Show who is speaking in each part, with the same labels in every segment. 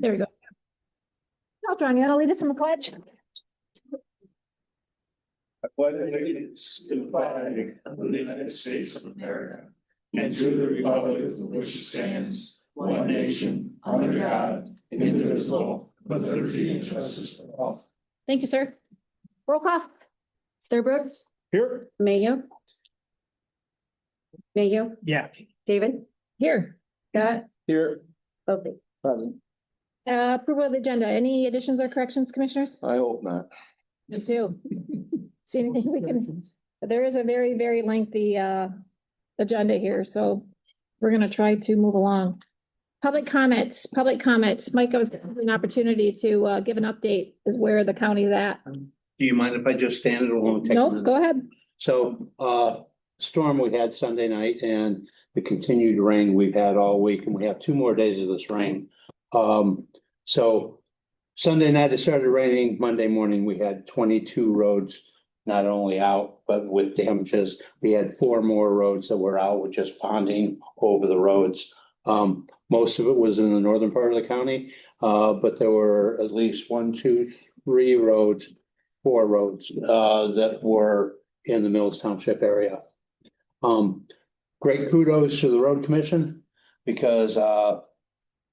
Speaker 1: There we go. Now, John, you want to lead us in the pledge?
Speaker 2: I pledge allegiance to the flag of the United States of America and to the republic for which it stands, one nation, under God, indivisible, with liberty and justice for all.
Speaker 1: Thank you, sir. Roll call. Sturbridge.
Speaker 2: Here.
Speaker 1: Mayhew. Mayhew.
Speaker 2: Yeah.
Speaker 1: David. Here. Scott.
Speaker 2: Here.
Speaker 1: Both.
Speaker 2: Present.
Speaker 1: Approval of the agenda. Any additions or corrections, commissioners?
Speaker 2: I hope not.
Speaker 1: Me too. See anything we can, there is a very, very lengthy agenda here, so we're gonna try to move along. Public comments. Mike, I was given an opportunity to give an update is where the county's at.
Speaker 3: Do you mind if I just stand it alone?
Speaker 1: Nope, go ahead.
Speaker 3: So, storm we had Sunday night and the continued rain we've had all week, and we have 2 more days of this rain. So Sunday night it started raining. Monday morning we had 22 roads not only out, but with damages. We had 4 more roads that were out with just ponding over the roads. Most of it was in the northern part of the county, but there were at least 1, 2, 3 roads, 4 roads that were in the Mills Township area. Great kudos to the road commission because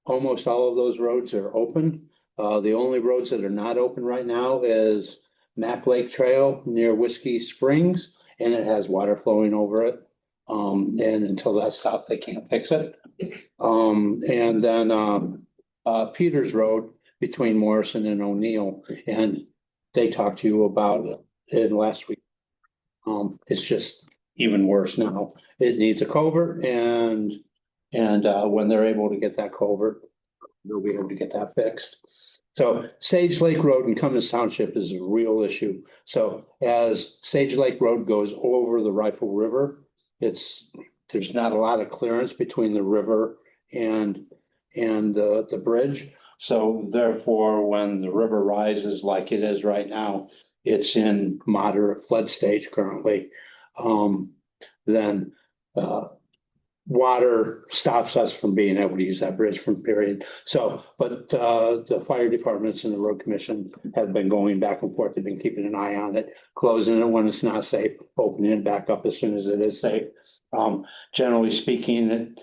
Speaker 3: almost all of those roads are open. The only roads that are not open right now is Map Lake Trail near Whiskey Springs, and it has water flowing over it. And until that stops, they can't fix it. And then Peters Road between Morrison and O'Neill, and they talked to you about it last week. It's just even worse now. It needs a culvert, and when they're able to get that culvert, they'll be able to get that fixed. So Sage Lake Road in Cummins Township is a real issue. So as Sage Lake Road goes over the Rifle River, there's not a lot of clearance between the river and the bridge. So therefore, when the river rises like it is right now, it's in moderate flood stage currently. Then water stops us from being able to use that bridge from period. So, but the fire departments and the road commission have been going back and forth. They've been keeping an eye on it, closing it when it's not safe, opening it back up as soon as it is safe. Generally speaking, it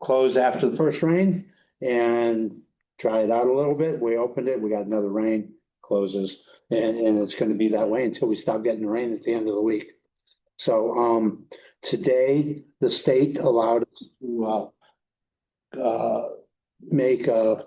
Speaker 3: closed after the first rain and dry it out a little bit. We opened it, we got another rain, closes, and it's going to be that way until we stop getting the rain at the end of the week. So today the state allowed us to make a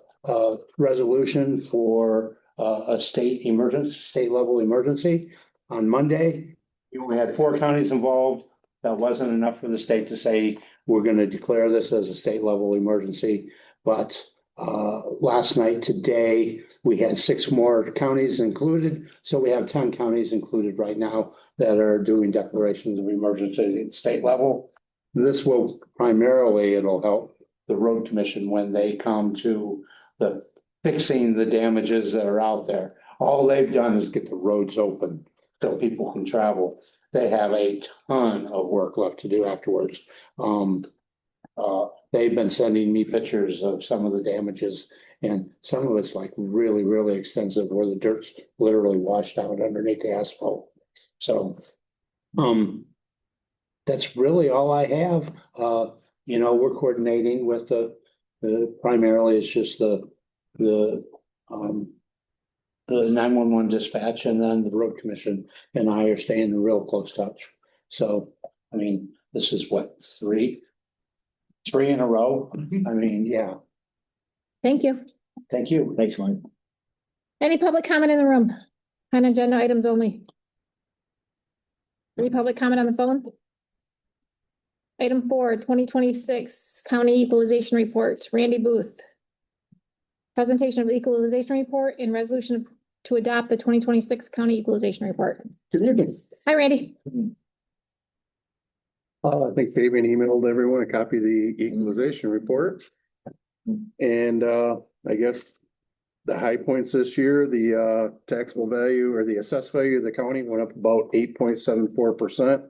Speaker 3: resolution for a state level emergency. On Monday, you only had 4 counties involved. That wasn't enough for the state to say we're going to declare this as a state level emergency. But last night, today, we had 6 more counties included. So we have 10 counties included right now that are doing declarations of emergency at state level. This will primarily, it'll help the road commission when they come to the fixing the damages that are out there. All they've done is get the roads open so people can travel. They have a ton of work left to do afterwards. They've been sending me pictures of some of the damages, and some of it's like really, really extensive where the dirt's literally washed out underneath the asphalt. So, that's really all I have. You know, we're coordinating with the primarily it's just the 911 dispatch, and then the road commission and I are staying in real close touch. So, I mean, this is what, 3 in a row. I mean, yeah.
Speaker 1: Thank you.
Speaker 3: Thank you. Thanks, Mike.
Speaker 1: Any public comment in the room? On agenda items only. Any public comment on the phone? Item 4, 2026 County Equalization Report. Randy Booth. Presentation of the Equalization Report and resolution to adopt the 2026 County Equalization Report. Hi, Randy.
Speaker 4: I think Fabian emailed everyone a copy of the equalization report. And I guess the high points this year, the taxable value or the assessed value of the county went up about 8.74%.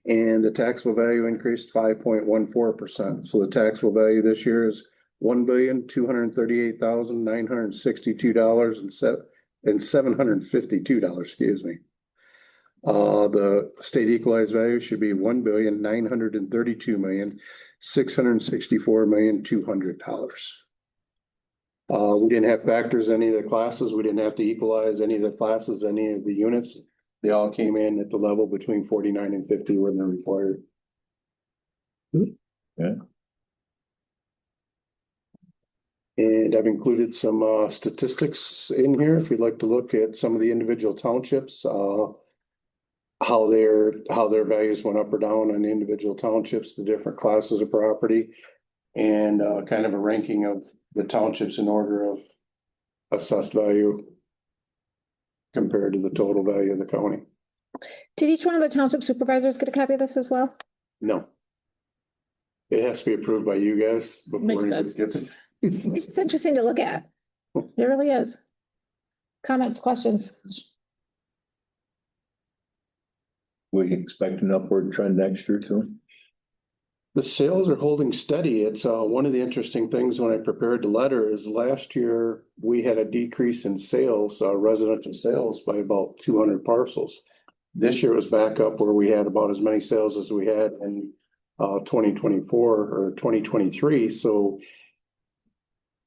Speaker 4: And the taxable value increased 5.14%. So the taxable value this year is $1,238,962 and $752, excuse me. The state equalized value should be $1,932,664,200. We didn't have factors in any of the classes. We didn't have to equalize any of the classes, any of the units. They all came in at the level between 49 and 50 when they're required.
Speaker 2: Yeah.
Speaker 4: And I've included some statistics in here if you'd like to look at some of the individual townships, how their values went up or down on the individual townships, the different classes of property, and kind of a ranking of the townships in order of assessed value compared to the total value of the county.
Speaker 1: Did each one of the township supervisors get a copy of this as well?
Speaker 4: No. It has to be approved by you guys before
Speaker 1: Makes
Speaker 4: anybody
Speaker 1: sense.
Speaker 4: gets it.
Speaker 1: It's just interesting to look at. It really is. Comments, questions?
Speaker 2: We expect an upward trend next year too.
Speaker 4: The sales are holding steady. It's one of the interesting things when I prepared the letter is last year we had a decrease in sales, residential sales by about 200 parcels. This year was back up where we had about as many sales as we had in 2024 or 2023. So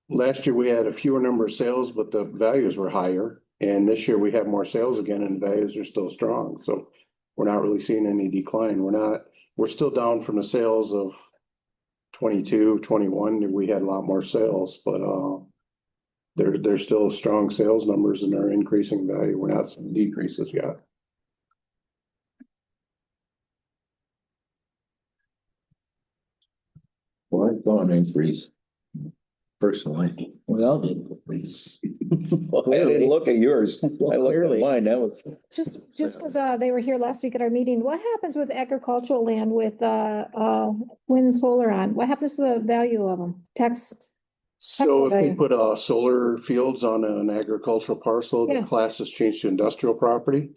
Speaker 4: last year we had a fewer number of sales, but the values were higher. And this year we have more sales again and the values are still strong. So we're not really seeing any decline. We're still down from the sales of 22, 21. We had a lot more sales, but there's still strong sales numbers and they're increasing value. We're not seeing decreases yet.
Speaker 2: Well, I saw an increase. Personally. Well, I didn't look at yours. I looked at mine. That was.
Speaker 1: Just because they were here last week at our meeting, what happens with agricultural land with wind solar on? What happens to the value of them?
Speaker 4: So if they
Speaker 1: value.
Speaker 4: put solar fields on an agricultural parcel, the
Speaker 1: Yeah.
Speaker 4: class has changed to industrial property.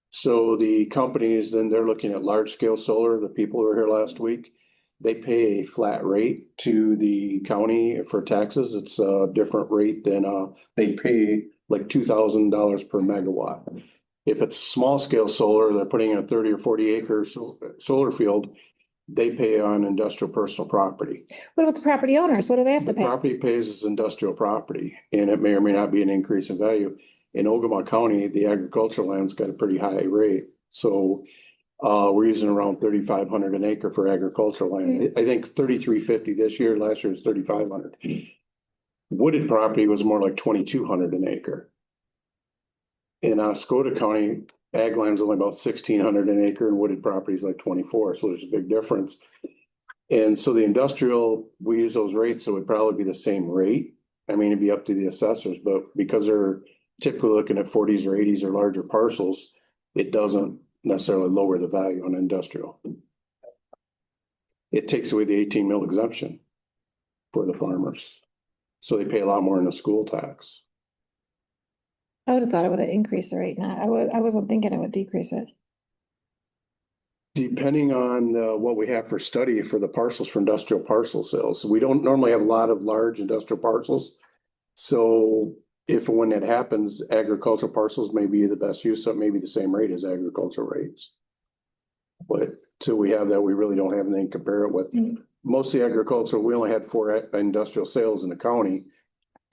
Speaker 4: So the companies, then they're looking at large scale solar. The people who were here last week, they pay a flat rate to the county for taxes. It's a different rate than they pay like $2,000 per megawatt. If it's small scale solar, they're putting in a 30 or 40 acre solar field, they pay on industrial personal property.
Speaker 1: What about the property owners? What do they have to
Speaker 4: The
Speaker 1: pay?
Speaker 4: property pays as industrial property, and it may or may not be an increase in value. In Ogemaw County, the agricultural land's got a pretty high rate. So we're using around 3,500 an acre for agricultural land. I think 3,350 this year. Last year was 3,500. Wooded property was more like 2,200 an acre. In Oscoda County, ag land's only about 1,600 an acre, and wooded property is like 24. So there's a big difference. And so the industrial, we use those rates, so it would probably be the same rate. I mean, it'd be up to the assessors, but because they're typically looking at 40s or 80s or larger parcels, it doesn't necessarily lower the value on industrial. It takes away the 18 mil exemption for the farmers. So they pay a lot more in the school tax.
Speaker 1: I would have thought it would have increased the rate. Not, I wasn't thinking it would decrease it.
Speaker 4: Depending on what we have for study for the parcels for industrial parcel sales. We don't normally have a lot of large industrial parcels. So if and when that happens, agricultural parcels may be the best use, so it may be the same rate as agricultural rates. But till we have that, we really don't have anything to compare it with. Mostly agricultural, we only had 4 industrial sales in the county,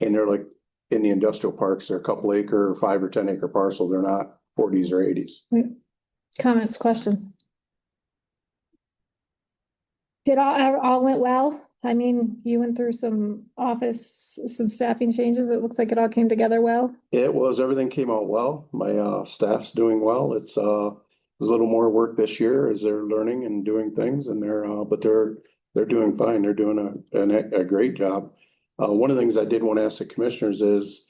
Speaker 4: and they're like in the industrial parks, they're a couple acre, 5 or 10 acre parcel. They're not 40s or 80s.
Speaker 1: Comments, questions? It all went well. I mean, you went through some staffing changes. It looks like it all came together well.
Speaker 4: Everything came out well. My staff's doing well. It's there's a little more work this year as they're learning and doing things, and they're doing fine. They're doing a great job. One of the things I did want to ask the commissioners is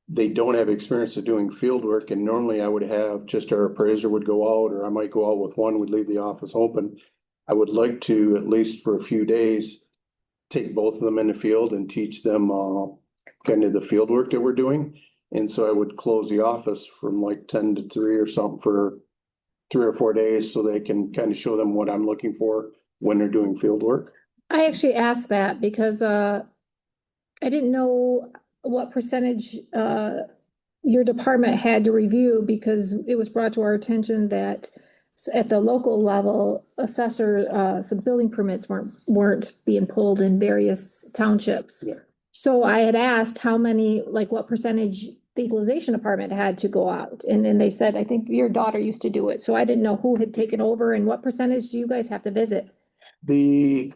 Speaker 4: they don't have experience of doing field work, and normally I would have just our appraiser would go out, or I might go out with one, would leave the office open. I would like to, at least for a few days, take both of them in the field and teach them kind of the field work that we're doing. And so I would close the office from like 10 to 3 or something for 3 or 4 days so they can kind of show them what I'm looking for when they're doing field work.
Speaker 1: I actually asked that because I didn't know what percentage your department had to review because it was brought to our attention that at the local level, some building permits weren't being pulled in various townships.
Speaker 3: Yeah.
Speaker 1: So I had asked how many, like what percentage the equalization department had to go out. And then they said, I think your daughter used to do it. So I didn't know who had taken over and what percentage do you guys have to visit?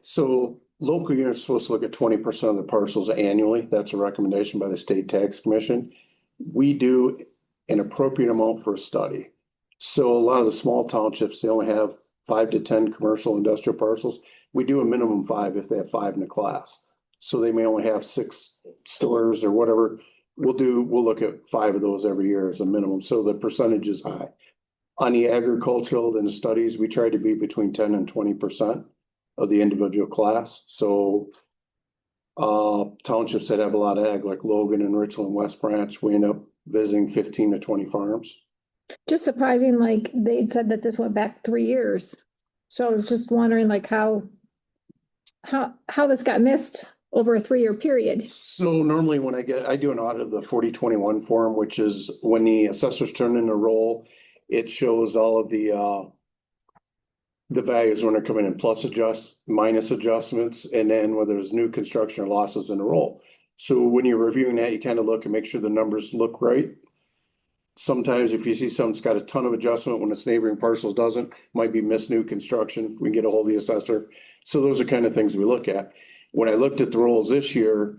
Speaker 4: So local units are supposed to look at 20% of the parcels annually. That's a recommendation by the State Tax Commission. We do an appropriate amount for a study. So a lot of the small townships, they only have 5 to 10 commercial industrial parcels. We do a minimum 5 if they have 5 in a class. So they may only have 6 stores or whatever. We'll look at 5 of those every year as a minimum. So the percentage is high. On the agricultural and the studies, we try to be between 10 and 20% of the individual class. So townships that have a lot of ag, like Logan and Richland, West Branch, we end up visiting 15 to 20 farms.
Speaker 1: Just surprising, like they'd said that this went back 3 years. So I was just wondering like how this got missed over a 3-year period.
Speaker 4: So normally when I do an audit of the 4021 form, which is when the assessors turn in a roll, it shows all of the values when they're coming in plus minus adjustments, and then whether there's new construction or losses in a roll. So when you're reviewing that, you kind of look and make sure the numbers look right. Sometimes if you see something's got a ton of adjustment when its neighboring parcels doesn't, might be missed new construction, we can get a hold of the assessor. So those are kind of things we look at. When I looked at the rolls this year,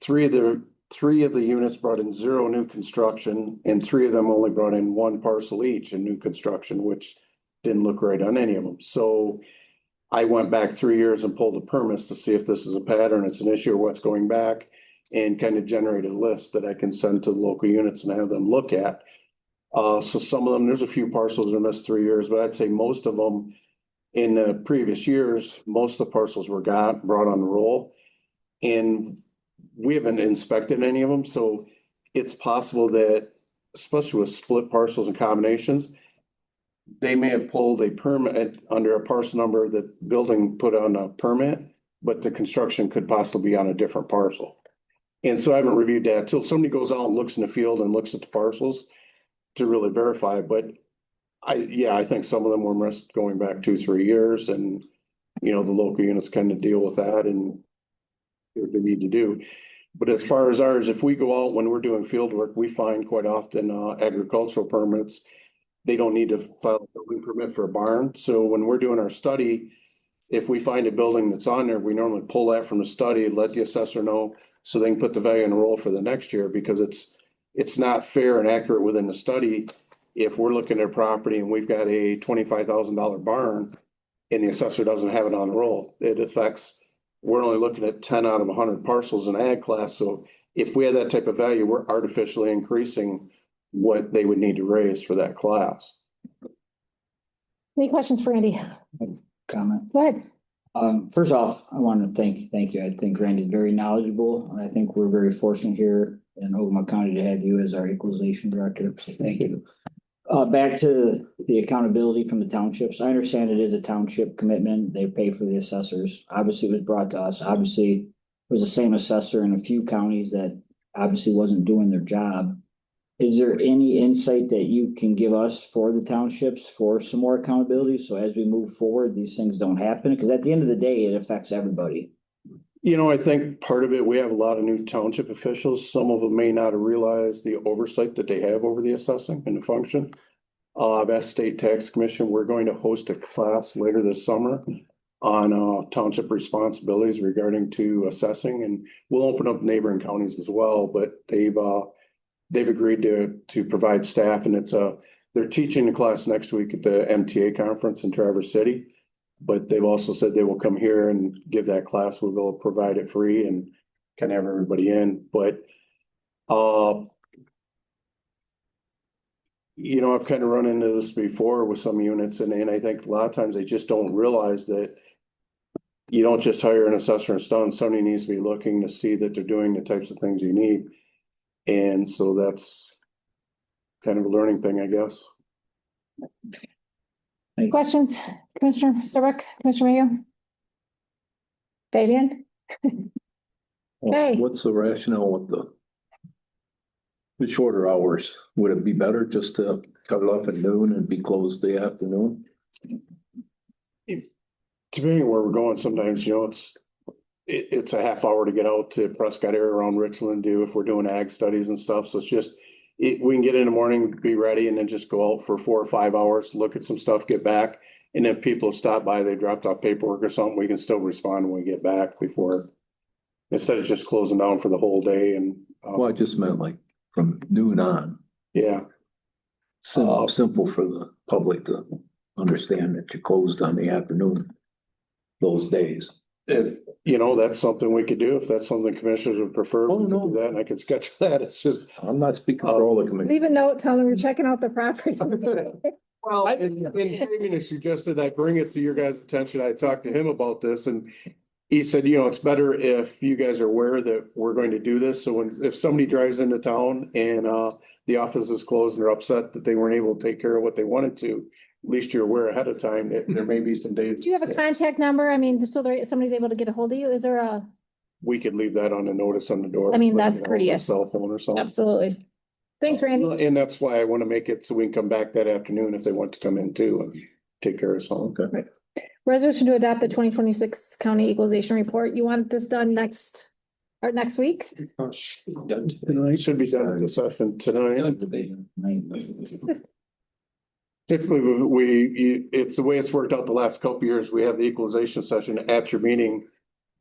Speaker 4: three of the units brought in 0 new construction, and 3 of them only brought in 1 parcel each in new construction, which didn't look right on any of them. So I went back 3 years and pulled the permits to see if this is a pattern, it's an issue, or what's going back, and kind of generated a list that I can send to the local units and have them look at. So some of them, there's a few parcels that missed 3 years, but I'd say most of them in the previous years, most of the parcels were brought on the roll. And we haven't inspected any of them, so it's possible that, especially with split parcels and combinations, they may have pulled a permit under a parcel number that building put on a permit, but the construction could possibly be on a different parcel. And so I haven't reviewed that till somebody goes out and looks in the field and looks at the parcels to really verify. But I think some of them were missed going back 2-3 years, and the local units kind of deal with that and do what they need to do. But as far as ours, if we go out when we're doing field work, we find quite often agricultural permits, they don't need to file a building permit for a barn. So when we're doing our study, if we find a building that's on there, we normally pull that from the study, let the assessor know so they can put the value in the roll for the next year, because it's not fair and accurate within the study. If we're looking at a property and we've got a $25,000 barn and the assessor doesn't have it on the roll, we're only looking at 10 out of 100 parcels in ag class. So if we had that type of value, we're artificially increasing what they would need to raise for that class.
Speaker 1: Any questions for Andy?
Speaker 5: Comment.
Speaker 1: Go ahead.
Speaker 5: First off, I want to thank you. I think Randy's very knowledgeable, and I think we're very fortunate here in Ogemaw County to have you as our equalization director. So thank you. Back to the accountability from the townships. I understand it is a township commitment. They pay for the assessors. Obviously, it was brought to us. Obviously, it was the same assessor in a few counties that obviously wasn't doing their job. Is there any insight that you can give us for the townships for some more accountability? So as we move forward, these things don't happen, because at the end of the day, it affects everybody.
Speaker 4: I think part of it, we have a lot of new township officials. Some of them may not have realized the oversight that they have over the assessing and the function. I've asked State Tax Commission, we're going to host a class later this summer on township responsibilities regarding to assessing, and we'll open up neighboring counties as well, but they've agreed to provide staff, and they're teaching the class next week at the MTA conference in Traverse City. But they've also said they will come here and give that class. We will provide it free and kind of have everybody in. But I've kind of run into this before with some units, and I think a lot of times they just don't realize that you don't just hire an assessor and stone. Somebody needs to be looking to see that they're doing the types of things you need. And so that's kind of a learning thing, I guess.
Speaker 1: Questions, Commissioner Serbrook, Commissioner Mayo? Fabian? Hey.
Speaker 6: What's the rationale with the shorter hours? Would it be better just to cut it off at noon and be closed the afternoon?
Speaker 4: Depending on where we're going, sometimes, it's a half hour to get out to Prescott area around Richland, if we're doing ag studies and stuff. So it's just, we can get in the morning, be ready, and then just go out for 4 or 5 hours, look at some stuff, get back. And if people have stopped by, they dropped off paperwork or something, we can still respond when we get back instead of just closing down for the whole day and.
Speaker 6: Well, I just meant like from noon on.
Speaker 4: Yeah,
Speaker 6: Simple for the public to understand that you're closed on the afternoon those days.
Speaker 4: if, that's something we could do, if that's something commissioners would prefer, we could do that, and I could sketch that. It's just.
Speaker 6: I'm not speaking for all the committee.
Speaker 1: Leave a note, tell them you're checking out the property.
Speaker 4: Well, and Damien has suggested I bring it to your guys' attention. I talked to him about this, and he said, it's better if you guys are aware that we're going to do this. So if somebody drives into town and the office is closed and they're upset that they weren't able to take care of what they wanted to, at least you're aware ahead of time that there may be some days.
Speaker 1: Do you have a contact number? I mean, so somebody's able to get a hold of you? Is there a?
Speaker 4: We could leave that on the notice on the door.
Speaker 1: I mean, that's
Speaker 4: a
Speaker 1: courteous.
Speaker 4: Cell phone or something.
Speaker 1: Absolutely. Thanks, Randy.
Speaker 4: And that's why I want to make it so we can come back that afternoon if they want to come in too and take care of something.
Speaker 6: Okay.
Speaker 1: Resolution to adopt the 2026 county equalization report. You want this done next week?
Speaker 4: Tonight should be done in the session tonight. Typically, it's the way it's worked out the last couple of years. We have the equalization session at your meeting.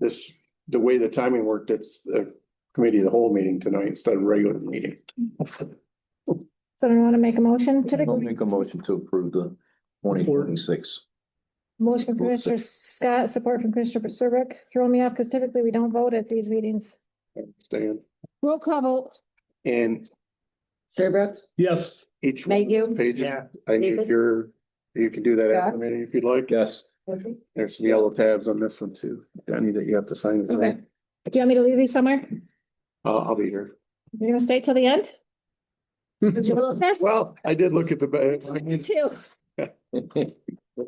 Speaker 4: The way the timing worked, it's the committee of the whole meeting tonight instead of regular meeting.
Speaker 1: So do you want to make a motion?
Speaker 6: I'll
Speaker 1: Typically,
Speaker 6: make a motion to approve the 2026.
Speaker 1: motion from Commissioner Scott, support from Commissioner Serbrook. Throw me off because typically we don't vote at these meetings.
Speaker 4: Stan.
Speaker 1: Roll call vote.
Speaker 4: And
Speaker 7: Serbrook,
Speaker 4: yes, each one of
Speaker 7: Mayhew?
Speaker 4: those pages,
Speaker 7: Yeah.
Speaker 4: I need you can do that
Speaker 7: Yeah.
Speaker 4: after the meeting if you'd like.
Speaker 6: Yes.
Speaker 4: There's some yellow tabs on this one too, Danny, that you have to sign.
Speaker 1: Okay. Do you want me to leave these somewhere?
Speaker 4: I'll be here.
Speaker 1: You're gonna stay till the end? Would you look this?
Speaker 4: Well, I did look at the.
Speaker 1: Me too.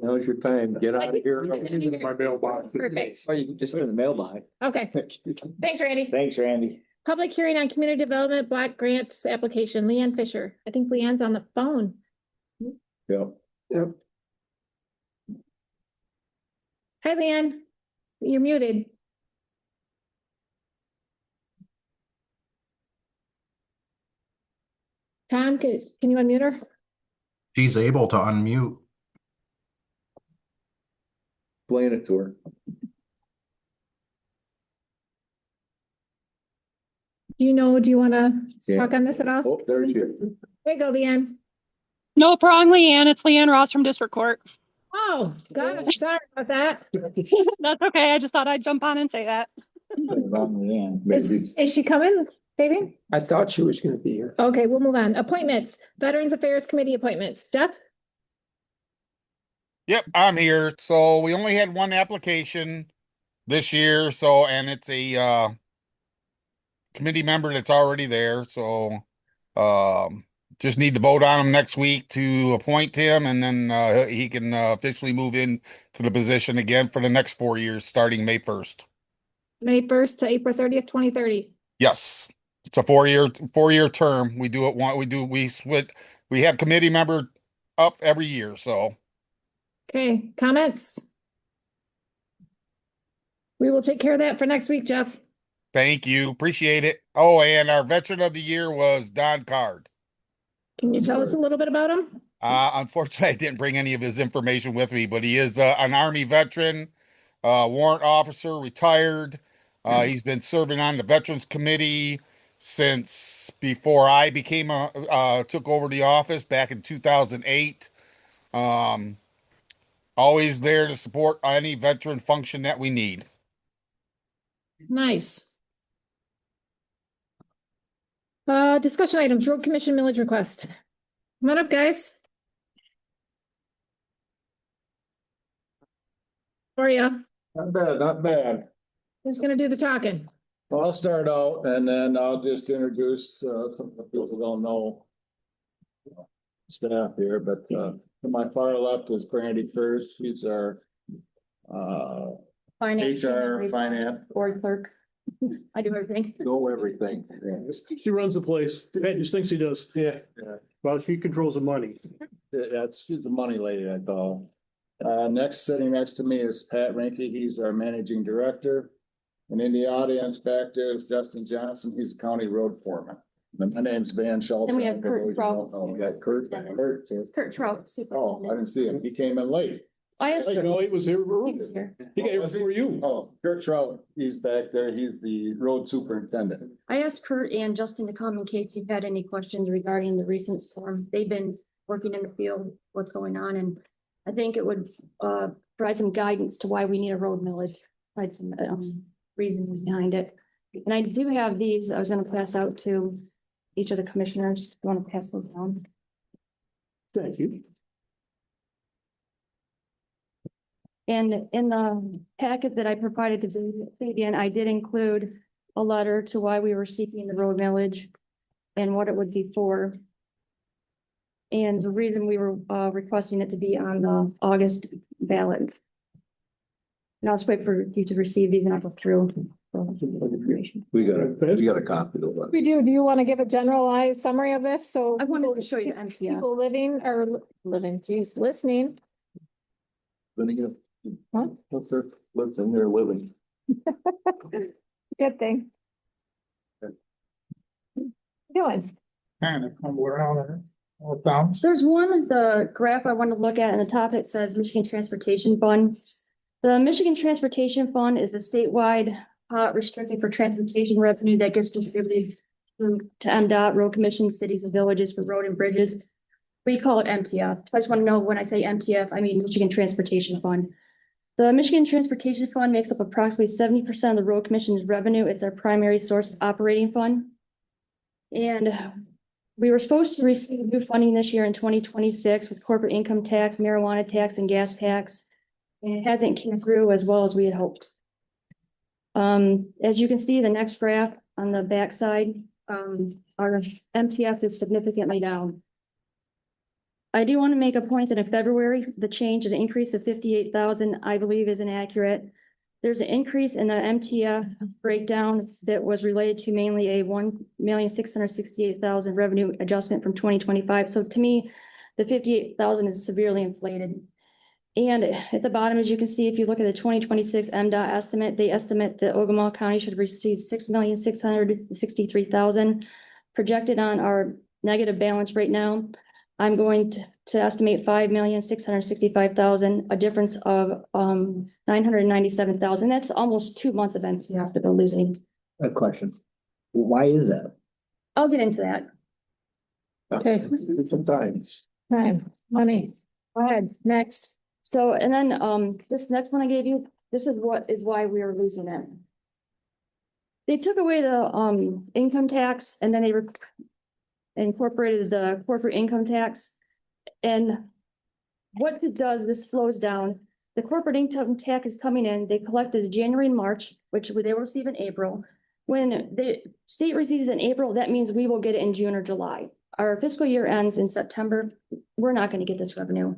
Speaker 6: Now's your time. Get out of here.
Speaker 4: My mailbox.
Speaker 1: Perfect.
Speaker 5: Or you can just go to the mailbox.
Speaker 1: Okay. Thanks, Randy.
Speaker 5: Thanks, Randy.
Speaker 1: Public hearing on community development block grants application, Leanne Fisher. I think Leanne's on the phone.
Speaker 6: Yeah.
Speaker 1: Hi, Leanne. You're muted. Tom, can you unmute her?
Speaker 8: She's able to unmute.
Speaker 6: Explain it to her.
Speaker 1: Do you want to
Speaker 6: Yeah.
Speaker 1: talk on this at all?
Speaker 6: Oh, there she is.
Speaker 1: There you go, Leanne.
Speaker 9: No problem, Leanne. It's Leanne Ross from District Court.
Speaker 1: Oh, gosh, sorry about that.
Speaker 9: That's okay. I just thought I'd jump on and say that.
Speaker 1: Is she coming, Fabian?
Speaker 10: I thought she was gonna be here.
Speaker 1: Okay, we'll move on. Appointments, Veterans Affairs Committee appointments. Jeff?
Speaker 11: Yep, I'm here. So we only had one application this year, and it's a committee member that's already there. So just need to vote on him next week to appoint him, and then he can officially move in to the position again for the next 4 years, starting May 1st.
Speaker 1: May 1st to April 30th, 2030.
Speaker 11: Yes, it's a 4-year term. We switch. We have committee member up every year. So
Speaker 1: Okay, comments? We will take care of that for next week, Jeff.
Speaker 11: thank you, appreciate it. Oh, and our veteran of the year was Don Card.
Speaker 1: Can you tell us a little bit about him?
Speaker 11: Unfortunately, I didn't bring any of his information with me, but he is an Army veteran, warrant officer, retired. He's been serving on the Veterans Committee since before I took over the office back in 2008. Always there to support any veteran function that we need.
Speaker 1: Nice. Discussion items, road commission millage request. Come on up, guys. How are you?
Speaker 12: Not bad, not bad.
Speaker 1: Who's gonna do the talking?
Speaker 12: Well, I'll start out and then I'll just introduce, some people don't know staff here, but, to my far left is Brandy First. She's our, HR finance
Speaker 7: Board clerk.
Speaker 1: I do everything.
Speaker 6: Know everything.
Speaker 10: She runs the place. Pat just thinks he does. Yeah. Well, she controls the money.
Speaker 12: She's the money lady, I call. Next, sitting next to me is Pat Ranky. He's our managing director. And in the audience back there is Justin Johnson. He's a county road foreman. And my name's Van Schultz.
Speaker 1: Then we have Kurt Trout.
Speaker 12: Oh, we got Kurt.
Speaker 1: Kurt Trout,
Speaker 12: Oh, I
Speaker 1: superintendent.
Speaker 12: didn't see him. He came in late.
Speaker 1: I asked.
Speaker 10: No, he was here.
Speaker 1: He was here.
Speaker 10: He got here before you.
Speaker 12: Oh, Kurt Trout, he's back there. He's the road superintendent.
Speaker 1: I asked Kurt and Justin to come in case you had any questions regarding the recent storm. They've been working in the field, what's going on, and I think it would provide some guidance to why we need a road millage, provide some reasoning behind it. And I do have these, I was gonna pass out to each of the commissioners. Do you want to pass those down?
Speaker 10: Thank you.
Speaker 1: And in the packet that I provided to Fabian, I did include a letter to why we were seeking the road millage and what it would be for. And the reason we were requesting it to be on the August ballot. And I'll just wait for you to receive these and I'll go through information.
Speaker 6: We got a copy of that.
Speaker 1: We do. Do you want to give a generalized summary of this? So I wanted to show you the MTF.
Speaker 7: People listening.
Speaker 6: Living
Speaker 1: What?
Speaker 6: lives in there living.
Speaker 1: Good thing. Doing.
Speaker 2: Kind of come around all down.
Speaker 1: There's one, the graph I want to look at, and the top it says Michigan Transportation Fund. The Michigan Transportation Fund is a statewide pot restricted for transportation revenue that gets distributed to MDOT, road commission, cities and villages for road and bridges. We call it MTF. I just want to know when I say MTF, I mean Michigan Transportation Fund. The Michigan Transportation Fund makes up approximately 70% of the road commission's revenue. It's our primary source of operating fund. And we were supposed to receive new funding this year in 2026 with corporate income tax, marijuana tax, and gas tax. And it hasn't came through as well as we had hoped. As you can see, the next graph on the backside, our MTF is significantly down. I do want to make a point that in February, the change, the increase of 58,000, I believe is inaccurate. There's an increase in the MTF breakdown that was related to mainly a 1,668,000 revenue adjustment from 2025. So to me, the 58,000 is severely inflated. And at the bottom, as you can see, if you look at the 2026 MDOT estimate, they estimate that Ogemaw County should receive 6,663,000 projected on our negative balance right now. I'm going to estimate 5,665,000, a difference of 997,000. That's almost 2 months of MTF that we're losing.
Speaker 5: A question. Why is that?
Speaker 1: I'll get into that.
Speaker 10: Okay. Sometimes.
Speaker 1: Time, money. Go ahead, next. So, and then, this next one I gave you, this is why we are losing it. They took away the, income tax and then they incorporated the corporate income tax. And what it does, this flows down. The corporate income tax is coming in. They collected January and March, which they will receive in April. When the state receives in April, that means we will get it in June or July. Our fiscal year ends in September. We're not going to get this revenue.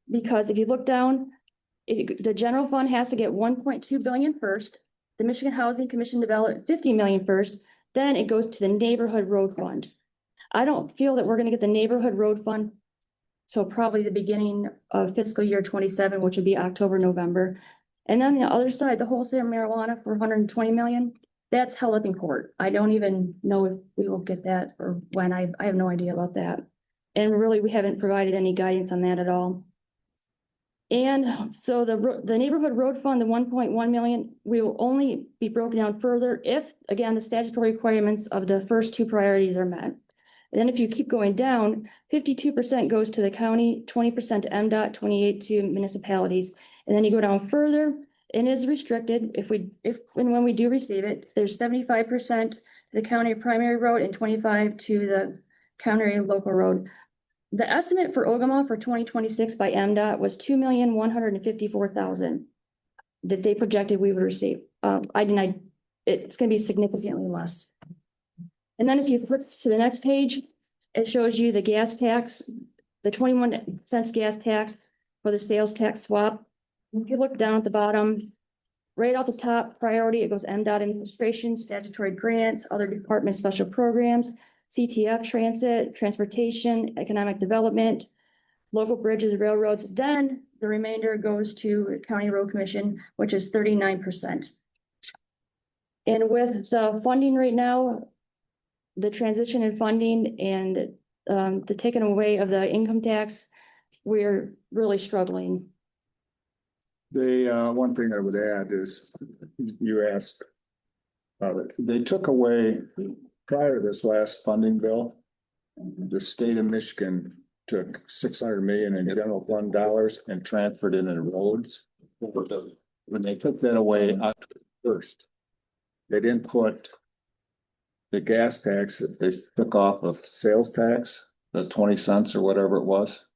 Speaker 1: Because if you look down, the general fund has to get 1.2 billion first. The Michigan Housing Commission developed 50 million first. Then it goes to the neighborhood road fund. I don't feel that we're going to get the neighborhood road fund till probably the beginning of fiscal year 27, which would be October, November. And then the other side, the wholesale marijuana for 120 million, that's held up in court. I don't even know if we will get that or when. I have no idea about that. And really, we haven't provided any guidance on that at all. And so the neighborhood road fund, the 1.1 million, we will only be broken down further if, again, the statutory requirements of the first two priorities are met. And then if you keep going down, 52% goes to the county, 20% to MDOT, 28% to municipalities. And then you go down further and it is restricted. If and when we do receive it, there's 75% to the county primary road and 25% to the county local road. The estimate for Ogemaw for 2026 by MDOT was 2,154,000 that they projected we would receive. It's going to be significantly less. And then if you flip to the next page, it shows you the gas tax, the 21 cents gas tax for the sales tax swap. If you look down at the bottom,
Speaker 7: right off the top, priority, it goes MDOT administration, statutory grants, other department special programs, CTF transit, transportation, economic development, local bridges, railroads. Then the remainder goes to county road commission, which is 39%. And with the funding right now, the transition in funding and the taking away of the income tax, we're really struggling.
Speaker 12: The one thing I would add is, you asked, they took away, prior to this last funding bill, the state of Michigan took 600 million in general fund dollars and transferred it into roads. When they took that away October 1st, they didn't put the gas tax that they took off of sales tax, the 20 cents or whatever it was.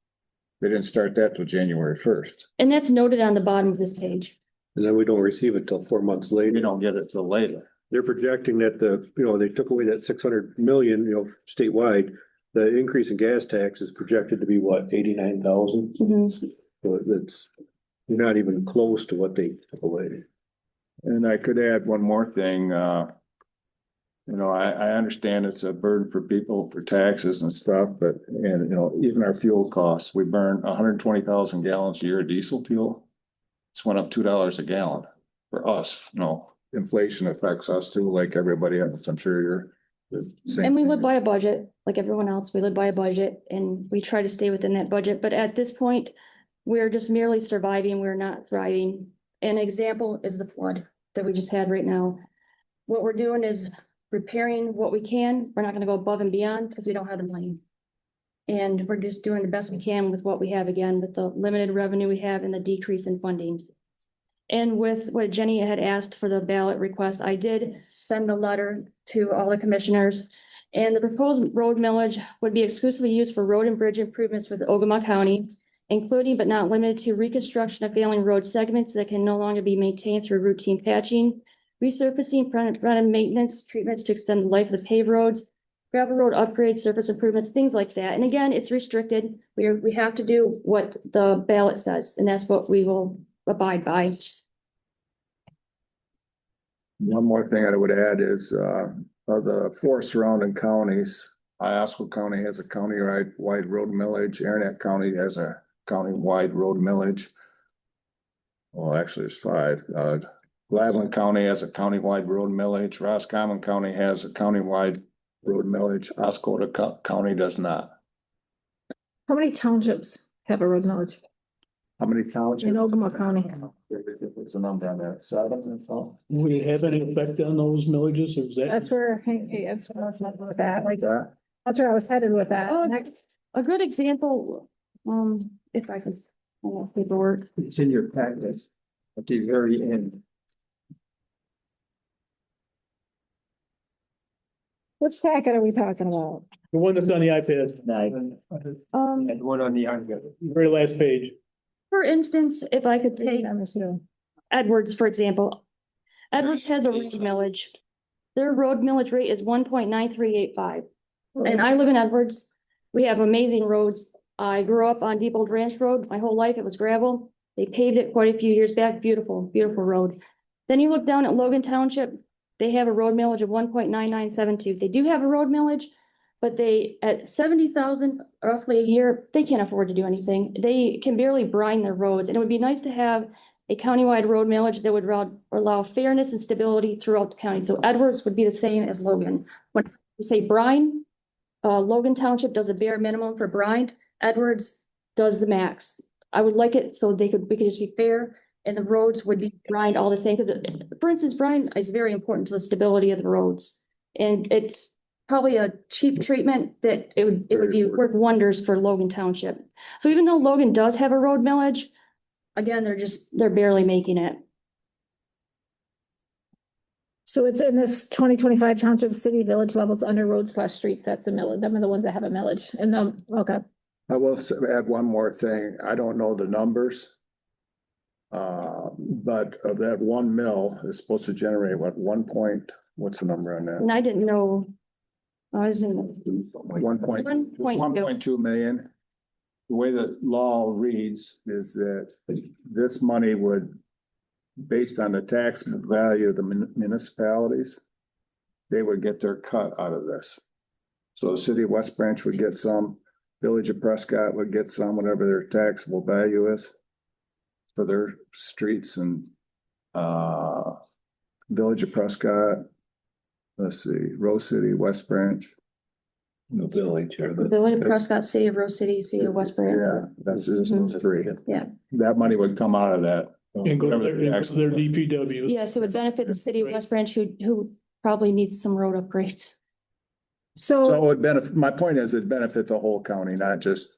Speaker 12: They didn't start that till January 1st.
Speaker 7: And that's noted on the bottom of this page.
Speaker 10: And then we don't receive it till 4 months later.
Speaker 12: You don't get it till later.
Speaker 10: They're projecting that they took away that 600 million, statewide. The increase in gas tax is projected to be what, 89,000? So that's, you're not even close to what they took away.
Speaker 12: And I could add one more thing, I understand it's a burden for people for taxes and stuff, but, even our fuel costs, we burn 120,000 gallons a year of diesel fuel. It's went up $2 a gallon for us, inflation affects us too, like everybody else, I'm sure you're the same.
Speaker 7: And we
Speaker 12: thing.
Speaker 7: live by a budget, like everyone else, we live by a budget and we try to stay within that budget, but at this point, we're just merely surviving, we're not thriving. An example is the flood that we just had right now. What we're doing is repairing what we can. We're not gonna go above and beyond because we don't have the money. And we're just doing the best we can with what we have, again, with the limited revenue we have and the decrease in funding. And with what Jenny had asked for the ballot request, I did send the letter to all the commissioners. And the proposed road millage would be exclusively used for road and bridge improvements for the Ogemaw County, including but not limited to reconstruction of failing road segments that can no longer be maintained through routine patching, resurfacing, preventive maintenance, treatments to extend the life of the paved roads, gravel road upgrades, surface improvements, things like that. And again, it's restricted. We have to do what the ballot says, and that's what we will abide by.
Speaker 12: One more thing I would add is, of the 4 surrounding counties, Iosco County has a county-wide road millage, Aranet County has a county-wide road millage. Well, actually, there's 5. Gladwin County has a county-wide road millage, Roscommon County has a county-wide road millage, Oscoda County does not.
Speaker 1: How many townships have a road millage
Speaker 12: How many townships?
Speaker 1: in Ogemaw County?
Speaker 12: What's the number on that? 7 or so?
Speaker 10: Would it have any effect on those millages, or is that?
Speaker 1: That's where I was headed with that. Like,
Speaker 12: That?
Speaker 1: that's where I was headed with that.
Speaker 7: Oh,
Speaker 1: Next,
Speaker 7: A good example, if I could, paperwork.
Speaker 6: It's in your packet at the very end.
Speaker 1: which packet are we talking about?
Speaker 10: The one that's on the iPad,
Speaker 6: And one on the iPad.
Speaker 10: very last page.
Speaker 7: For instance, if I could take
Speaker 1: I'm assuming.
Speaker 7: Edwards, for example. Edwards has a road millage. Their road millage rate is 1.9385. And I live in Edwards. We have amazing roads. I grew up on Deep Old Ranch Road. My whole life it was gravel. They paved it quite a few years back. Beautiful, beautiful road. Then you look down at Logan Township. They have a road millage of 1.9972. They do have a road millage, but they, at 70,000 roughly a year, they can't afford to do anything. They can barely brine their roads, and it would be nice to have a countywide road millage that would allow fairness and stability throughout the county. So Edwards would be the same as Logan. When you say brine, Logan Township does a bare minimum for brine. Edwards does the max. I would like it so we could just be fair, and the roads would be brined all the same. Because, for instance, brine is very important to the stability of the roads, and it's probably a cheap treatment that it would be work wonders for Logan Township. So even though Logan does have a road millage, again, they're barely making it.
Speaker 1: So it's in this 2025 township, city, village levels under roads/streets. That's a millage. Them are the ones that have a millage. And okay.
Speaker 12: I will add one more thing. I don't know the numbers. But of that 1 mil is supposed to generate what's the number on that?
Speaker 7: And I didn't know. I was in
Speaker 12: 1.2
Speaker 7: 1.2.
Speaker 12: million. The way the law reads is that this money would based on the taxable value of the municipalities, they would get their cut out of this. So the city of West Branch would get some, Village of Prescott would get some, whatever their taxable value is for their streets and, Village of Prescott, let's see, Rose City, West Branch.
Speaker 6: The village or the.
Speaker 7: Village of Prescott, City of Rose City, City of West Branch.
Speaker 12: Yeah, that's just those three.
Speaker 7: Yeah.
Speaker 12: That money would come out of that.
Speaker 2: And go to their DPW.
Speaker 7: Yes, it would benefit the city of West Branch who probably needs some road upgrades.
Speaker 12: So it
Speaker 1: So
Speaker 12: would benefit, my point is it'd benefit the whole county, not just,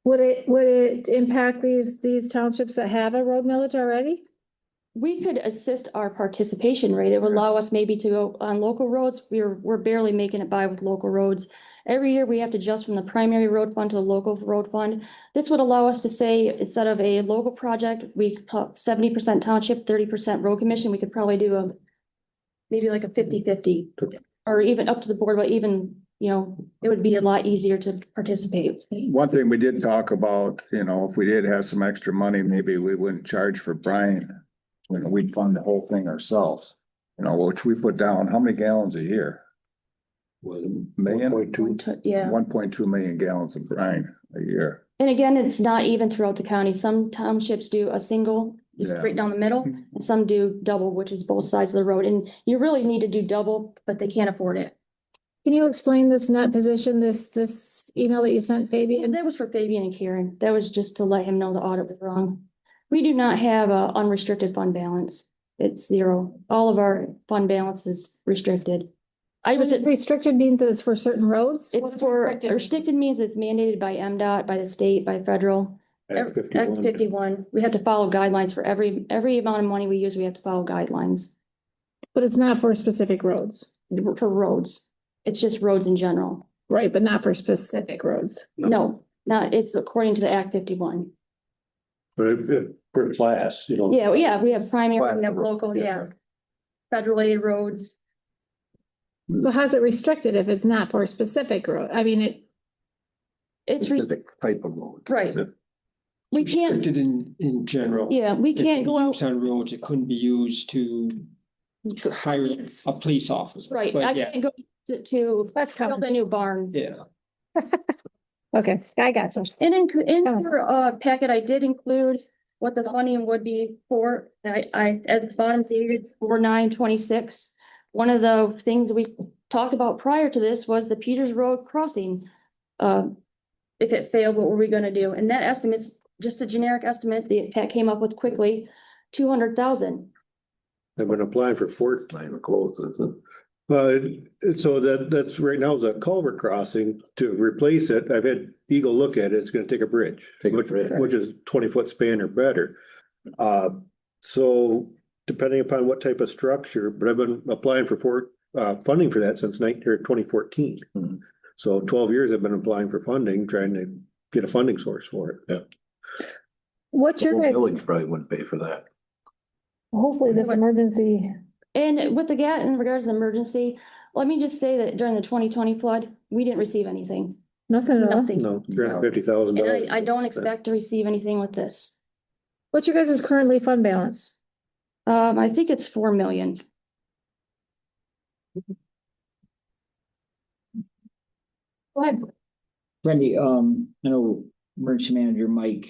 Speaker 1: would it impact these townships that have a road millage already?
Speaker 7: We could assist our participation rate. It would allow us maybe to go on local roads. We're barely making it by with local roads. Every year we have to adjust from the primary road fund to the local road fund. This would allow us to say, instead of a local project, we put 70% township, 30% road commission, we could probably do maybe like a 50-50. Or even up to the board, but even, it would be a lot easier to participate.
Speaker 12: one thing we did talk about, if we did have some extra money, maybe we wouldn't charge for brine. We'd fund the whole thing ourselves, which we put down, how many gallons a year? Million?
Speaker 4: 1.2.
Speaker 7: Yeah.
Speaker 12: 1.2 million gallons of brine a year.
Speaker 7: And again, it's not even throughout the county. Some townships do a single, just
Speaker 12: Yeah.
Speaker 7: straight down the middle, and some do double, which is both sides of the road. And you really need to do double, but they can't afford it.
Speaker 1: Can you explain this net position, this email that you sent Fabian?
Speaker 7: And that was for Fabian and Karen. That was just to let him know the audit was wrong. We do not have a unrestricted fund balance. It's zero. All of our fund balance is restricted.
Speaker 1: Restricted means that it's for certain roads? What
Speaker 7: It's
Speaker 1: does
Speaker 7: for,
Speaker 1: restricted mean?
Speaker 7: restricted means it's mandated by MDOT, by the state, by federal.
Speaker 10: Act
Speaker 7: Act 51. We have to follow guidelines for every amount of money we use, we have to follow guidelines
Speaker 1: But it's not for specific roads,
Speaker 7: for roads. It's just roads in general.
Speaker 1: right? But not for specific roads.
Speaker 7: No, not, it's according to the Act 51.
Speaker 10: But per class,
Speaker 7: Yeah, we have primary, we have
Speaker 10: Class.
Speaker 7: local, yeah. Federal aid roads.
Speaker 1: But how's it restricted if it's not for a specific road? I mean,
Speaker 7: It's,
Speaker 6: Specific type of road.
Speaker 7: right. We can't,
Speaker 2: Restricted in general.
Speaker 7: yeah, we can't go out,
Speaker 2: Used on roads, it couldn't be used to hire a police officer.
Speaker 7: right,
Speaker 2: But
Speaker 7: I
Speaker 2: yeah,
Speaker 7: can't go to
Speaker 1: that's
Speaker 7: build a
Speaker 1: common.
Speaker 7: new barn.
Speaker 2: yeah.
Speaker 1: Okay, I got you.
Speaker 7: And in your packet, I did include what the funding would be for, I at the bottom dated 4/9/26. One of the things we talked about prior to this was the Peters Road crossing. If it failed, what were we gonna do? And that estimate's just a generic estimate, Pat came up with quickly, 200,000.
Speaker 10: I've been applying for Fort.
Speaker 6: Not even close, is it?
Speaker 10: So that's right now is a culvert crossing. To replace it, I've had Eagle look at it, it's gonna take a bridge.
Speaker 6: Take a bridge.
Speaker 10: Which is 20-foot span or better. So depending upon what type of structure, but I've been applying for funding for that since 2014.
Speaker 6: Hmm.
Speaker 10: So 12 years I've been applying for funding, trying to get a funding source for it.
Speaker 6: Yeah.
Speaker 1: What's
Speaker 6: The
Speaker 1: your
Speaker 6: whole
Speaker 1: guys,
Speaker 6: village probably wouldn't pay for that.
Speaker 1: hopefully this emergency,
Speaker 7: And with in regards to the emergency, let me just say that during the 2020 flood, we didn't receive anything.
Speaker 1: nothing at all?
Speaker 7: Nothing.
Speaker 10: No, $350,000.
Speaker 7: And I don't expect to receive anything with this.
Speaker 1: What's your guys' currently fund balance?
Speaker 7: I think it's 4 million.
Speaker 1: Go ahead.
Speaker 5: Randy, I know emergency manager Mike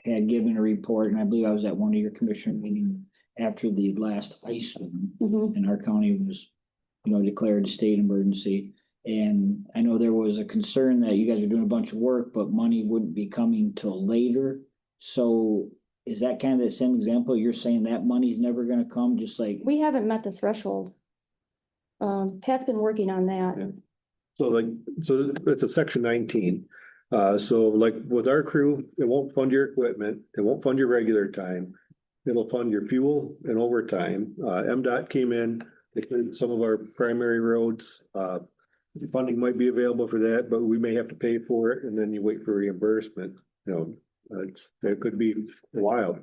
Speaker 5: had given a report, and I believe I was at one of your commissioner meetings after the last ice storm,
Speaker 7: Mhm.
Speaker 5: and our county was, declared a state emergency. And I know there was a concern that you guys are doing a bunch of work, but money wouldn't be coming till later. So is that kind of the same example? You're saying that money's never gonna come, just like,
Speaker 7: We haven't met the threshold. Pat's been working on that.
Speaker 10: Yeah. So it's a section 19. So like with our crew, it won't fund your equipment, it won't fund your regular time. It'll fund your fuel and overtime. MDOT came in, they cleared some of our primary roads. Funding might be available for that, but we may have to pay for it and then you wait for reimbursement. It could be a while.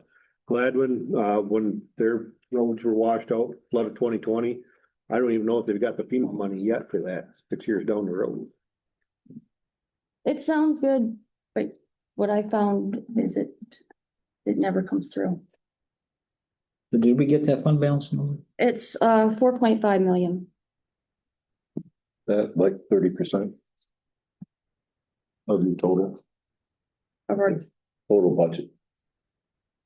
Speaker 10: Gladwin, when their roads were washed out, flood of 2020, I don't even know if they've got the FEMA money yet for that, 6 years down the road.
Speaker 7: It sounds good, but what I found is it never comes through.
Speaker 5: But did we get that fund balance number?
Speaker 7: It's 4.5 million.
Speaker 6: That like 30% of the total budget.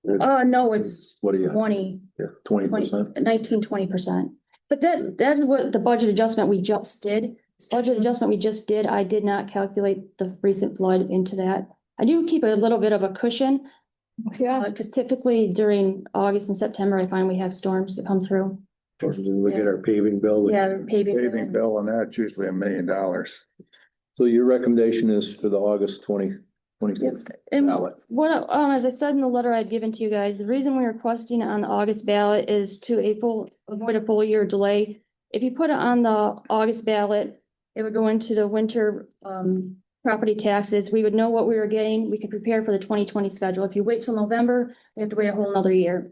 Speaker 7: No, it's
Speaker 6: What do you?
Speaker 7: 20.
Speaker 6: Yeah, 20%.
Speaker 7: 19-20%. But that's what the budget adjustment we just did. This budget adjustment we just did, I did not calculate the recent flood into that. I do keep a little bit of a cushion.
Speaker 1: Yeah.
Speaker 7: Because typically during August and September, I find we have storms that come through.
Speaker 10: We get our paving bill.
Speaker 7: Yeah, they're paving.
Speaker 12: Paving bill and that's usually $1 million.
Speaker 6: So your recommendation is for the August 2026
Speaker 7: And
Speaker 6: ballot?
Speaker 7: what, as I said in the letter I'd given to you guys, the reason we're requesting it on the August ballot is to avoid a full year delay. If you put it on the August ballot, it would go into the winter, property taxes. We would know what we were getting. We could prepare for the 2020 schedule. If you wait till November, we have to wait a whole nother year.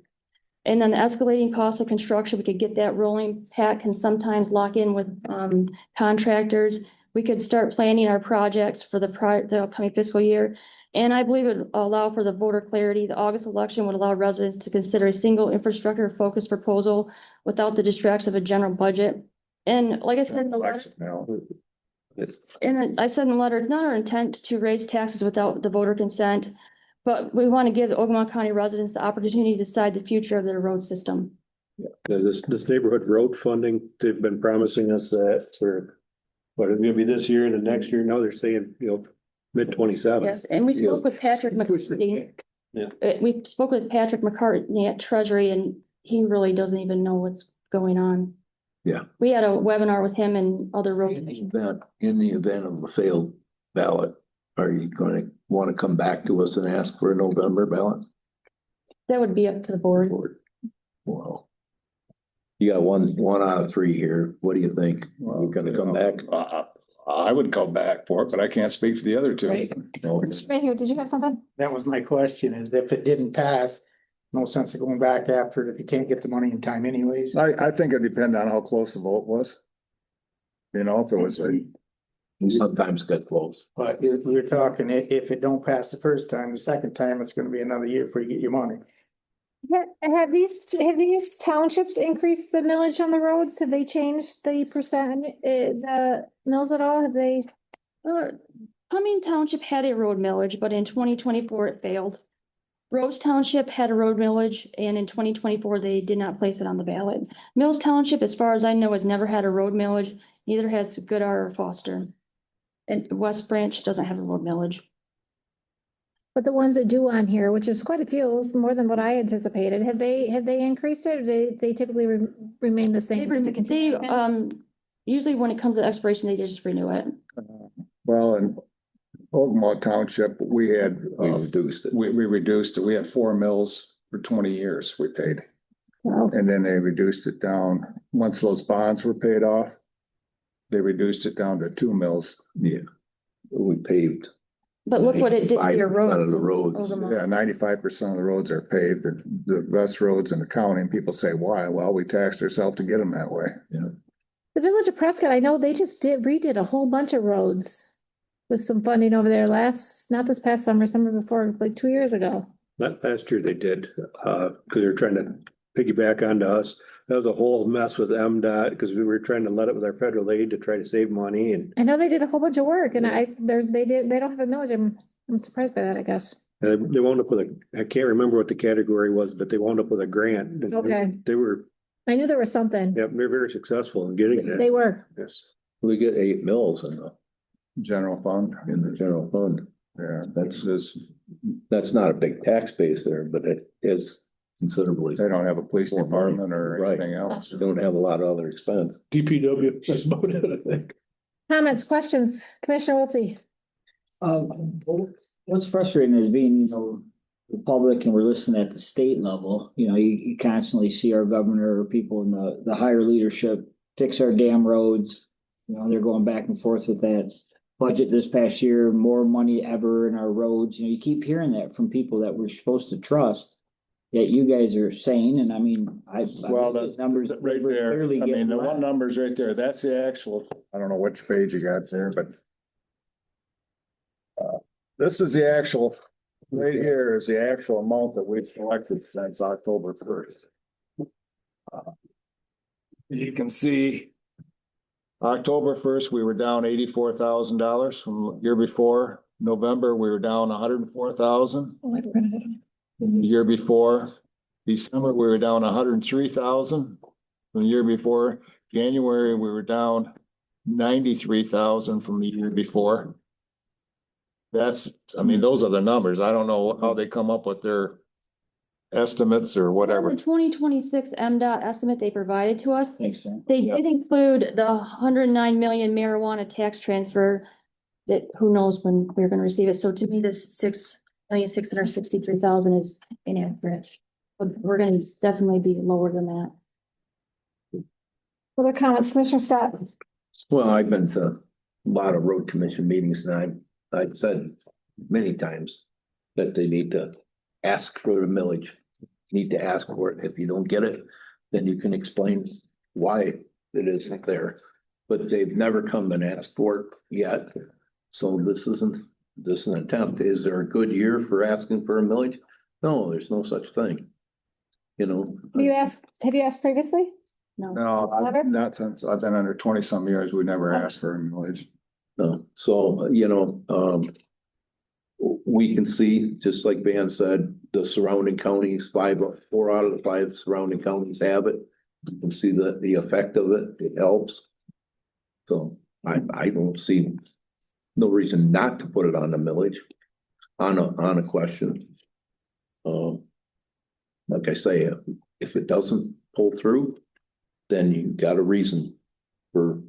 Speaker 7: And then the escalating cost of construction, we could get that rolling. Pat can sometimes lock in with, contractors. We could start planning our projects for the upcoming fiscal year. And I believe it would allow for the voter clarity. The August election would allow residents to consider a single infrastructure focused proposal without the distraction of a general budget. And like I said in the letter, and I said in the letter, it's not our intent to raise taxes without the voter consent. But we want to give the Ogemaw County residents the opportunity to decide the future of their road system.
Speaker 10: This neighborhood road funding, they've been promising us that for, what, it's gonna be this year and the next year. Now they're saying, mid-27.
Speaker 7: Yes, and we spoke with Patrick McCartney.
Speaker 10: Yeah.
Speaker 7: We spoke with Patrick McCartney at Treasury and he really doesn't even know what's going on.
Speaker 6: Yeah.
Speaker 7: We had a webinar with him and other road.
Speaker 6: In the event of a failed ballot, are you going to want to come back to us and ask for a November ballot?
Speaker 7: That would be up to the board.
Speaker 6: Wow. You got one out of three here. What do you think? We're gonna come back?
Speaker 12: I would go back for it, but I can't speak for the other two.
Speaker 1: Right. Right here, did you have something?
Speaker 13: That was my question, is if it didn't pass, no sense of going back after it if you can't get the money in time anyways.
Speaker 12: I think it depends on how close the vote was. If it was
Speaker 6: We sometimes get close.
Speaker 13: But if we were talking, if it don't pass the first time, the second time, it's gonna be another year before you get your money.
Speaker 1: Have these townships increased the millage on the roads? Have they changed the percent, the mills at all? Have they?
Speaker 7: Cumming Township had a road millage, but in 2024 it failed. Rose Township had a road millage and in 2024 they did not place it on the ballot. Mills Township, as far as I know, has never had a road millage, neither has Goodar or Foster. And West Branch doesn't have a road millage.
Speaker 1: But the ones that do on here, which is quite a few, it's more than what I anticipated, have they increased it or they typically remain the same?
Speaker 7: Usually when it comes to expiration, they just renew it.
Speaker 12: Well, in Ogemaw Township, we had,
Speaker 6: We reduced it.
Speaker 12: we reduced it. We had 4 mills for 20 years we paid.
Speaker 1: Wow.
Speaker 12: And then they reduced it down, once those bonds were paid off, they reduced it down to 2 mills.
Speaker 6: Yeah. We paved.
Speaker 7: But look what it did to your
Speaker 6: 95%
Speaker 7: roads.
Speaker 6: of the roads.
Speaker 7: Ogemaw.
Speaker 12: Yeah, 95% of the roads are paved, the best roads in the county, and people say, why? Well, we taxed ourselves to get them that way.
Speaker 6: Yeah.
Speaker 1: The Village of Prescott, I know they just redid a whole bunch of roads with some funding over there not this past summer, summer before, like 2 years ago.
Speaker 10: Last year they did, because they were trying to piggyback onto us. That was a whole mess with MDOT because we were trying to let it with our federal aid to try to save money and
Speaker 1: I know they did a whole bunch of work and they don't have a millage. I'm surprised by that, I guess.
Speaker 10: they wound up with I can't remember what the category was, but they wound up with a grant.
Speaker 1: Okay.
Speaker 10: They were,
Speaker 1: I knew there was something.
Speaker 10: yeah, they're very successful in getting that.
Speaker 1: They were.
Speaker 10: Yes.
Speaker 6: We get 8 mills in the
Speaker 12: General fund.
Speaker 6: general fund.
Speaker 12: Yeah,
Speaker 6: That's not a big tax base there, but it is considerably.
Speaker 12: they don't have a police department or
Speaker 6: Right.
Speaker 12: anything else.
Speaker 6: They don't have a lot of other expense.
Speaker 10: DPW, that's about it, I think.
Speaker 1: Comments, questions, Commissioner Wiltie?
Speaker 5: What's frustrating is being, the public and we're listening at the state level, you constantly see our governor or people in the higher leadership fix our damn roads. They're going back and forth with that budget this past year, more money ever in our roads. You keep hearing that from people that we're supposed to trust. Yet you guys are saying, and I mean,
Speaker 12: Well,
Speaker 5: those numbers
Speaker 12: right there,
Speaker 5: clearly
Speaker 12: I
Speaker 5: get
Speaker 12: mean, the
Speaker 5: less.
Speaker 12: one number's right there, that's the actual, I don't know which page you got there, but this is the actual, right here is the actual amount that we've collected since October 1st. You can see October first, we were down $84,000 from the year before. November, we were down $104,000. The year before, December, we were down $103,000 from the year before. January, we were down $93,000 from the year before. That's, I mean, those are the numbers. I don't know how they come up with their estimates or whatever.
Speaker 7: The 2026 MDOT estimate they provided to us,
Speaker 5: Thanks, man.
Speaker 7: they did include the 109 million marijuana tax transfer that who knows when we're gonna receive it. So to me, this 6,663,000 is inaccurate. But we're gonna definitely be lower than that.
Speaker 1: Other comments, Commissioner Scott?
Speaker 6: Well, I've been to a lot of road commission meetings and I've said many times that they need to ask for the millage. Need to ask for it. If you don't get it, then you can explain why it isn't there. But they've never come and asked for it yet. So this is an attempt. Is there a good year for asking for a millage? No, there's no such thing. You know.
Speaker 1: Have you asked previously?
Speaker 7: No.
Speaker 12: No,
Speaker 1: Never?
Speaker 12: not since I've been under 20-some years. We never asked for a millage.
Speaker 6: No, so, you know, we can see, just like Van said, the surrounding counties, 4 out of the 5 surrounding counties have it. You can see the effect of it. It helps. So I don't see no reason not to put it on the millage on a question. Like I say, if it doesn't pull through, then you got a reason for.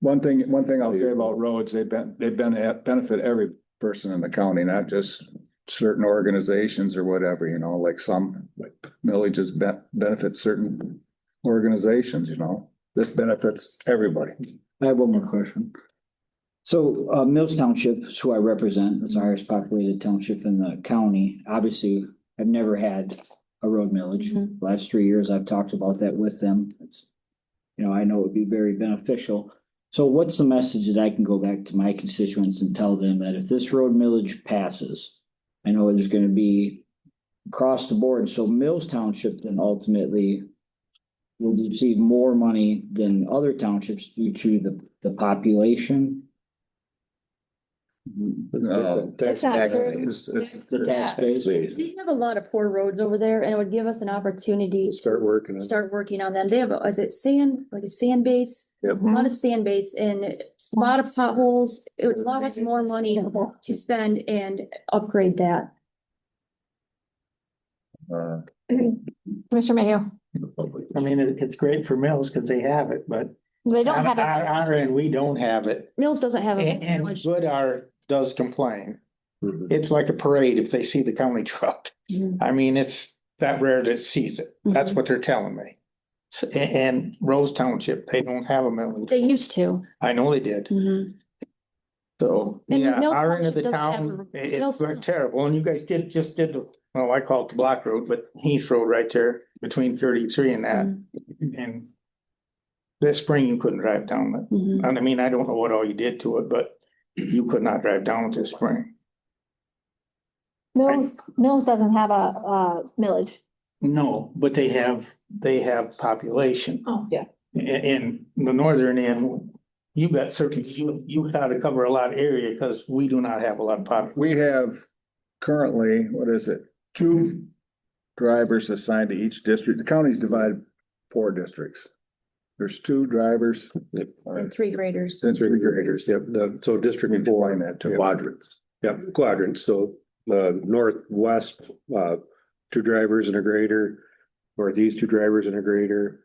Speaker 12: One thing I'll say about roads, they've benefit every person in the county, not just certain organizations or whatever, you know, like some villages benefit certain organizations, you know. This benefits everybody.
Speaker 5: I have one more question. So, Mills Township is who I represent, it's the highest populated township in the county. Obviously, I've never had a road millage.
Speaker 7: Mhm.
Speaker 5: The last 3 years, I've talked about that with them. It's, you know, I know it would be very beneficial. So what's the message that I can go back to my constituents and tell them that if this road millage passes, I know there's gonna be across the board, so Mills Township then ultimately will receive more money than other townships due to the population?
Speaker 1: That's not true.
Speaker 5: The tax base?
Speaker 7: They have a lot of poor roads over there and it would give us an opportunity to
Speaker 10: Start working.
Speaker 7: start working on them. They have, is it sand, like a sand base?
Speaker 6: Yep.
Speaker 7: A lot of sand base and a lot of potholes. It would allow us more money to spend and upgrade that.
Speaker 1: Commissioner Mayhew?
Speaker 13: I mean, it's great for mills because they have it, but
Speaker 1: They don't have
Speaker 13: on
Speaker 1: it.
Speaker 13: our end, we don't have it.
Speaker 7: Mills doesn't have.
Speaker 13: And
Speaker 7: much.
Speaker 13: Goodar does complain.
Speaker 6: Mhm.
Speaker 13: It's like a parade if they see the county truck.
Speaker 7: Mhm.
Speaker 13: I mean, it's that rare that sees it. That's what they're telling me. And Rose Township, they don't have a millage.
Speaker 7: They used to.
Speaker 13: I know they did.
Speaker 7: Mhm.
Speaker 13: So,
Speaker 7: And
Speaker 13: yeah,
Speaker 7: Mill
Speaker 13: our end of the
Speaker 7: Township doesn't
Speaker 13: town,
Speaker 7: have a-
Speaker 13: it's
Speaker 7: Mill's-
Speaker 13: terrible. And you guys just did, well, I call it the Block Road, but Heath Road right there between 33 and that. And this spring you couldn't drive down it.
Speaker 7: Mhm.
Speaker 13: And I mean, I don't know what all you did to it, but you could not drive down it this spring.
Speaker 1: Mills doesn't have a millage.
Speaker 13: No, but they have population.
Speaker 1: Oh, yeah.
Speaker 13: In the northern end, you got certain, you gotta cover a lot of area because we do not have a lot of population.
Speaker 12: We have currently, what is it, 2 drivers assigned to each district. The county's divided 4 districts. There's 2 drivers.
Speaker 7: And 3 graders.
Speaker 12: And 3 graders.
Speaker 10: Yep, so District 4,
Speaker 12: Define that too.
Speaker 6: Quadrants.
Speaker 10: yep, quadrants, so northwest, 2 drivers and a grader, northeast 2 drivers and a grader,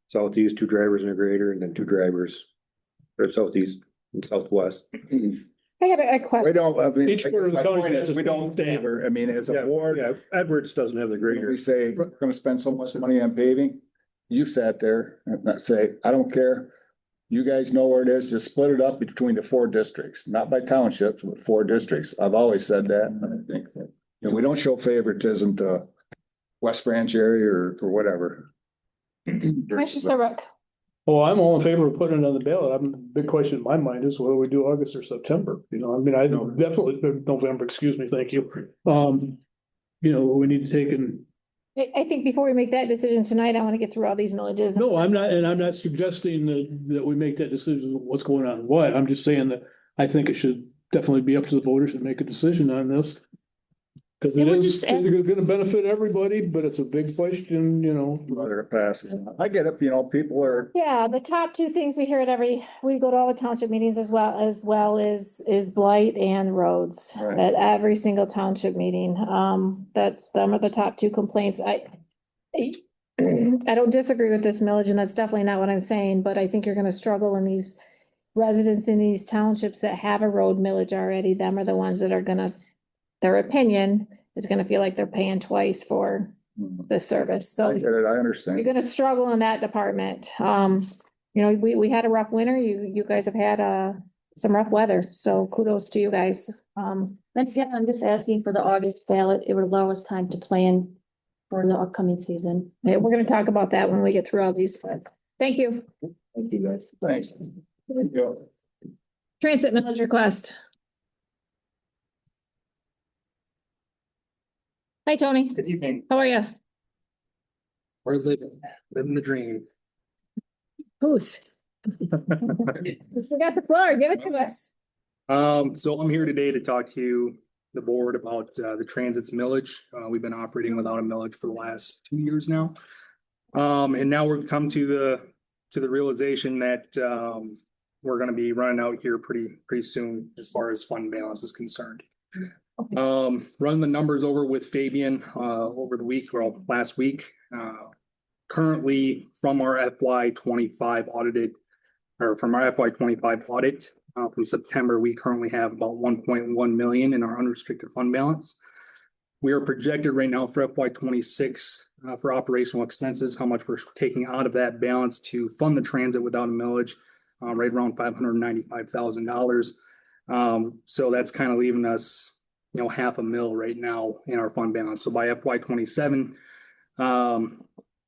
Speaker 10: southeast 2 drivers and a grader, and then 2 drivers, or southeast and southwest.
Speaker 1: I got a
Speaker 12: We
Speaker 1: question.
Speaker 12: don't, I mean,
Speaker 10: Each quarter of the
Speaker 12: my
Speaker 10: county
Speaker 12: point
Speaker 10: has
Speaker 12: is,
Speaker 10: a
Speaker 12: we don't
Speaker 10: stamp.
Speaker 12: favor, I mean, as
Speaker 10: Yeah,
Speaker 12: a board,
Speaker 10: yeah, Edwards doesn't have the grader.
Speaker 12: we say, we're gonna spend so much money on paving. You sat there and not say, I don't care. You guys know where it is, just split it up between the 4 districts, not by townships, but 4 districts. I've always said that, and I think that, you know, we don't show favoritism to West Branch area or whatever.
Speaker 1: Commissioner Serbrook?
Speaker 14: Oh, I'm all in favor of putting it on the ballot. Big question in my mind is whether we do August or September, you know, I mean, I definitely, November, excuse me, thank you. You know, we need to take and
Speaker 1: I think before we make that decision tonight, I want to get through all these millages.
Speaker 14: No, I'm not, and I'm not suggesting that we make that decision, what's going on, what, I'm just saying that I think it should definitely be up to the voters to make a decision on this. Cause
Speaker 7: Yeah,
Speaker 14: it
Speaker 7: we're
Speaker 14: is,
Speaker 7: just
Speaker 14: it's gonna benefit everybody, but it's a big question, you know.
Speaker 12: Whether it passes. I get it, you know, people are,
Speaker 1: Yeah, the top two things we hear we go to all the township meetings as well is blight and roads.
Speaker 12: Right.
Speaker 1: At every single township meeting, them are the top two complaints. I don't disagree with this millage, and that's definitely not what I'm saying, but I think you're gonna struggle in these residents in these townships that have a road millage already. Them are the ones that are gonna, their opinion is gonna feel like they're paying twice for the service. So
Speaker 12: I get it, I
Speaker 1: you're
Speaker 12: understand.
Speaker 1: gonna struggle in that department. You know, we had a rough winter. You guys have had, some rough weather, so kudos to you guys.
Speaker 7: And again, I'm just asking for the August ballot. It would allow us time to plan for the upcoming season.
Speaker 1: Yeah, we're gonna talk about that when we get through all these, but thank you.
Speaker 12: Thank you, guys. Thanks. There you go.
Speaker 1: Transit millage request. Hi, Tony.
Speaker 15: Good evening.
Speaker 1: How are you?
Speaker 15: We're living the dream.
Speaker 1: Who's? We got the floor. Give it to us.
Speaker 15: So I'm here today to talk to the board about the transit's millage. We've been operating without a millage for the last 2 years now. And now we've come to the realization that we're gonna be running out here pretty soon as far as fund balance is concerned. Running the numbers over with Fabian over the week, well, last week. Currently from our FY 25 audited, or from our FY 25 audit from September, we currently have about 1.1 million in our unrestricted fund balance. We are projected right now for FY 26 for operational expenses, how much we're taking out of that balance to fund the transit without a millage, right around $595,000. So that's kind of leaving us, you know, $500,000 right now in our fund balance. So by FY 27,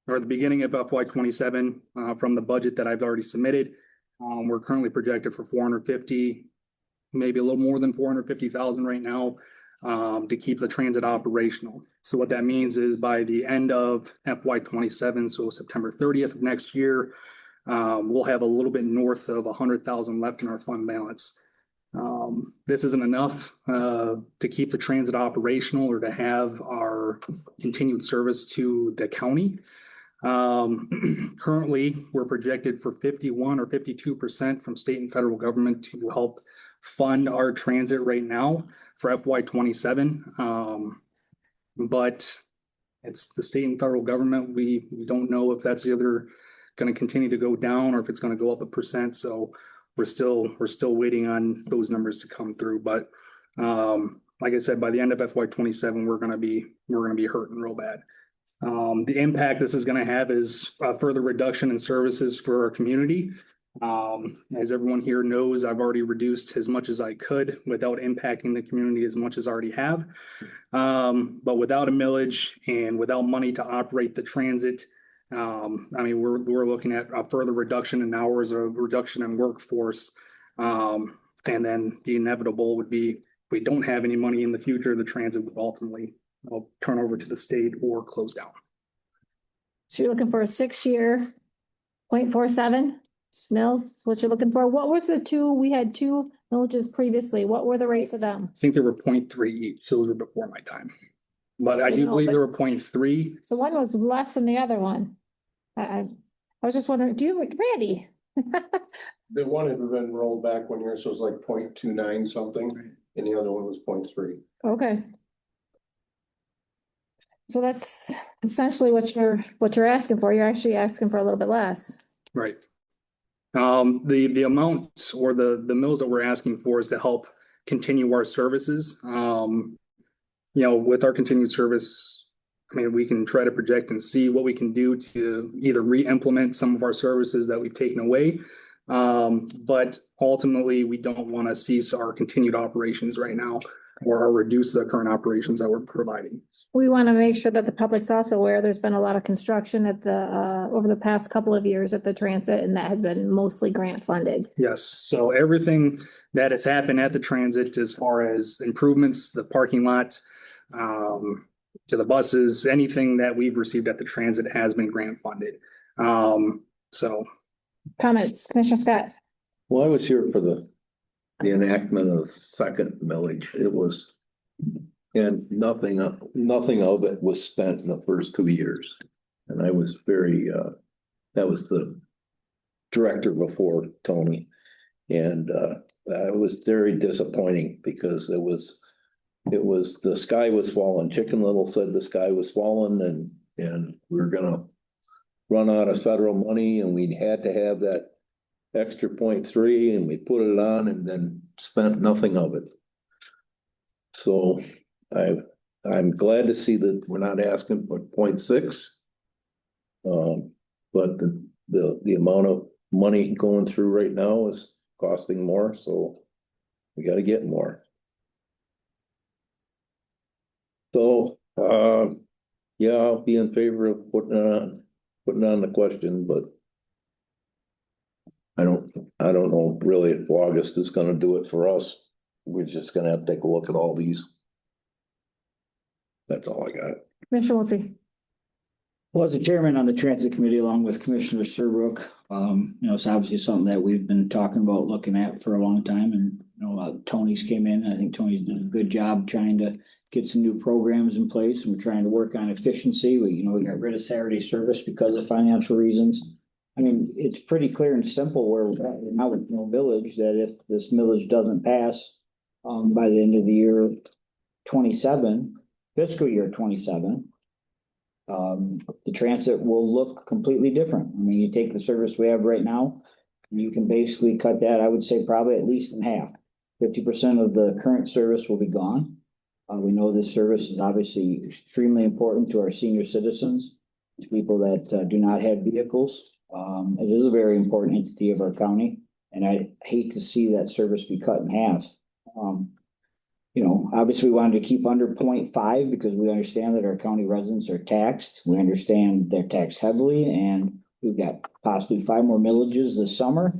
Speaker 15: or the beginning of FY 27, from the budget that I've already submitted, we're currently projected for 450, maybe a little more than 450,000 right now, to keep the transit operational. So what that means is by the end of FY 27, so September 30th of next year, we'll have a little bit north of 100,000 left in our fund balance. This isn't enough to keep the transit operational or to have our continued service to the county. Currently, we're projected for 51 or 52% from state and federal government to help fund our transit right now for FY 27. But it's the state and federal government. We don't know if that's either going to continue to go down or if it's going to go up 1%. So we're still waiting on those numbers to come through. But like I said, by the end of FY 27, we're going to be hurting real bad. The impact this is going to have is a further reduction in services for our community. As everyone here knows, I've already reduced as much as I could without impacting the community as much as I already have. But without a millage and without money to operate the transit, I mean, we're looking at a further reduction in hours, a reduction in workforce. And then the inevitable would be, if we don't have any money in the future, the transit would ultimately turn over to the state or close down.
Speaker 1: So you're looking for a 6-year 0.47 mills, what you're looking for. What was we had 2 millages previously. What were the rates of them?
Speaker 15: I think there were 0.3 each. Those were before my time. But I do believe there were 0.3.
Speaker 1: So one was less than the other one. I was just wondering, Randy?
Speaker 10: The one had been rolled back 1 year, so it was like 0.29 something, and the other one was 0.3.
Speaker 1: Okay. So that's essentially what you're asking for. You're actually asking for a little bit less.
Speaker 15: Right. The amount or the mills that we're asking for is to help continue our services. You know, with our continued service, I mean, we can try to project and see what we can do to either re-implement some of our services that we've taken away. But ultimately, we don't want to cease our continued operations right now or reduce the current operations that we're providing.
Speaker 1: We want to make sure that the public's also aware there's been a lot of construction at over the past couple of years at the transit, and that has been mostly grant funded.
Speaker 15: Yes, so everything that has happened at the transit as far as improvements, the parking lot, to the buses, anything that we've received at the transit has been grant funded. So
Speaker 1: Comments, Commissioner Scott?
Speaker 6: Well, I was here for the enactment of the second millage. It was, and nothing of it was spent in the first 2 years. And I was very, that was the director before Tony. And it was very disappointing because it was, the sky was falling. Chicken Little said the sky was falling and we were gonna run out of federal money and we had to have that extra 0.3 and we put it on and then spent nothing of it. So I'm glad to see that we're not asking for 0.6. But the amount of money going through right now is costing more, so we got to get more. So yeah, I'll be in favor of putting on the question, but I don't know really if August is going to do it for us. We're just going to have to take a look at all these. That's all I got.
Speaker 1: Commissioner Wiltie?
Speaker 5: Well, as the chairman on the transit committee, along with Commissioner Serbrook, it's obviously something that we've been talking about, looking at for a long time. And, Tony's came in. I think Tony's done a good job trying to get some new programs in place. And we're trying to work on efficiency. We got rid of Saturday service because of financial reasons. I mean, it's pretty clear and simple where we're at now with no millage, that if this millage doesn't pass by the end of the year 27, fiscal year 27, the transit will look completely different. I mean, you take the service we have right now, you can basically cut that, I would say, probably at least in half. 50% of the current service will be gone. We know this service is obviously extremely important to our senior citizens, to people that do not have vehicles. It is a very important entity of our county, and I hate to see that service be cut in half. Obviously we wanted to keep under 0.5 because we understand that our county residents are taxed. We understand they're taxed heavily, and we've got possibly 5 more millages this summer.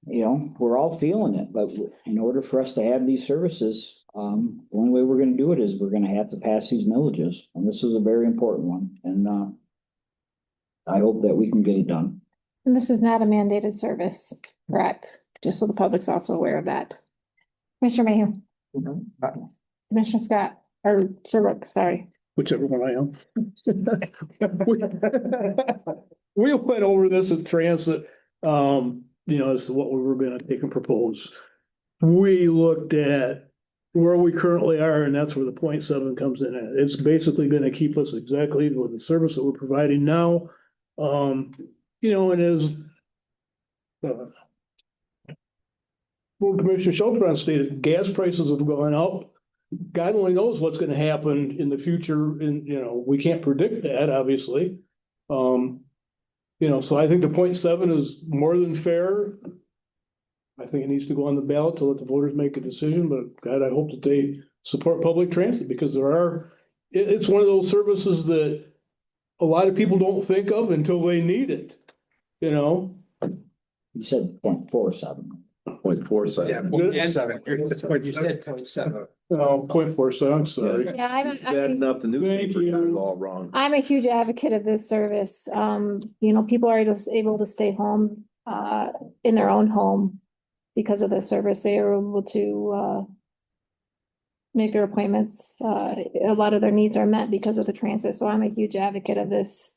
Speaker 5: We're all feeling it, but in order for us to have these services, the only way we're going to do it is we're going to have to pass these millages, and this is a very important one. And I hope that we can get it done.
Speaker 1: And this is not a mandated service, correct? Just so the public's also aware of that. Commissioner Mayhew? Commissioner Scott, or Serbrook, sorry.
Speaker 14: Whichever one I am. We went over this at transit, as to what we were gonna take and propose. We looked at where we currently are, and that's where the 0.7 comes in at. It's basically gonna keep us exactly with the service that we're providing now. And as Commissioner Schultz stated, gas prices have gone up. God only knows what's gonna happen in the future, and, we can't predict that, obviously. So I think the 0.7 is more than fair. I think it needs to go on the ballot to let the voters make a decision, but God, I hope that they support public transit, because it's one of those services that a lot of people don't think of until they need it,
Speaker 5: You said 0.47.
Speaker 6: 0.47.
Speaker 13: Yeah, 0.7.
Speaker 14: Oh, 0.47, I'm sorry.
Speaker 1: Yeah,
Speaker 6: Bad enough the newspaper got it all wrong.
Speaker 1: I'm a huge advocate of this service. People are just able to stay home, in their own home because of the service. They are able to, make their appointments. A lot of their needs are met because of the transit. So I'm a huge advocate of this.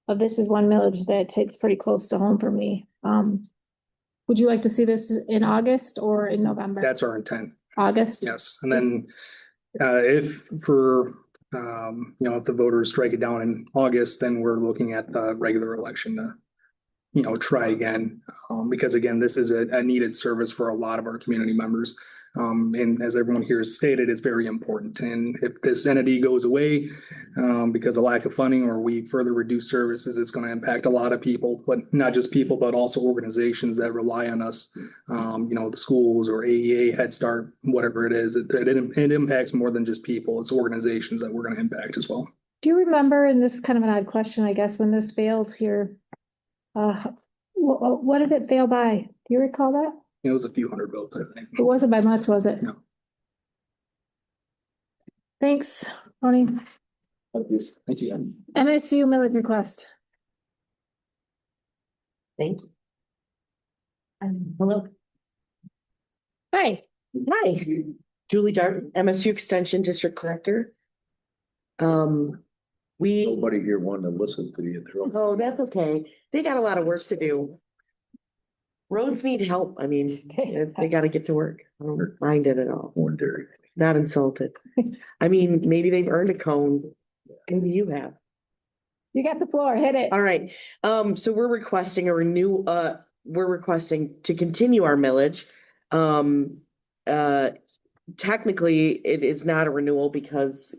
Speaker 1: This is one millage that hits pretty close to home for me. Would you like to see this in August or in November?
Speaker 15: that's our intent.
Speaker 1: August?
Speaker 15: Yes. And then if the voters strike it down in August, then we're looking at the regular election to, try again. Because again, this is a needed service for a lot of our community members. And as everyone here has stated, it's very important. And if this entity goes away because of lack of funding, or we further reduce services, it's going to impact a lot of people, but not just people, but also organizations that rely on us, the schools or AEA, Head Start, whatever it is. It impacts more than just people. It's organizations that we're going to impact as well.
Speaker 1: Do you remember, and this is kind of an odd question, I guess, when this failed here, what did it fail by? Do you recall that?
Speaker 15: It was a few hundred votes, I think.
Speaker 1: It wasn't by much, was it?
Speaker 15: No.
Speaker 1: Thanks, Tony.
Speaker 5: Thank you.
Speaker 1: MSU millage request.
Speaker 16: Thank you. Hello.
Speaker 1: Hi.
Speaker 16: Hi, Julie Dart, MSU Extension District Director.
Speaker 6: Nobody here wanted to listen to you.
Speaker 16: Oh, that's okay. They got a lot of work to do. Roads need help. I mean, they gotta get to work. I don't mind it at all.
Speaker 6: Wonder.
Speaker 16: Not insulted. I mean, maybe they've earned a cone. Maybe you have.
Speaker 1: You got the floor, hit it.
Speaker 16: All right, so we're requesting we're requesting to continue our millage. Technically, it is not a renewal because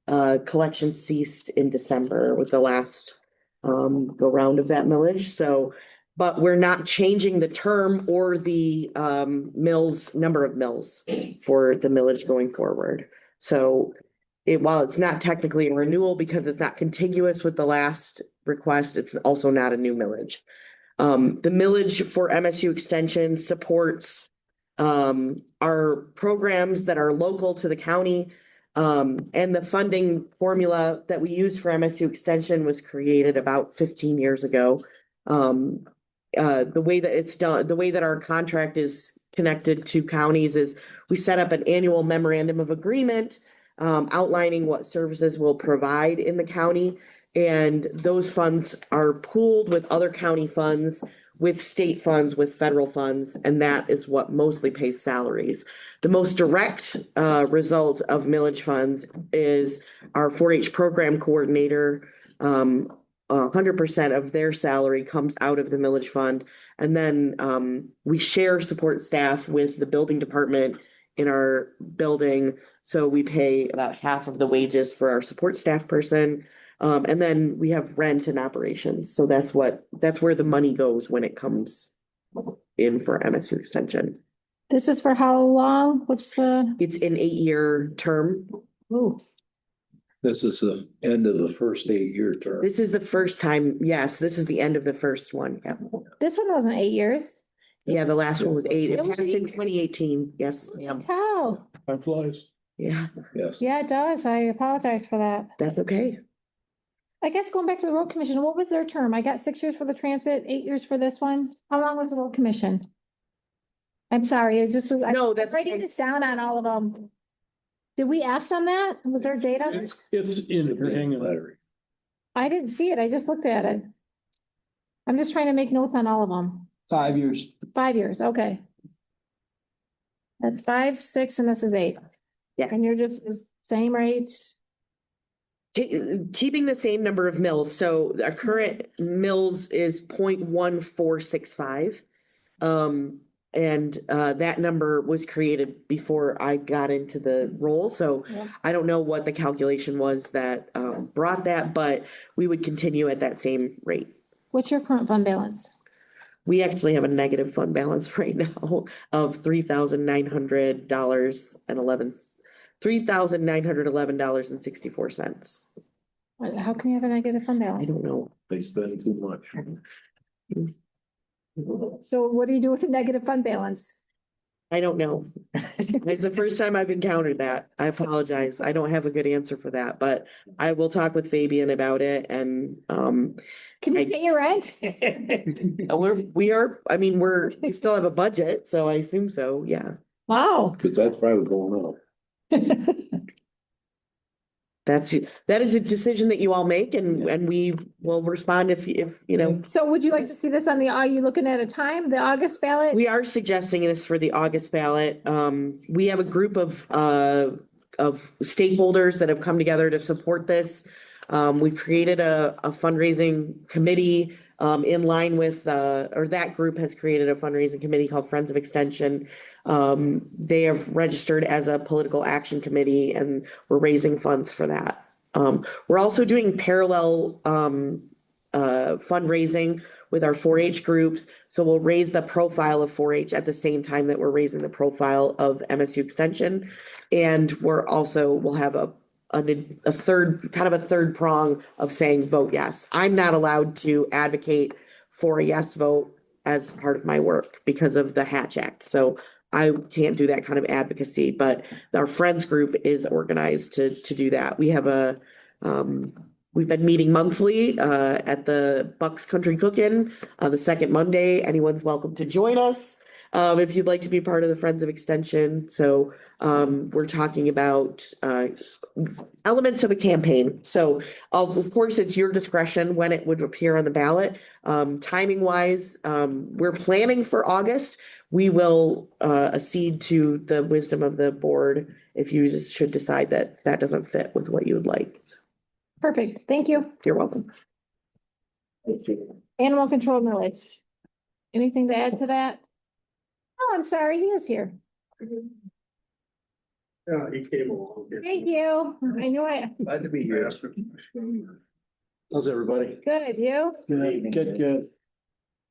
Speaker 16: collection ceased in December with the last go round of that millage, so. But we're not changing the term or the number of mills for the millage going forward. So while it's not technically a renewal because it's not contiguous with the last request, it's also not a new millage. The millage for MSU Extension supports our programs that are local to the county. And the funding formula that we use for MSU Extension was created about 15 years ago. The way that it's done, the way that our contract is connected to counties is we set up an annual memorandum of agreement outlining what services we'll provide in the county. And those funds are pooled with other county funds, with state funds, with federal funds, and that is what mostly pays salaries. The most direct result of millage funds is our 4-H program coordinator. 100% of their salary comes out of the millage fund. And then we share support staff with the building department in our building. So we pay about half of the wages for our support staff person. And then we have rent and operations. So that's where the money goes when it comes in for MSU Extension.
Speaker 1: This is for how long?
Speaker 16: It's an 8-year term.
Speaker 1: Ooh.
Speaker 6: This is the end of the first 8-year term.
Speaker 16: This is the first time. Yes, this is the end of the first one. Yeah.
Speaker 1: This one wasn't 8 years.
Speaker 16: Yeah, the last one was 8. It
Speaker 1: It was
Speaker 16: passed in
Speaker 1: 8?
Speaker 16: 2018. Yes, ma'am.
Speaker 1: Cow.
Speaker 14: Time flies.
Speaker 16: Yeah,
Speaker 6: Yes.
Speaker 1: Yeah, it does. I apologize for that.
Speaker 16: that's okay.
Speaker 1: I guess going back to the road commission, what was their term? I got 6 years for the transit, 8 years for this one. How long was the road commission? I'm sorry, it's just,
Speaker 16: No, that's
Speaker 1: I'm writing this down on all of them. Did we ask them that? Was there a date on this?
Speaker 14: It's in here, hang on.
Speaker 6: Letter.
Speaker 1: I didn't see it. I just looked at it. I'm just trying to make notes on all of them.
Speaker 5: 5 years.
Speaker 1: 5 years, okay. That's 5, 6, and this is 8.
Speaker 16: Yeah.
Speaker 1: And you're just the same rate?
Speaker 16: Keeping the same number of mills. So our current mills is 0.1465. And that number was created before I got into the role. So
Speaker 1: Yeah.
Speaker 16: I don't know what the calculation was that brought that, but we would continue at that same rate.
Speaker 1: What's your current fund balance?
Speaker 16: We actually have a negative fund balance right now of $3,911.64.
Speaker 1: How can you have a negative fund
Speaker 16: I
Speaker 1: balance?
Speaker 16: don't know.
Speaker 6: They spend too much.
Speaker 1: So what do you do with a negative fund balance?
Speaker 16: I don't know. It's the first time I've encountered that. I apologize. I don't have a good answer for that, but I will talk with Fabian about it and
Speaker 1: Can you pay your rent?
Speaker 16: we still have a budget, so I assume so, yeah.
Speaker 1: Wow.
Speaker 6: Cause that's probably going up.
Speaker 16: That is a decision that you all make and we will respond if you know.
Speaker 1: So would you like to see this on are you looking at a time, the August ballot?
Speaker 16: We are suggesting this for the August ballot. We have a group of stakeholders that have come together to support this. We've created a fundraising committee in line with, or that group has created a fundraising committee called Friends of Extension. They have registered as a political action committee and we're raising funds for that. We're also doing parallel fundraising with our 4-H groups. So we'll raise the profile of 4-H at the same time that we're raising the profile of MSU Extension. And we'll have a third prong of saying vote yes. I'm not allowed to advocate for a yes vote as part of my work because of the Hatch Act. So I can't do that kind of advocacy, but our friends group is organized to do that. We have we've been meeting monthly at the Bucks Country Cookin' on the second Monday. Anyone's welcome to join us if you'd like to be part of the Friends of Extension. So we're talking about elements of a campaign. So of course, it's your discretion when it would appear on the ballot. Timing wise, we're planning for August. We will accede to the wisdom of the board if you should decide that that doesn't fit with what you would like.
Speaker 1: Perfect. Thank you.
Speaker 16: You're welcome.
Speaker 1: Animal control millage. Anything to add to that? Oh, I'm sorry, he is here.
Speaker 14: Yeah, he came along.
Speaker 1: Thank you. I knew
Speaker 10: Glad to be here. How's everybody?
Speaker 1: Good, you?
Speaker 10: Good.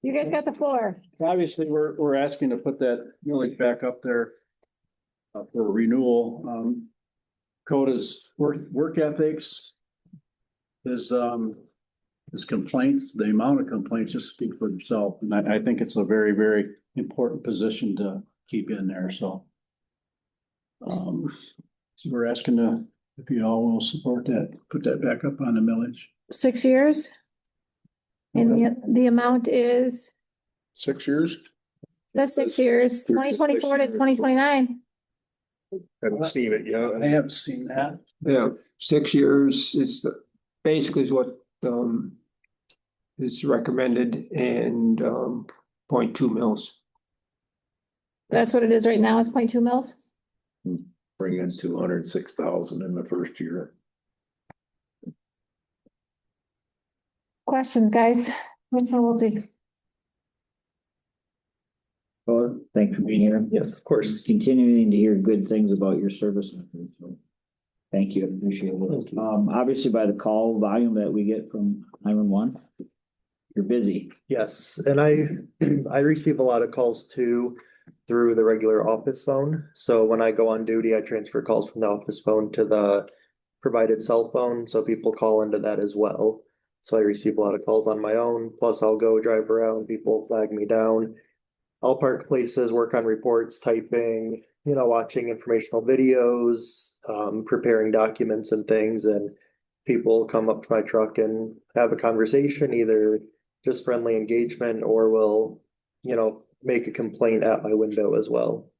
Speaker 1: You guys got the floor.
Speaker 10: Obviously, we're asking to put that millage back up there for renewal. Coda's work ethics, his complaints, the amount of complaints just speak for themselves. And I think it's a very, very important position to keep in there, so. So we're asking if you all will support that, put that back up on the millage.
Speaker 1: 6 years. And the amount is,
Speaker 4: 6 years?
Speaker 1: that's 6 years, 2024 to 2029.
Speaker 4: Haven't seen it yet.
Speaker 10: I haven't seen that.
Speaker 17: Yeah, 6 years is basically is what is recommended, and 0.2 mils.
Speaker 1: That's what it is right now, is 0.2 mils.
Speaker 6: Bring in 206,000 in the first year.
Speaker 1: Questions, guys? Commissioner Wiltie?
Speaker 5: Well, thanks for being here.
Speaker 3: Yes, of course.
Speaker 5: Continuing to hear good things about your service. So thank you, I appreciate it. Obviously by the call volume that we get from 911, you're busy.
Speaker 18: Yes, and I receive a lot of calls too through the regular office phone. So when I go on duty, I transfer calls from the office phone to the provided cell phone. So people call into that as well. So I receive a lot of calls on my own. Plus I'll go drive around, people flag me down. I'll park places, work on reports, typing, watching informational videos, preparing documents and things. And people come up to my truck and have a conversation, either just friendly engagement or will, make a complaint at my window as well.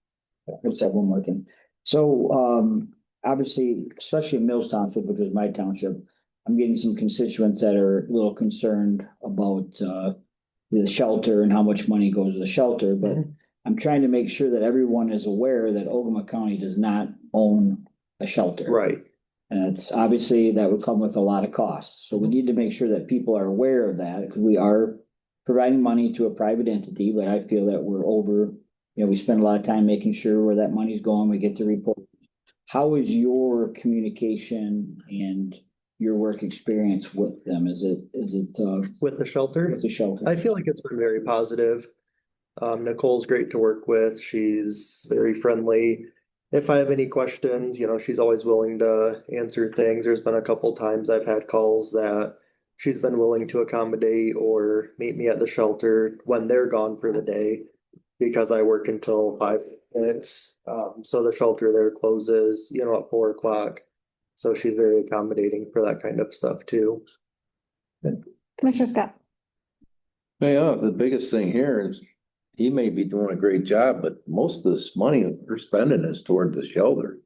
Speaker 5: Let's have one more thing. So obviously, especially in Mills Township, which is my township, I'm getting some constituents that are a little concerned about the shelter and how much money goes to the shelter, but I'm trying to make sure that everyone is aware that Ogemaw County does not own a shelter.
Speaker 18: Right.
Speaker 5: And it's obviously that would come with a lot of costs. So we need to make sure that people are aware of that, because we are providing money to a private entity, but I feel that we're over, we spend a lot of time making sure where that money's going, we get the report. How is your communication and your work experience with them? Is it
Speaker 18: with the shelter?
Speaker 5: With the shelter.
Speaker 18: I feel like it's been very positive. Nicole's great to work with. She's very friendly. If I have any questions, she's always willing to answer things. There's been a couple times I've had calls that she's been willing to accommodate or meet me at the shelter when they're gone for the day, because I work until 5 minutes. So the shelter there closes, at 4 o'clock. So she's very accommodating for that kind of stuff too.
Speaker 1: Commissioner Scott?
Speaker 6: Yeah, the biggest thing here is he may be doing a great job, but most of this money we're spending is toward the shelter.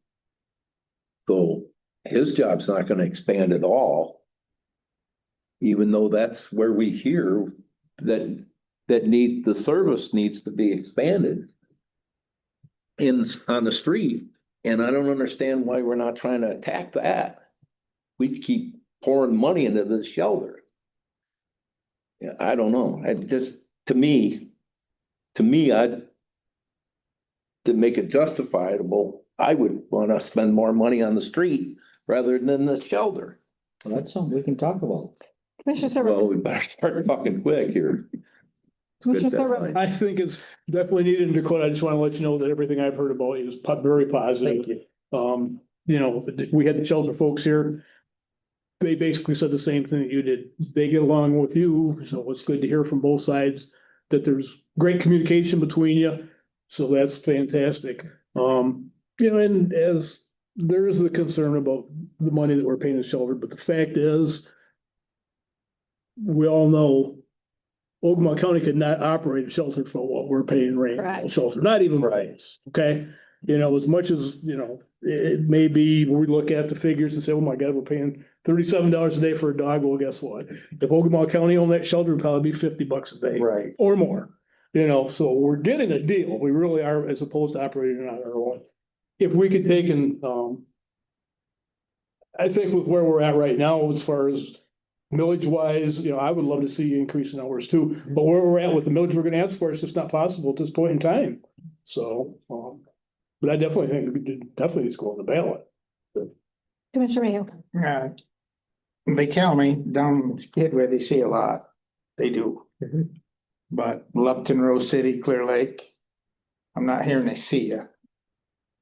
Speaker 6: So his job's not going to expand at all. Even though that's where we hear that the service needs to be expanded on the street. And I don't understand why we're not trying to attack that. We keep pouring money into the shelter. Yeah, I don't know. To me, to make it justifiable, I would want to spend more money on the street rather than the shelter.
Speaker 5: Well, that's something we can talk about.
Speaker 1: Commissioner Serbrook?
Speaker 6: Well, we better start fucking quick here.
Speaker 1: Commissioner Serbrook?
Speaker 14: I think it's definitely needed in Dakota. I just want to let you know that everything I've heard about you is very positive.
Speaker 18: Thank you.
Speaker 14: We had the shelter folks here. They basically said the same thing that you did. They get along with you, so it's good to hear from both sides that there's great communication between you. So that's fantastic. And as there is the concern about the money that we're paying the shelter, but the fact is, we all know Ogemaw County could not operate a shelter for what we're paying Rainbow Shelter, not even price, okay? As much as, it may be, we look at the figures and say, oh my God, we're paying $37 a day for a dog. Well, guess what? If Ogemaw County owned that shelter, it'd probably be $50 a day.
Speaker 18: Right.
Speaker 14: Or more, so we're getting a deal. We really are, as opposed to operating on our own. If we could take I think with where we're at right now, as far as millage wise, I would love to see increase in hours too, but where we're at with the millage we're gonna ask for, it's just not possible at this point in time. So, but I definitely think we definitely needs to go on the ballot.
Speaker 1: Commissioner Mayhew.
Speaker 13: They tell me down Skidway, they see a lot. They do. But Lupton, Rose City, Clear Lake, I'm not hearing they see you.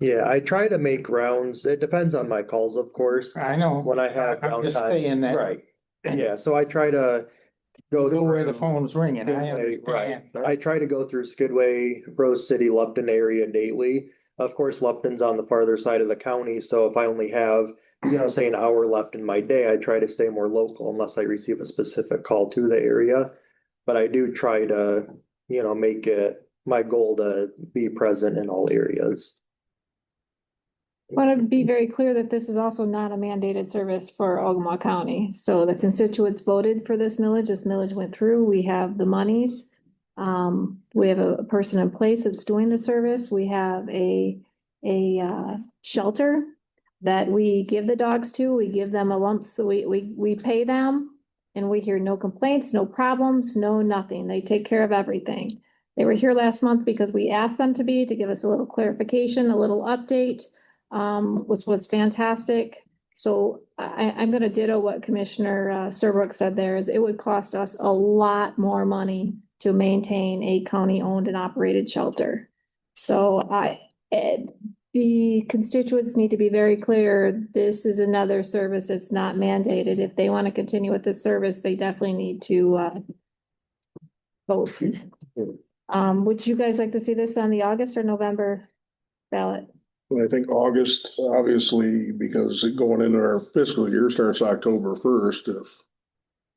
Speaker 18: Yeah, I try to make rounds. It depends on my calls, of course.
Speaker 13: I know.
Speaker 18: When I have
Speaker 13: I'm just
Speaker 18: downtime.
Speaker 13: saying that.
Speaker 18: Right. Yeah, so I try to
Speaker 13: go where the phone's ringing. I
Speaker 18: Skidway,
Speaker 13: understand.
Speaker 18: right. I try to go through Skidway, Rose City, Lupton area daily. Of course, Lupton's on the farther side of the county, so if I only have, say an hour left in my day, I try to stay more local unless I receive a specific call to the area. But I do try to, make it my goal to be present in all areas.
Speaker 1: I want to be very clear that this is also not a mandated service for Ogemaw County. So the constituents voted for this millage went through. We have the monies. We have a person in place that's doing the service. We have a shelter that we give the dogs to. We give them a lump, so we pay them, and we hear no complaints, no problems, no nothing. They take care of everything. They were here last month because we asked them to give us a little clarification, a little update, which was fantastic. So I'm gonna ditto what Commissioner Serbrook said there, is it would cost us a lot more money to maintain a county-owned and operated shelter. So the constituents need to be very clear, this is another service that's not mandated. If they want to continue with this service, they definitely need to vote. Would you guys like to see this on the August or November ballot?
Speaker 2: I think August, obviously, because going into our fiscal year starts October 1st. If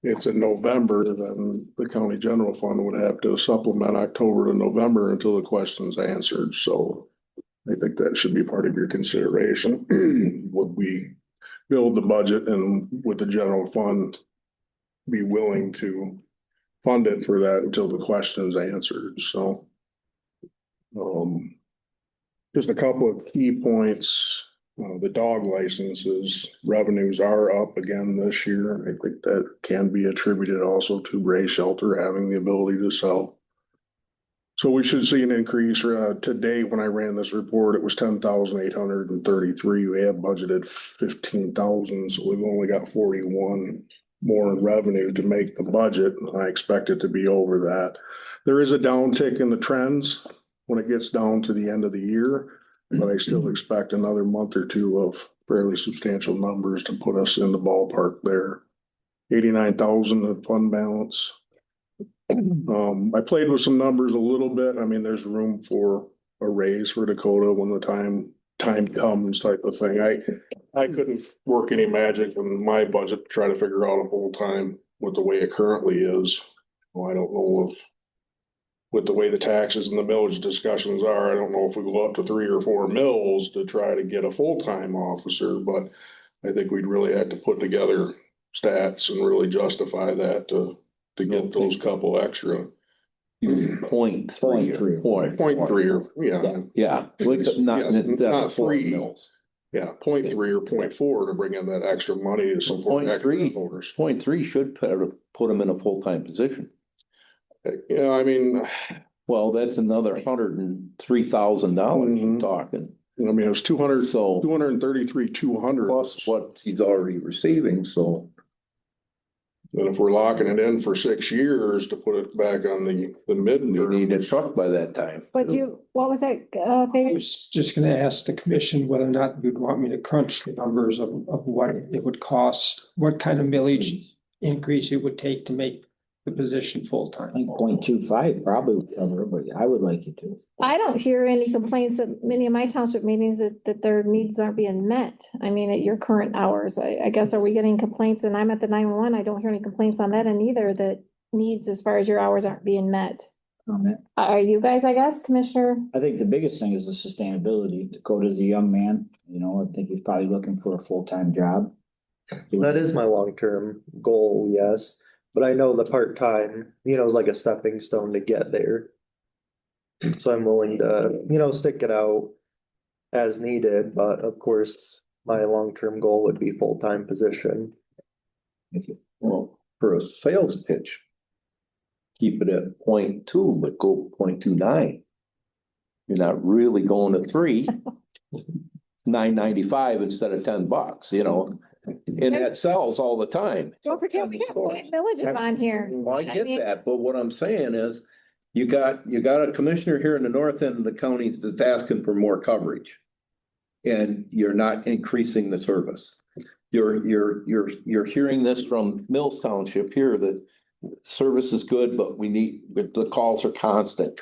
Speaker 2: it's in November, then the county general fund would have to supplement October to November until the question's answered. So I think that should be part of your consideration. Would we build the budget, and would the general fund be willing to fund it for that until the question's answered? So just a couple of key points. The dog licenses revenues are up again this year. I think that can be attributed also to Gray Shelter having the ability to sell. So we should see an increase. Today, when I ran this report, it was 10,833. We have budgeted 15,000, so we've only got 41 more in revenue to make the budget. I expect it to be over that. There is a downtick in the trends when it gets down to the end of the year, but I still expect another month or two of fairly substantial numbers to put us in the ballpark there. 89,000 of fund balance. I played with some numbers a little bit. I mean, there's room for a raise for Dakota when the time comes, type of thing. I couldn't work any magic in my budget to try to figure out a full time with the way it currently is. Well, I don't know if with the way the taxes and the millage discussions are, I don't know if we go up to 3 or 4 mills to try to get a full-time officer, but I think we'd really have to put together stats and really justify that to get those couple extra.
Speaker 6: Point three,
Speaker 2: yeah.
Speaker 6: Not
Speaker 2: 3
Speaker 6: mills.
Speaker 2: Yeah, 0.3 or 0.4 to bring in that extra money to support extra voters.
Speaker 6: 0.3 should put them in a full-time position.
Speaker 2: Yeah, I mean,
Speaker 6: well, that's another $103,000 you're talking.
Speaker 2: I mean, it was 233,200
Speaker 6: plus what he's already receiving. So,
Speaker 2: and if we're locking it in for 6 years to put it back on the mid,
Speaker 6: you need a truck by that time.
Speaker 1: But what was that?
Speaker 17: I was just going to ask the commission whether or not you'd want me to crunch the numbers of what it would cost, what kind of millage increase it would take to make the position
Speaker 5: I
Speaker 17: full-time.
Speaker 5: think 0.25 probably would cover it, but I would like you to.
Speaker 1: I don't hear any complaints at many of my township meetings that their needs aren't being met. I mean, at your current hours, I guess, are we getting complaints? And I'm at the 911, I don't hear any complaints on that end either, that needs as far as your hours aren't being met. Are you guys, I guess, Commissioner?
Speaker 5: I think the biggest thing is the sustainability. Dakota's a young man, I think he's probably looking for a full-time job.
Speaker 18: That is my long-term goal, yes, but I know the part-time, is like a stepping stone to get there. So I'm willing to, stick it out as needed, but of course, my long-term goal would be full-time position.
Speaker 6: Well, for a sales pitch, keep it at 0.2, but go 0.29. You're not really going to 3. $9.95 instead of $10, and that sells all the time.
Speaker 1: Don't forget, we got villages on here.
Speaker 6: Well, I get that, but what I'm saying is, you got a commissioner here in the north end of the county that's asking for more coverage. And you're not increasing the service. You're hearing this from Mills Township here, that service is good, but the calls are constant.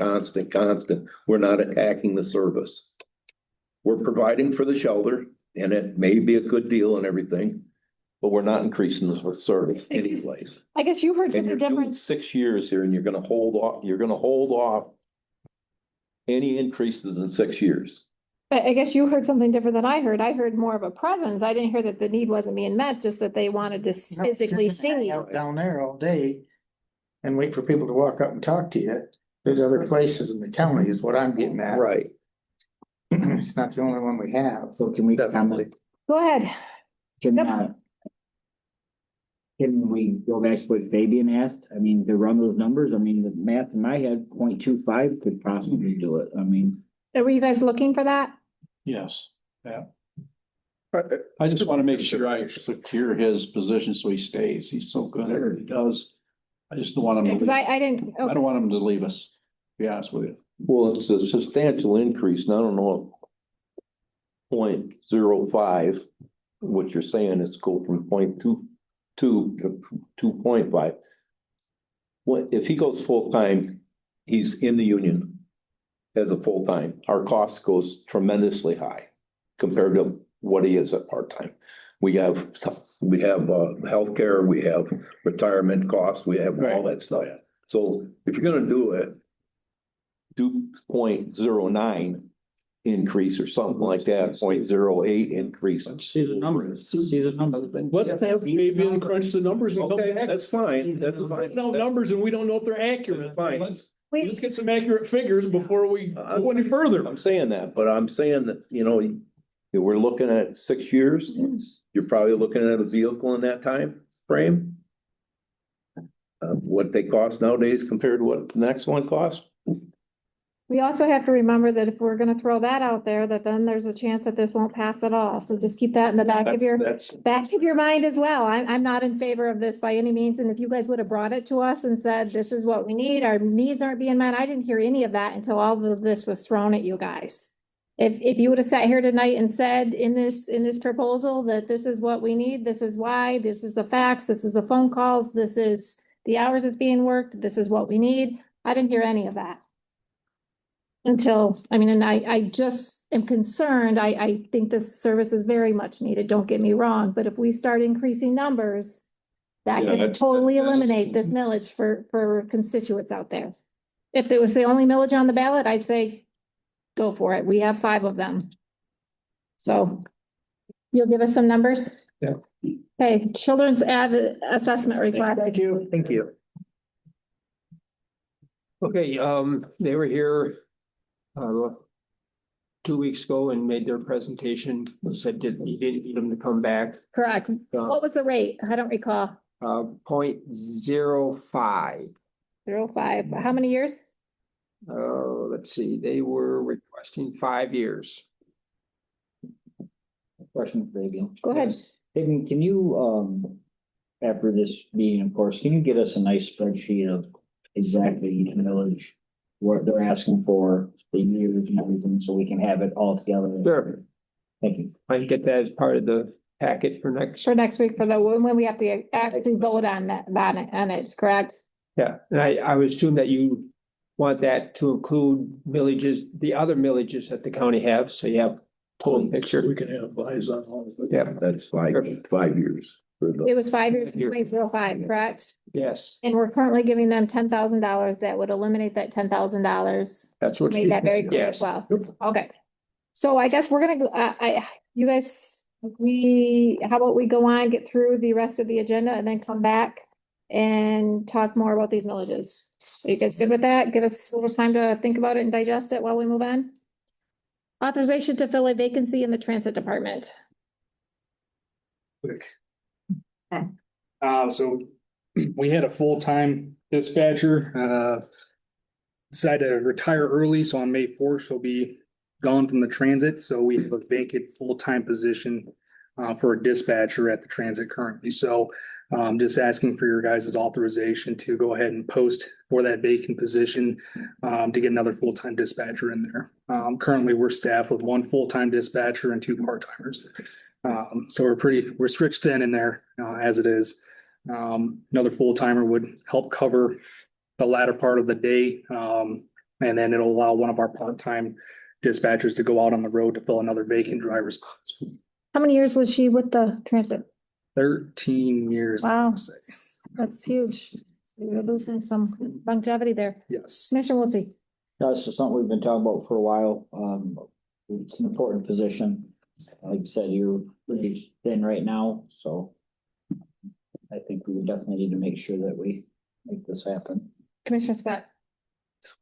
Speaker 6: We're not attacking the service. We're providing for the shelter, and it may be a good deal and everything, but we're not increasing the service anyways.
Speaker 1: I guess you heard
Speaker 6: And
Speaker 1: something
Speaker 6: you're doing
Speaker 1: different.
Speaker 6: 6 years here, and you're gonna hold off any increases in 6 years.
Speaker 1: I guess you heard something different than I heard. I heard more of a presence. I didn't hear that the need wasn't being met, just that they wanted to physically see.
Speaker 13: Out down there all day and wait for people to walk up and talk to you. There's other places in the county is what I'm getting at.
Speaker 18: Right.
Speaker 13: It's not the only one we have.
Speaker 5: So can we
Speaker 18: Definitely.
Speaker 1: Go ahead.
Speaker 5: Can we go back to what Fabian asked? I mean, to run those numbers, the math in my head, 0.25 could possibly do it.
Speaker 1: Were you guys looking for that?
Speaker 2: Yes, yeah. I just want to make sure I secure his position so he stays. He's so good at what he does. I just don't want him to
Speaker 1: Because
Speaker 2: leave.
Speaker 1: I didn't.
Speaker 2: I don't want him to leave us, to be honest with you.
Speaker 6: Well, it's a substantial increase, and I don't know. 0.05, what you're saying is go from 0.22 to 2.5. What, if he goes full-time, he's in the union as a full-time, our cost goes tremendously high compared to what he is at part-time. We have healthcare, we have retirement costs, we have all that stuff. So if you're gonna do it, do 0.09 increase or something like that, 0.08 increase.
Speaker 5: See the numbers.
Speaker 14: Let's have Fabian crunch the numbers and come
Speaker 6: Okay,
Speaker 14: back.
Speaker 6: that's fine, that's fine.
Speaker 14: No numbers and we don't know if they're accurate.
Speaker 6: Fine.
Speaker 14: Let's get some accurate figures before we go any further.
Speaker 6: I'm saying that, but I'm saying that, we're looking at 6 years. You're probably looking at a vehicle in that time frame. What they cost nowadays compared to what the next one costs.
Speaker 1: We also have to remember that if we're gonna throw that out there, that then there's a chance that this won't pass at all. So just keep that in the back of your mind as well. I'm not in favor of this by any means. And if you guys would have brought it to us and said, this is what we need, our needs aren't being met, I didn't hear any of that until all of this was thrown at you guys. If you would have sat here tonight and said in this proposal that this is what we need, this is why, this is the facts, this is the phone calls, this is the hours that's being worked, this is what we need, I didn't hear any of that. And I just am concerned, I think this service is very much needed, don't get me wrong, but if we start increasing numbers, that could totally eliminate this millage for constituents out there. If it was the only millage on the ballot, I'd say, go for it, we have 5 of them. So, you'll give us some numbers?
Speaker 17: Yeah.
Speaker 1: Okay, children's assessment request.
Speaker 17: Thank you.
Speaker 18: Thank you.
Speaker 17: Okay, they were here 2 weeks ago and made their presentation, said you didn't need them to come back.
Speaker 1: Correct. What was the rate? I don't recall.
Speaker 17: 0.05.
Speaker 1: 0.05. How many years?
Speaker 17: Let's see, they were requesting 5 years.
Speaker 5: Question for Fabian.
Speaker 1: Go ahead.
Speaker 5: Fabian, can you, after this meeting, of course, can you get us a nice spreadsheet of exactly each village, what they're asking for, the years and everything, so we can have it all together?
Speaker 17: Sure.
Speaker 5: Thank you.
Speaker 17: I can get that as part of the packet for next.
Speaker 1: For next week, when we have to actually vote on that, on it, correct?
Speaker 17: Yeah, and I would assume that you want that to include villages, the other villages that the county have, so you have total picture.
Speaker 14: We can have eyes on all of it.
Speaker 17: Yeah,
Speaker 6: That's 5 years. For the,
Speaker 1: It was 5 years, 0.05, correct?
Speaker 17: yes,
Speaker 1: And we're currently giving them $10,000. That would eliminate that $10,000.
Speaker 17: that's what.
Speaker 1: Make that very clear as well. Okay. So I guess we're gonna go, you guys, how about we go on, get through the rest of the agenda and then come back and talk more about these villages. Are you guys good with that? Give us a little time to think about it and digest it while we move on. Authorization to fill a vacancy in the transit department.
Speaker 15: Quick. So we had a full-time dispatcher, decided to retire early, so on May 4th, she'll be gone from the transit, so we have a vacant full-time position for a dispatcher at the transit currently, so just asking for your guys' authorization to go ahead and post for that vacant position to get another full-time dispatcher in there. Currently, we're staffed with 1 full-time dispatcher and 2 part-timers. So we're stretched thin in there as it is. Another full-timer would help cover the latter part of the day. And then it'll allow one of our part-time dispatchers to go out on the road to fill another vacant driver spot.
Speaker 1: How many years was she with the transit?
Speaker 15: 13 years.
Speaker 1: Wow, that's huge. You're losing some longevity there.
Speaker 15: Yes.
Speaker 1: Commissioner Wiltie.
Speaker 5: That's just something we've been talking about for a while. It's an important position. Like you said, you're pretty thin right now, so I think we would definitely need to make sure that we make this happen.
Speaker 1: Commissioner Scott.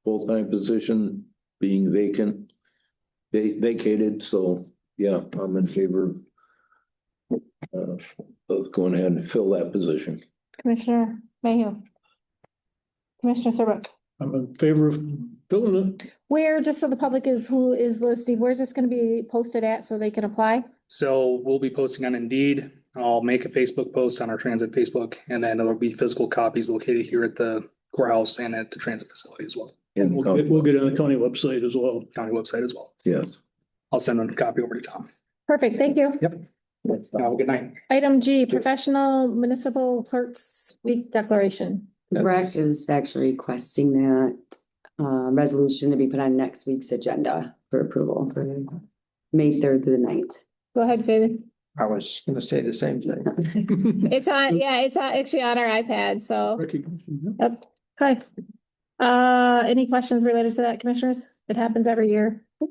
Speaker 6: full-time position being vacated, so yeah, I'm in favor of going ahead and fill that position.
Speaker 1: Commissioner Mayhew. Commissioner Serbrook.
Speaker 14: I'm in favor of filling it.
Speaker 1: Where, just so the public is who is listed, where's this gonna be posted at so they can apply?
Speaker 15: So we'll be posting on Indeed. I'll make a Facebook post on our transit Facebook, and then there'll be physical copies located here at the courthouse and at the transit facility as well.
Speaker 6: And
Speaker 14: We'll get it on the county website as well.
Speaker 15: County website as well.
Speaker 6: yes,
Speaker 15: I'll send a copy over to Tom.
Speaker 1: Perfect, thank you.
Speaker 15: Yep. Have a good night.
Speaker 1: Item G, professional municipal clerks week declaration.
Speaker 19: Rec is actually requesting that resolution to be put on next week's agenda for approval for May 3rd through the 9th.
Speaker 1: Go ahead, David.
Speaker 17: I was gonna say the same thing.
Speaker 1: It's on, yeah, it's actually on our iPad, so.
Speaker 14: Recognition.
Speaker 1: Yep, okay. Any questions related to that, commissioners? It happens every year. I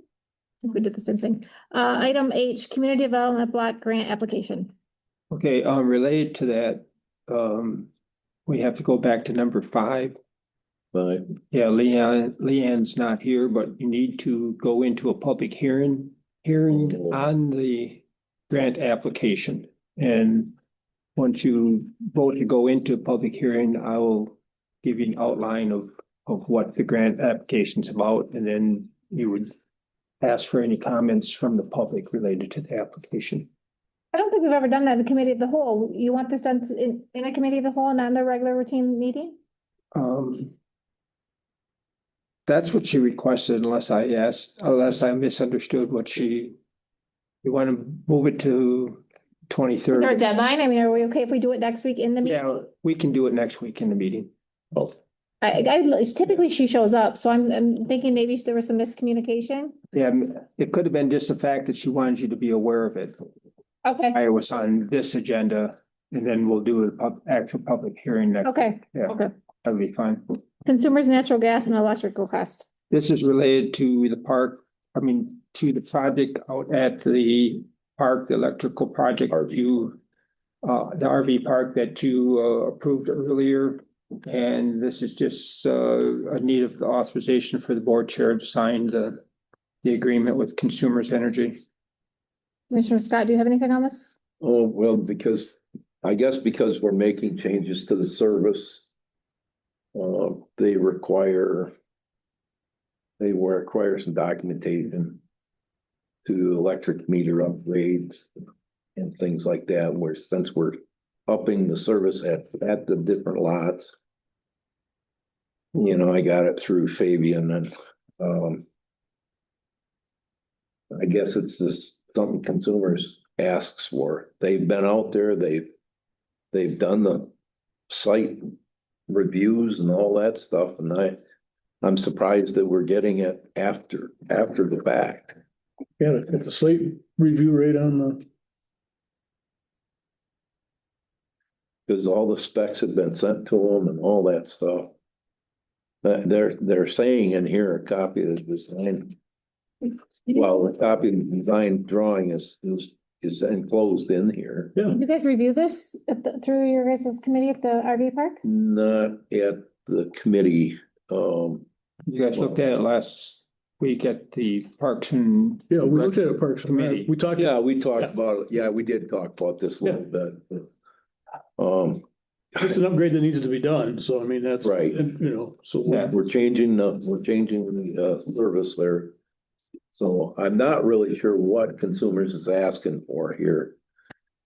Speaker 1: think we did the same thing. Item H, community development block grant application.
Speaker 17: Okay, related to that, we have to go back to number 5.
Speaker 6: but
Speaker 17: Yeah, Leanne's not here, but you need to go into a public hearing on the grant application. And once you vote to go into a public hearing, I will give you an outline of what the grant application's about, and then you would ask for any comments from the public related to the application.
Speaker 1: I don't think we've ever done that in the committee of the whole. You want this done in a committee of the whole, not in the regular routine meeting?
Speaker 17: That's what she requested unless I misunderstood what you want to move it to
Speaker 1: Is there a
Speaker 17: 23rd.
Speaker 1: deadline? I mean, are we okay if we do it next week in the meeting?
Speaker 17: Yeah, we can do it next week in the meeting. Oh,
Speaker 1: Typically she shows up, so I'm thinking maybe there was some miscommunication.
Speaker 17: yeah, it could have been just the fact that she wanted you to be aware of it.
Speaker 1: Okay,
Speaker 17: I was on this agenda, and then we'll do an actual public hearing next.
Speaker 1: okay,
Speaker 17: Yeah,
Speaker 1: okay.
Speaker 17: that'll be fine.
Speaker 1: Consumers natural gas and electrical cost.
Speaker 17: This is related to the park, to the project out at the park, the electrical project the RV park that you approved earlier. And this is just a need of the authorization for the board chair to sign the agreement with Consumers Energy.
Speaker 1: Commissioner Scott, do you have anything on this?
Speaker 6: oh, well, because we're making changes to the service. They require some documentation to electric meter upgrades and things like that, where since we're upping the service at the different lots. You know, I got it through Fabian and I guess it's just something Consumers asks for. They've been out there, they've done the site reviews and all that stuff, and I'm surprised that we're getting it after the fact.
Speaker 14: Yeah, it's a slate review rate on the,
Speaker 6: Because all the specs have been sent to them and all that stuff. They're saying in here, a copy of the design. Well, a copy of the design drawing is enclosed in here.
Speaker 14: yeah.
Speaker 1: Did you guys review this through your guys' committee at the RV park?
Speaker 6: Not at the committee,
Speaker 17: You guys looked at it last week at the Parks and.
Speaker 14: Yeah, we looked at it Parks and Rec.
Speaker 17: Committee.
Speaker 14: We talked.
Speaker 6: yeah, we talked about it. Yeah, we did talk about this a little bit.
Speaker 14: It's an upgrade that needs to be done, so I mean, that's.
Speaker 6: Right.
Speaker 14: You know, so.
Speaker 17: Yeah.
Speaker 6: We're changing the service there. So I'm not really sure what consumers is asking for here.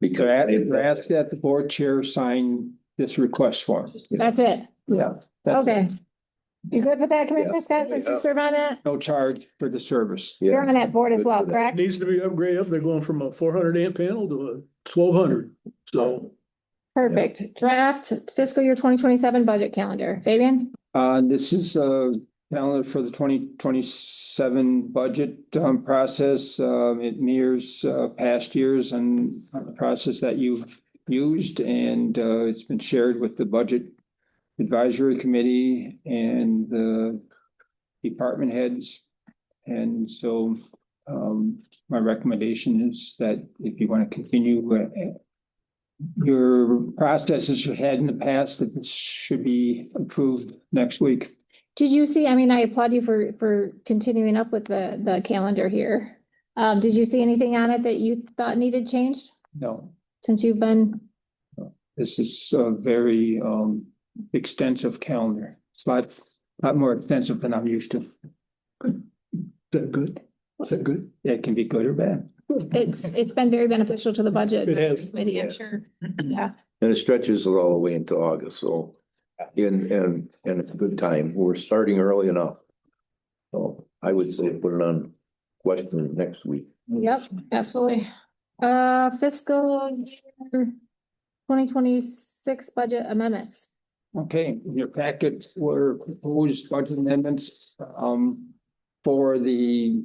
Speaker 6: Because
Speaker 17: They're asked that the board chair sign this request form.
Speaker 1: That's it.
Speaker 17: Yeah. that's
Speaker 1: Okay.
Speaker 17: it.
Speaker 1: You good with that, Commissioner Scott, since you serve on that?
Speaker 17: No charge for the service.
Speaker 1: You're on that board as
Speaker 6: Good
Speaker 1: well,
Speaker 6: for that.
Speaker 1: correct?
Speaker 14: Needs to be upgraded up. They're going from a 400 amp panel to a 1200. So.
Speaker 1: Perfect. Draft fiscal year 2027 budget calendar. Fabian?
Speaker 17: This is a calendar for the 2027 budget process. It mirrors past years and the process that you've used, and it's been shared with the budget advisory committee and the department heads. And so my recommendation is that if you want to continue your processes you had in the past, that this should be approved next week.
Speaker 1: Did you see, I mean, I applaud you for continuing up with the calendar here. Did you see anything on it that you thought needed changed
Speaker 17: No,
Speaker 1: since you've been?
Speaker 17: this is a very extensive calendar. It's a lot more extensive than I'm used to.
Speaker 14: Is that good? Is that good?
Speaker 17: It can be good or bad.
Speaker 1: It's been very beneficial to the budget.
Speaker 14: It has.
Speaker 1: Committee, I'm sure. Yeah.
Speaker 6: And it stretches it all the way into August, so in a good time. We're starting early enough. So I would say put it on question next week.
Speaker 1: Yep, absolutely. Fiscal year 2026 budget amendments.
Speaker 17: Okay, in your packet were proposed budget amendments for the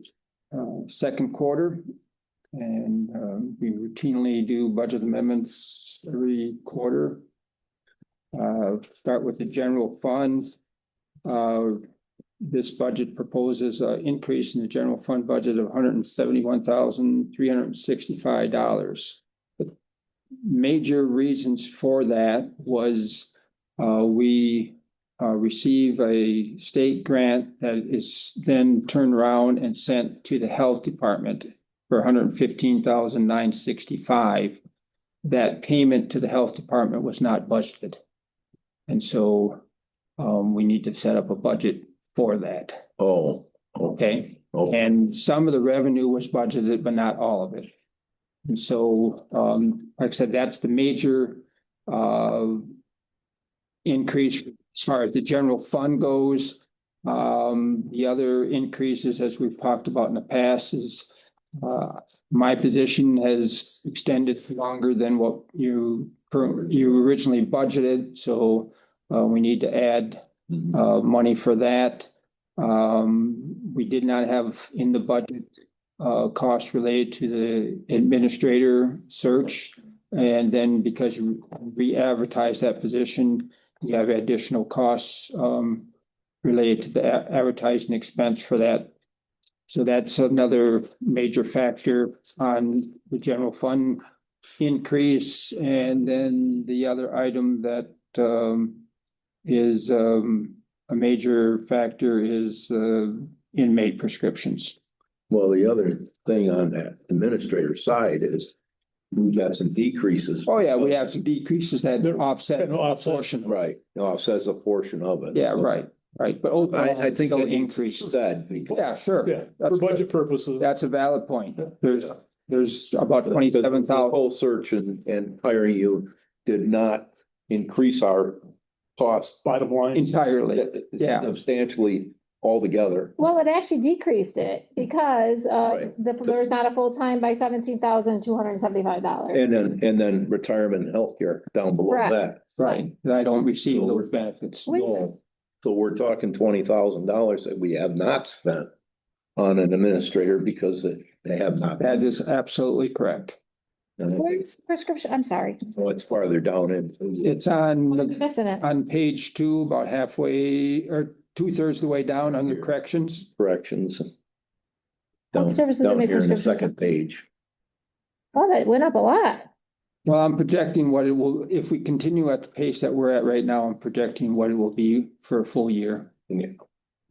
Speaker 17: second quarter. And we routinely do budget amendments every quarter. Start with the general fund. This budget proposes an increase in the general fund budget of $171,365. The major reasons for that was we receive a state grant that is then turned around and sent to the health department for $115,965. That payment to the health department was not budgeted. And so we need to set up a budget for that.
Speaker 6: Oh,
Speaker 17: Okay.
Speaker 6: oh,
Speaker 17: And some of the revenue was budgeted, but not all of it. And so, like I said, that's the major increase as far as the general fund goes. The other increases, as we've talked about in the past, is my position has extended longer than what you originally budgeted. So we need to add money for that. We did not have in the budget costs related to the administrator search. And then because you re-advertise that position, you have additional costs related to the advertising expense for that. So that's another major factor on the general fund increase. And then the other item that is a major factor is inmate prescriptions.
Speaker 6: well, the other thing on that administrator side is we've got some decreases.
Speaker 17: Oh, yeah, we have some decreases that offset a portion.
Speaker 6: Right, offsets a portion of it.
Speaker 17: Yeah, right. Right, but overall,
Speaker 6: I think
Speaker 17: still
Speaker 6: that
Speaker 17: increase.
Speaker 6: said.
Speaker 17: Yeah, sure.
Speaker 14: Yeah,
Speaker 17: That's
Speaker 14: for budget purposes.
Speaker 17: That's a valid point. There's about 27,000.
Speaker 6: Whole search and hiring you did not increase our costs
Speaker 14: Bottom line.
Speaker 17: Entirely, yeah.
Speaker 6: substantially altogether.
Speaker 1: Well, it actually decreased it because
Speaker 6: Right.
Speaker 1: there's not a full-time by $17,275.
Speaker 6: And then retirement and healthcare down below
Speaker 1: Correct.
Speaker 6: that.
Speaker 17: Right, I don't receive those benefits.
Speaker 6: No. So we're talking $20,000 that we have not spent on an administrator because they have not.
Speaker 17: That is absolutely correct.
Speaker 1: Where's prescription? I'm sorry.
Speaker 6: So it's farther down in.
Speaker 17: It's on,
Speaker 1: I'm missing it.
Speaker 17: on page 2, about halfway or 2/3 of the way down under corrections.
Speaker 6: Corrections.
Speaker 1: Health
Speaker 6: Down,
Speaker 1: services
Speaker 6: down
Speaker 1: and
Speaker 6: here in the
Speaker 1: prescription.
Speaker 6: second page.
Speaker 1: Oh, that went up a lot.
Speaker 17: Well, I'm projecting what it will, if we continue at the pace that we're at right now, I'm projecting what it will be for a full year.
Speaker 6: Yeah.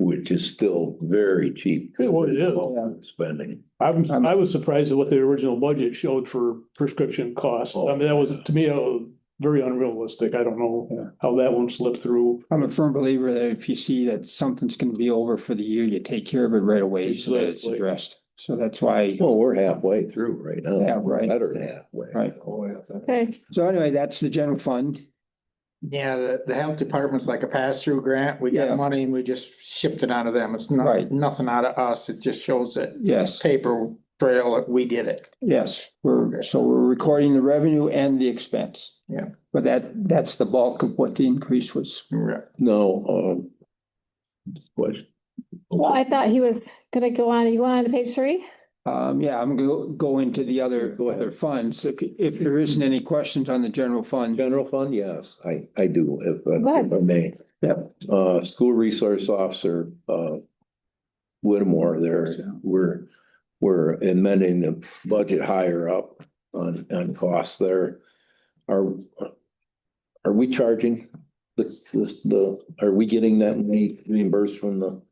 Speaker 6: Which is still very cheap.
Speaker 14: Yeah, well, it is.
Speaker 6: Spending.
Speaker 14: I was surprised at what the original budget showed for prescription costs. I mean, that was, to me, very unrealistic. I don't know how that one slipped through.
Speaker 17: I'm a firm believer that if you see that something's gonna be over for the year, you take care of it right away so that it's
Speaker 14: Exactly.
Speaker 17: addressed. So that's why,
Speaker 6: Well, we're halfway through right now.
Speaker 17: Yeah, right.
Speaker 6: Better than halfway.
Speaker 17: right.
Speaker 1: Okay.
Speaker 17: So anyway, that's the general fund.
Speaker 13: Yeah, the health department's like a pass-through grant. We
Speaker 17: Yeah.
Speaker 13: got money and we just shipped it out of them. It's
Speaker 17: Right.
Speaker 13: nothing out of us. It just shows that
Speaker 17: Yes,
Speaker 13: paper trail that we did it.
Speaker 17: yes. We're recording the revenue and the expense.
Speaker 13: Yeah.
Speaker 17: But that's the bulk of what the increase was.
Speaker 13: Right.
Speaker 6: No, question.
Speaker 1: Well, I thought he was gonna go on. You going on to page 3?
Speaker 17: Yeah, I'm gonna go into the other funds. If there isn't any questions on the general fund.
Speaker 6: General fund, yes, I do, if
Speaker 1: ahead.
Speaker 6: I may.
Speaker 17: Yep.
Speaker 6: School resource officer, Whittemore there, we're amending the budget higher up on costs there. Are we charging are we getting that money reimbursed from the?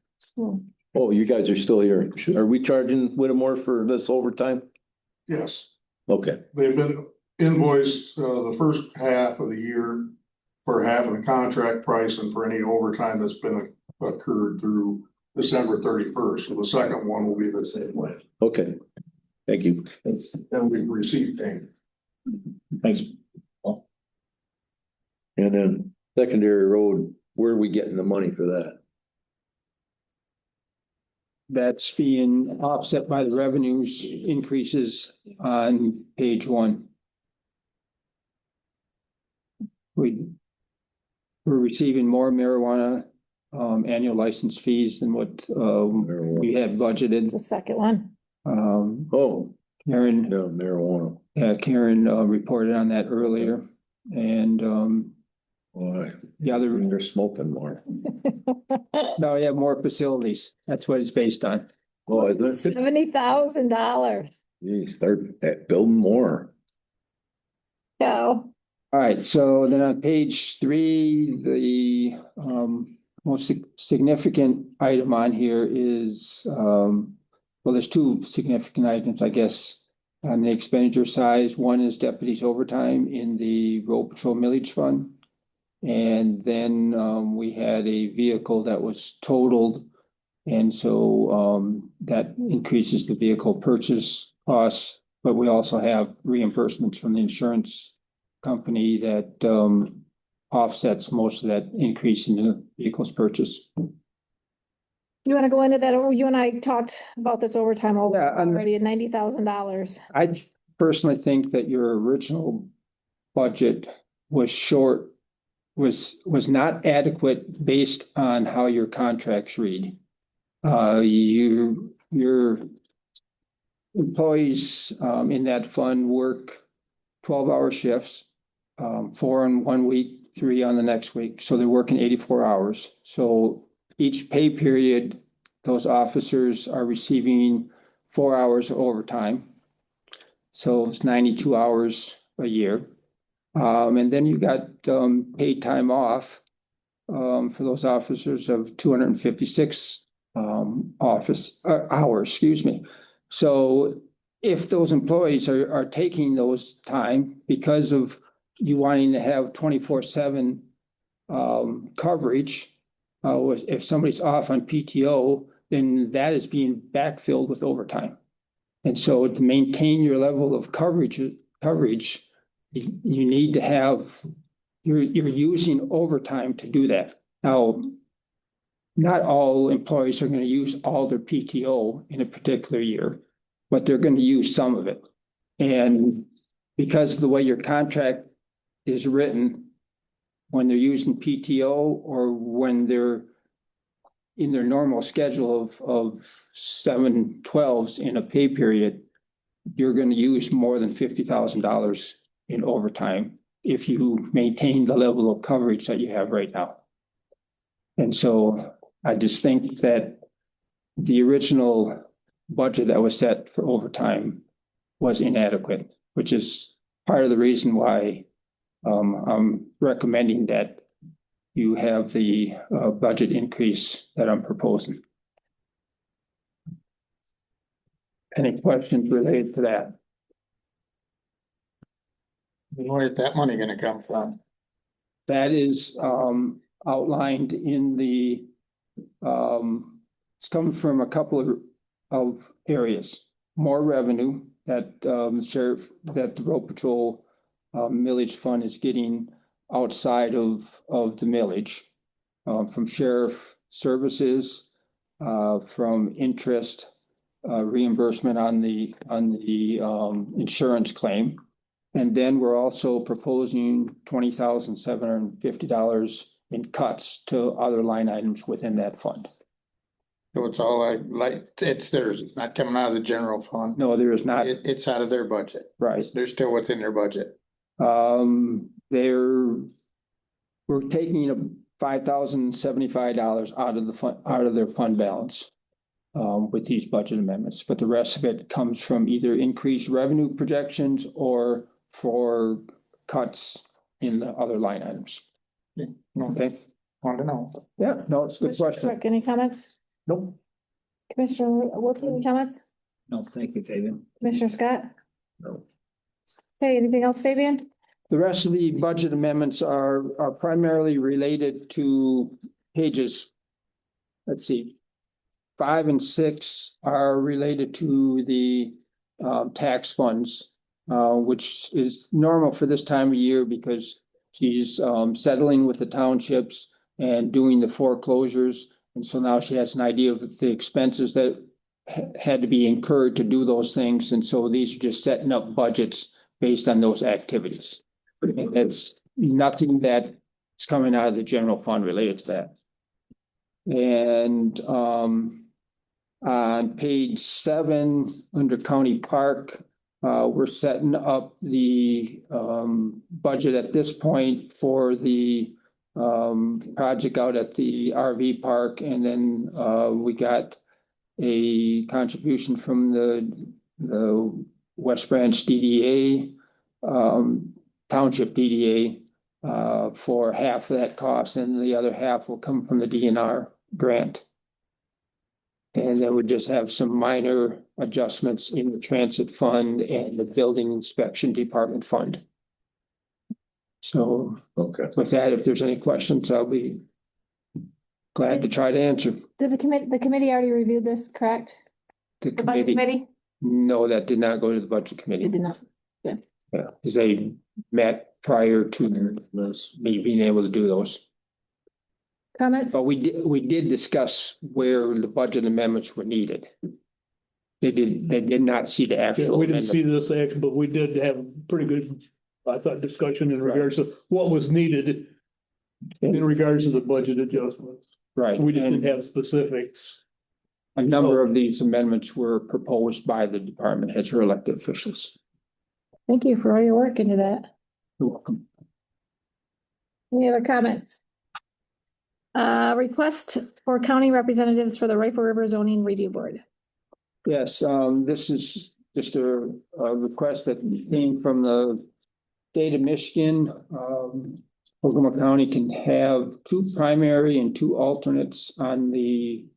Speaker 6: Oh, you guys are still here. Are we charging Whittemore for this overtime?
Speaker 2: Yes,
Speaker 6: Okay,
Speaker 2: they've been invoiced, the first half of the year for having a contract price and for any overtime that's been occurred through December 31st. So the second one will be the same way.
Speaker 6: okay. Thank you.
Speaker 2: And we've received payment.
Speaker 6: Thanks. And then secondary road, where are we getting the money for that?
Speaker 17: That's being offset by the revenues increases on page 1. We're receiving more marijuana annual license fees than what we had budgeted.
Speaker 1: The second one.
Speaker 6: Oh,
Speaker 17: Karen,
Speaker 6: no, marijuana.
Speaker 17: Karen reported on that earlier, and
Speaker 6: Why?
Speaker 17: the other,
Speaker 6: They're smoking more.
Speaker 17: no, yeah, more facilities. That's what it's based on.
Speaker 6: Oh, is it?
Speaker 1: $70,000.
Speaker 6: You start building more.
Speaker 1: No.
Speaker 17: All right, so then on page 3, the most significant item on here is, well, there's 2 significant items, I guess, on the expenditure size. One is deputies overtime in the road patrol millage fund. And then we had a vehicle that was totaled. And so that increases the vehicle purchase costs, but we also have reimbursements from the insurance company that offsets most of that increase in the vehicle's purchase.
Speaker 1: You want to go into that? Or you and I talked about this overtime
Speaker 17: Yeah,
Speaker 1: already at $90,000.
Speaker 17: I personally think that your original budget was short, was not adequate based on how your contracts read. Your employees in that fund work 12-hour shifts, 4 in 1 week, 3 on the next week. So they're working 84 hours. So each pay period, those officers are receiving 4 hours of overtime. So it's 92 hours a year. And then you got paid time off for those officers of 256 hours, excuse me. So if those employees are taking those time because of you wanting to have 24/7 coverage, if somebody's off on PTO, then that is being backfilled with overtime. And so to maintain your level of coverage, you need to have, you're using overtime to do that. Now, not all employees are gonna use all their PTO in a particular year, but they're gonna use some of it. And because of the way your contract is written, when they're using PTO or when they're in their normal schedule of 7/12s in a pay period, you're gonna use more than $50,000 in overtime if you maintain the level of coverage that you have right now. And so I just think that the original budget that was set for overtime was inadequate, which is part of the reason why I'm recommending that you have the budget increase that I'm proposing. Any questions related to that?
Speaker 13: Where's that money gonna come from?
Speaker 17: That is outlined in the it's coming from a couple of areas. More revenue that sheriff, that the road patrol millage fund is getting outside of the millage, from sheriff services, from interest, reimbursement on the insurance claim. And then we're also proposing $20,750 in cuts to other line items within that fund.
Speaker 13: So it's all it's theirs, it's not coming out of the general fund.
Speaker 17: No, there is not.
Speaker 13: It's out of their budget.
Speaker 17: Right.
Speaker 13: They're still within their budget.
Speaker 17: We're taking $5,075 out of the fund, out of their fund balance with these budget amendments, but the rest of it comes from either increased revenue projections or for cuts in the other line items. Okay.
Speaker 13: Want to know.
Speaker 17: Yeah, no, it's a good question.
Speaker 1: Rick, any comments?
Speaker 17: Nope.
Speaker 1: Commissioner Wiltie, any comments?
Speaker 5: No, thank you, Fabian.
Speaker 1: Commissioner Scott?
Speaker 6: No.
Speaker 1: Okay, anything else, Fabian?
Speaker 17: The rest of the budget amendments are primarily related to pages, let's see, 5 and 6 are related to the tax funds, which is normal for this time of year because she's settling with the townships and doing the foreclosures. And so now she has an idea of the expenses that had to be incurred to do those things. And so these are just setting up budgets based on those activities. It's nothing that's coming out of the general fund related to that. And on page 7, under county park, we're setting up the budget at this point for the project out at the RV park. And then we got a contribution from the West Branch DDA, Township DDA, for half of that cost, and the other half will come from the DNR grant. And then we just have some minor adjustments in the transit fund and the building inspection department fund. So with that, if there's any questions, I'll be glad to try to answer.
Speaker 1: Did the committee already reviewed this, correct?
Speaker 17: The
Speaker 1: budget committee?
Speaker 17: No, that did not go to the budget committee.
Speaker 1: It did not. Yeah.
Speaker 17: Yeah, because they met prior to me being able to do those.
Speaker 1: Comments?
Speaker 17: But we did discuss where the budget amendments were needed. They did not see the
Speaker 14: Yeah,
Speaker 17: actual.
Speaker 14: we didn't see this action, but we did have pretty good, I thought, discussion in regards to what was needed in regards to the budget adjustments.
Speaker 17: Right.
Speaker 14: We didn't have specifics.
Speaker 17: A number of these amendments were proposed by the department heads or elected officials.
Speaker 1: Thank you for all your work into that.
Speaker 17: You're welcome.
Speaker 1: Any other comments? Request for county representatives for the Rifle River Zoning Review Board.
Speaker 17: Yes, this is just a request that came from the state of Michigan. Ogemaw County can have 2 primary and 2 alternates on the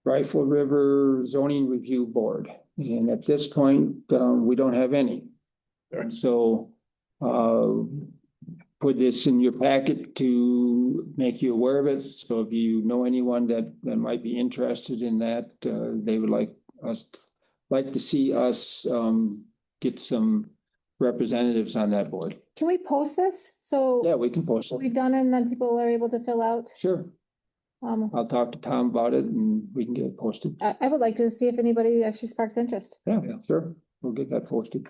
Speaker 17: Rifle River Zoning Review Board. And at this point, we don't have any. And so put this in your packet to make you aware of it. So if you know anyone that might be interested in that, they would like to see us get some representatives on that board.
Speaker 1: Can we post this? So
Speaker 17: Yeah, we can post it.
Speaker 1: we've done it and then people are able to fill out.
Speaker 17: Sure. I'll talk to Tom about it and we can get it posted.
Speaker 1: I would like to see if anybody actually sparks interest.
Speaker 17: Yeah, sure. We'll get that posted.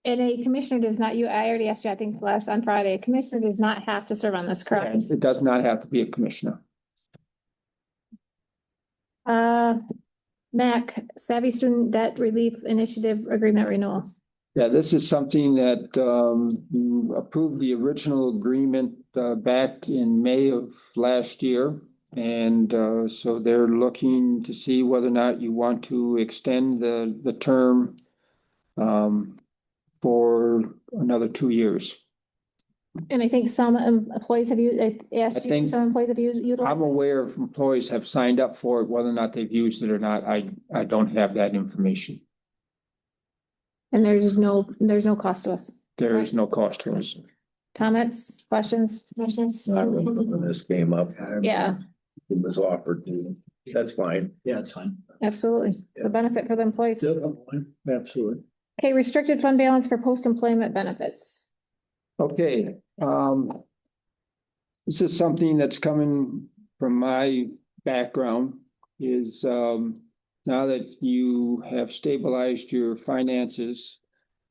Speaker 1: And a commissioner does not, I already asked you, I think on Friday, a commissioner does not have to serve on this, correct?
Speaker 17: And it does not have to be a commissioner.
Speaker 1: Mac, Savvy Student Debt Relief Initiative Agreement Renewal.
Speaker 17: Yeah, this is something that you approved the original agreement back in May of last year. And so they're looking to see whether or not you want to extend the term for another 2 years.
Speaker 1: And I think some employees have used, I asked you, some employees have utilized
Speaker 17: I'm
Speaker 1: this?
Speaker 17: aware of employees have signed up for it, whether or not they've used it or not. I don't have that information.
Speaker 1: And there's no cost to us.
Speaker 17: There is no cost to us.
Speaker 1: Comments, questions, commissioners?
Speaker 6: I remember when this came up.
Speaker 1: Yeah,
Speaker 6: It was offered to, that's fine.
Speaker 5: Yeah, it's fine.
Speaker 1: absolutely. The benefit for the employees.
Speaker 14: Absolutely.
Speaker 1: Okay, restricted fund balance for post-employment benefits.
Speaker 17: Okay, this is something that's coming from my background is, now that you have stabilized your finances,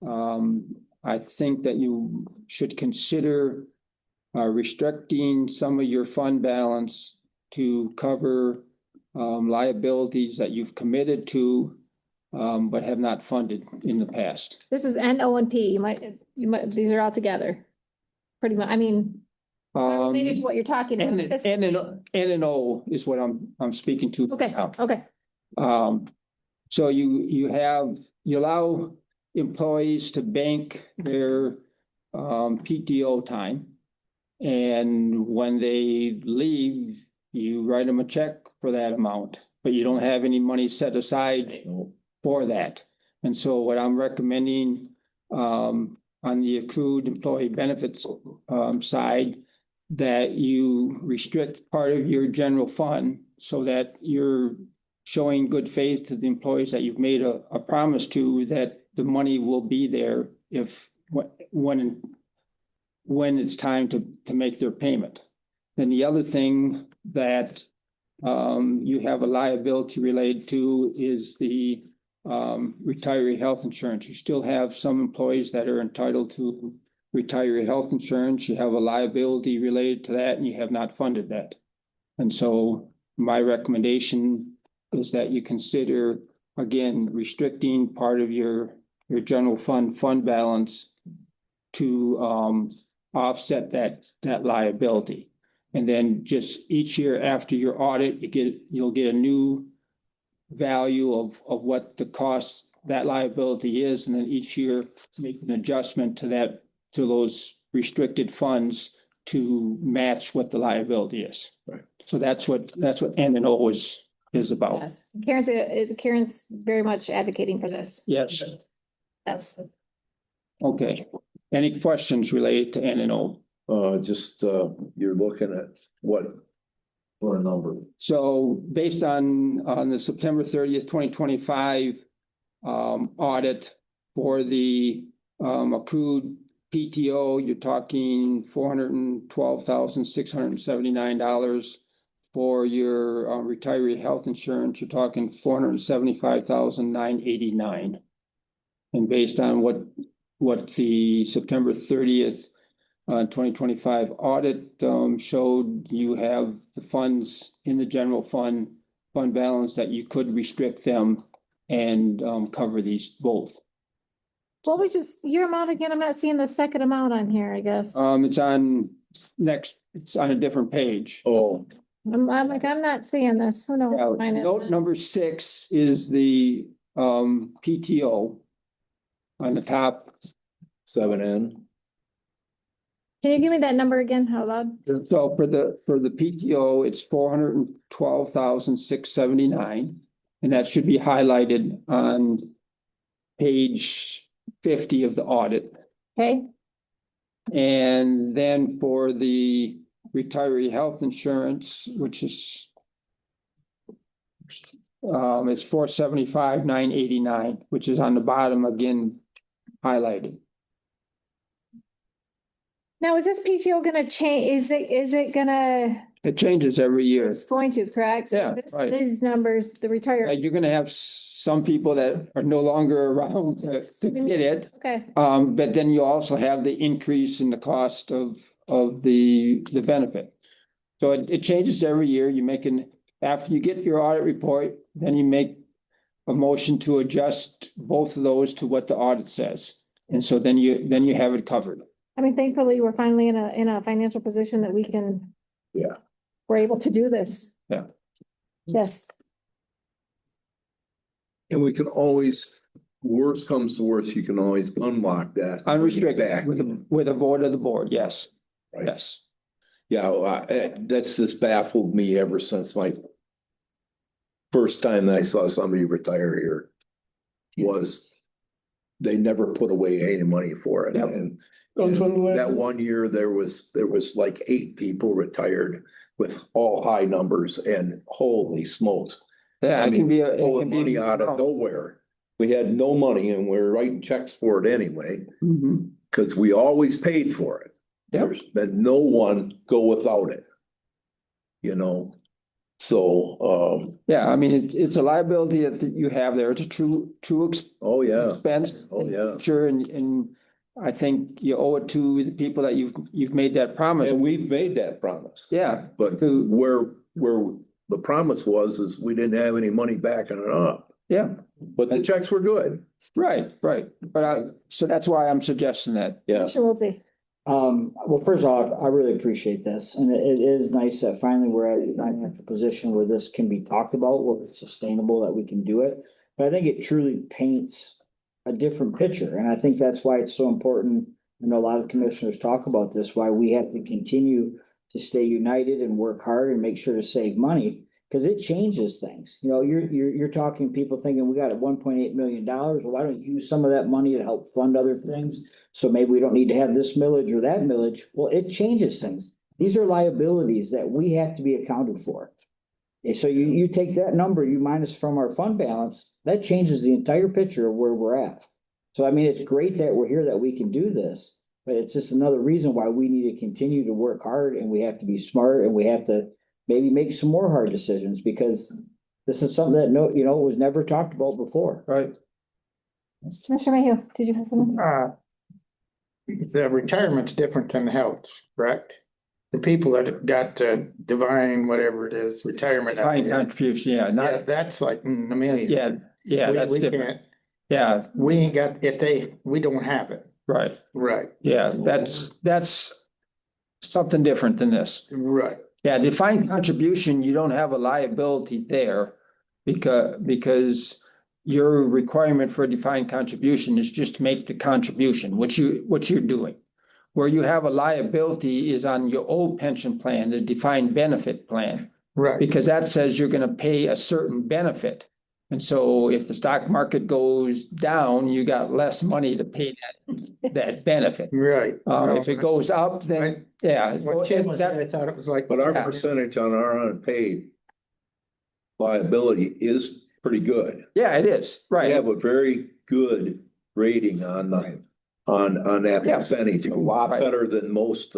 Speaker 17: I think that you should consider restricting some of your fund balance to cover liabilities that you've committed to but have not funded in the past.
Speaker 1: This is N, O, and P. You might, these are all together. Pretty much, I mean, related to what you're talking about.
Speaker 17: N and O is what I'm speaking to.
Speaker 1: Okay,
Speaker 17: now.
Speaker 1: okay.
Speaker 17: So you allow employees to bank their PTO time. And when they leave, you write them a check for that amount, but you don't have any money set aside for that. And so what I'm recommending on the accrued employee benefits side, that you restrict part of your general fund so that you're showing good faith to the employees that you've made a promise to, that the money will be there if when it's time to make their payment. Then the other thing that you have a liability related to is the retiree health insurance. You still have some employees that are entitled to retiree health insurance. You have a liability related to that and you have not funded that. And so my recommendation is that you consider, again, restricting part of your general fund balance to offset that liability. And then just each year after your audit, you'll get a new value of what the cost that liability is, and then each year make an adjustment to those restricted funds to match what the liability is.
Speaker 6: Right.
Speaker 17: So that's what N and O is about.
Speaker 1: Yes, Karen's very much advocating for this.
Speaker 17: Yes.
Speaker 1: Yes.
Speaker 17: Okay. Any questions related to N and O?
Speaker 6: Just you're looking at what for a number?
Speaker 17: So based on the September 30th, 2025 audit for the accrued PTO, you're talking $412,679. For your retiree health insurance, you're talking $475,989. And based on what the September 30th 2025 audit showed, you have the funds in the general fund balance that you could restrict them and cover these both.
Speaker 1: What was just your amount again? I'm not seeing the second amount on here, I guess.
Speaker 17: It's on a different page.
Speaker 6: Oh.
Speaker 1: I'm not seeing this. Who knows?
Speaker 17: Now,
Speaker 1: Mine is.
Speaker 17: note number 6 is the PTO on the top.
Speaker 6: 7N.
Speaker 1: Can you give me that number again? How loud?
Speaker 17: So for the PTO, it's $412,679, and that should be highlighted on page 50 of the audit.
Speaker 1: Okay.
Speaker 17: And then for the retiree health insurance, which is it's $475,989, which is on the bottom again highlighted.
Speaker 1: Now, is this PTO gonna change? Is it gonna
Speaker 17: It changes every year.
Speaker 1: It's going to, correct? So
Speaker 17: Yeah,
Speaker 1: this-
Speaker 17: right.
Speaker 1: These numbers, the retired,
Speaker 17: You're gonna have some people that are no longer around to get it.
Speaker 1: okay,
Speaker 17: But then you also have the increase in the cost of the benefit. So it changes every year. After you get your audit report, then you make a motion to adjust both of those to what the audit says. And so then you have it covered.
Speaker 1: I mean, thankfully, we're finally in a financial position that we can.
Speaker 6: Yeah.
Speaker 1: We're able to do this.
Speaker 17: Yeah.
Speaker 1: Yes,
Speaker 6: And we can always, worst comes to worst, you can always unlock that.
Speaker 17: Unrestricted with a vote of the board, yes.
Speaker 6: Right.
Speaker 17: Yes.
Speaker 6: Yeah, well, that's just baffled me ever since my first time that I saw somebody retire here was they never put away any money for it.
Speaker 17: Yep.
Speaker 6: And
Speaker 14: Councilman
Speaker 6: that one year, there was like 8 people retired with all high numbers, and holy smokes.
Speaker 17: Yeah, it can be a.
Speaker 6: Pulling money out of nowhere. We had no money and we were writing checks for it anyway,
Speaker 17: Mhm.
Speaker 6: because we always paid for it.
Speaker 17: Yep.
Speaker 6: There's been no one go without it. You know, so,
Speaker 17: Yeah, I mean, it's a liability that you have there. It's a true
Speaker 6: oh, yeah.
Speaker 17: expense.
Speaker 6: Oh, yeah.
Speaker 17: Sure, and I think you owe it to the people that you've made that promise.
Speaker 6: And we've made that promise.
Speaker 17: Yeah.
Speaker 6: But where the promise was, is we didn't have any money backing it up.
Speaker 17: Yeah.
Speaker 6: But the checks were good.
Speaker 17: Right. But so that's why I'm suggesting that.
Speaker 6: Yeah.
Speaker 1: Commissioner Wiltie.
Speaker 5: Well, first off, I really appreciate this, and it is nice that finally we're at a position where this can be talked about, where it's sustainable, that we can do it. But I think it truly paints a different picture, and I think that's why it's so important. I know a lot of commissioners talk about this, why we have to continue to stay united and work hard and make sure to save money, because it changes things. You know, you're talking people thinking we got $1.8 million. Well, why don't you use some of that money to help fund other things? So maybe we don't need to have this millage or that millage. Well, it changes things. These are liabilities that we have to be accounted for. And so you take that number, you minus from our fund balance, that changes the entire picture of where we're at. So I mean, it's great that we're here, that we can do this, but it's just another reason why we need to continue to work hard, and we have to be smart, and we have to maybe make some more hard decisions, because this is something that was never talked about before.
Speaker 17: Right.
Speaker 1: Commissioner Mayhew, did you have something?
Speaker 13: The retirement's different than the health, correct? The people that got divine, whatever it is, retirement.
Speaker 17: Defined contribution, yeah,
Speaker 13: Yeah, that's like in the millions.
Speaker 17: Yeah, that's
Speaker 13: We
Speaker 17: different.
Speaker 13: can't,
Speaker 17: Yeah,
Speaker 13: we ain't got, we don't have it.
Speaker 17: right.
Speaker 13: Right,
Speaker 17: Yeah, that's something different than this.
Speaker 13: right.
Speaker 17: Yeah, defined contribution, you don't have a liability there because your requirement for a defined contribution is just to make the contribution, what you're doing. Where you have a liability is on your old pension plan, the defined benefit plan.
Speaker 13: Right.
Speaker 17: Because that says you're gonna pay a certain benefit. And so if the stock market goes down, you got less money to pay that benefit.
Speaker 13: Right.
Speaker 17: If it goes up, then, yeah.
Speaker 13: What Tim was saying, I thought it was like.
Speaker 6: But our percentage on our unpaid liability is pretty good.
Speaker 17: Yeah, it is,
Speaker 6: We
Speaker 17: right.
Speaker 6: have a very good rating on that
Speaker 17: Yeah.
Speaker 6: percentage, a lot
Speaker 17: Right.
Speaker 6: better than most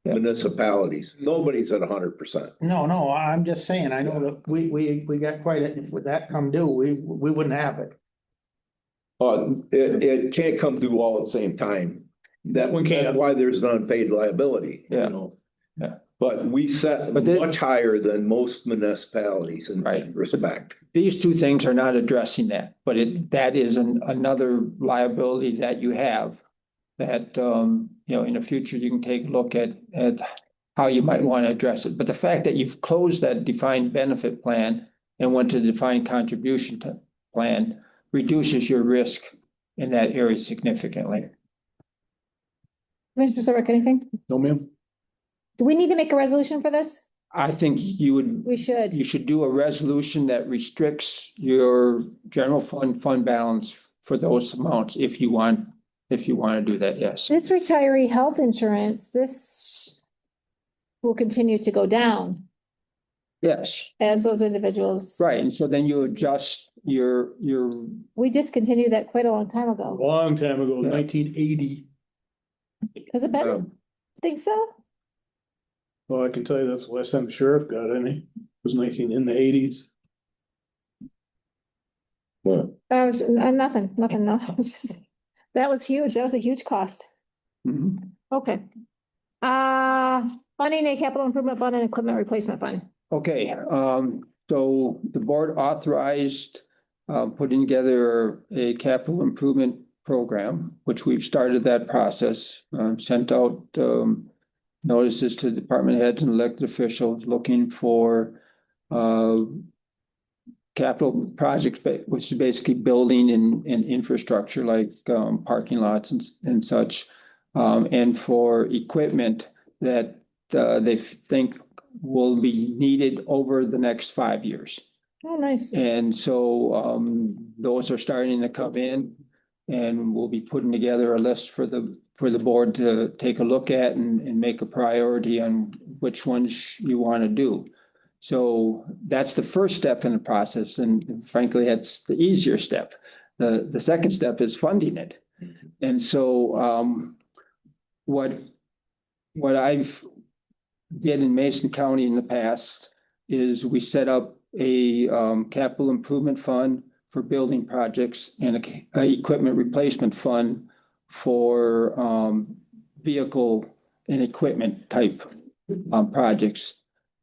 Speaker 6: municipalities. Nobody's at 100%.
Speaker 13: No, I'm just saying, I know that we got quite a, if that come due, we wouldn't have it.
Speaker 6: It can't come due all at the same time. That's why there's an unpaid liability,
Speaker 17: Yeah.
Speaker 6: you know.
Speaker 17: Yeah.
Speaker 6: But we set much higher than most municipalities in respect.
Speaker 17: These two things are not addressing that, but that is another liability that you have. That, in the future, you can take a look at how you might want to address it. But the fact that you've closed that defined benefit plan and went to the defined contribution plan reduces your risk in that area significantly.
Speaker 1: Commissioner Serbrook, anything?
Speaker 10: No, ma'am.
Speaker 1: Do we need to make a resolution for this?
Speaker 17: I think
Speaker 1: We should.
Speaker 17: you should do a resolution that restricts your general fund balance for those amounts if you want to do that, yes.
Speaker 1: This retiree health insurance, this will continue to go down
Speaker 17: Yes,
Speaker 1: as those individuals.
Speaker 17: right, and so then you adjust your.
Speaker 1: We discontinued that quite a long time ago.
Speaker 14: Long time ago, 1980.
Speaker 1: Has it been? Think so?
Speaker 14: Well, I can tell you that's the last time the sheriff got any, was in the eighties.
Speaker 6: Well,
Speaker 1: That was nothing, no. It was just, that was huge. That was a huge cost. Okay. Funding a capital improvement fund and equipment replacement fund.
Speaker 17: Okay, so the board authorized putting together a capital improvement program, which we've started that process, sent out notices to department heads and elected officials looking for capital projects, which is basically building and infrastructure like parking lots and such, and for equipment that they think will be needed over the next 5 years.
Speaker 1: Oh, nice.
Speaker 17: And so those are starting to come in, and we'll be putting together a list for the board to take a look at and make a priority on which ones you want to do. So that's the first step in the process, and frankly, that's the easier step. The second step is funding it. And so what I've did in Mason County in the past is we set up a capital improvement fund for building projects and a equipment replacement fund for vehicle and equipment type projects.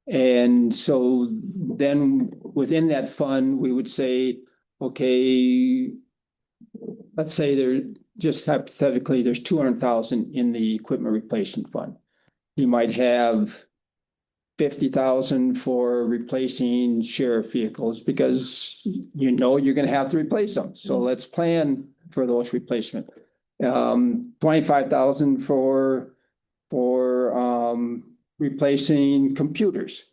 Speaker 17: And so then within that fund, we would say, okay, let's say there, just hypothetically, there's 200,000 in the equipment replacement fund. You might have 50,000 for replacing sheriff vehicles because you know you're going to have to replace them. So let's plan for those replacement. 25,000 for replacing computers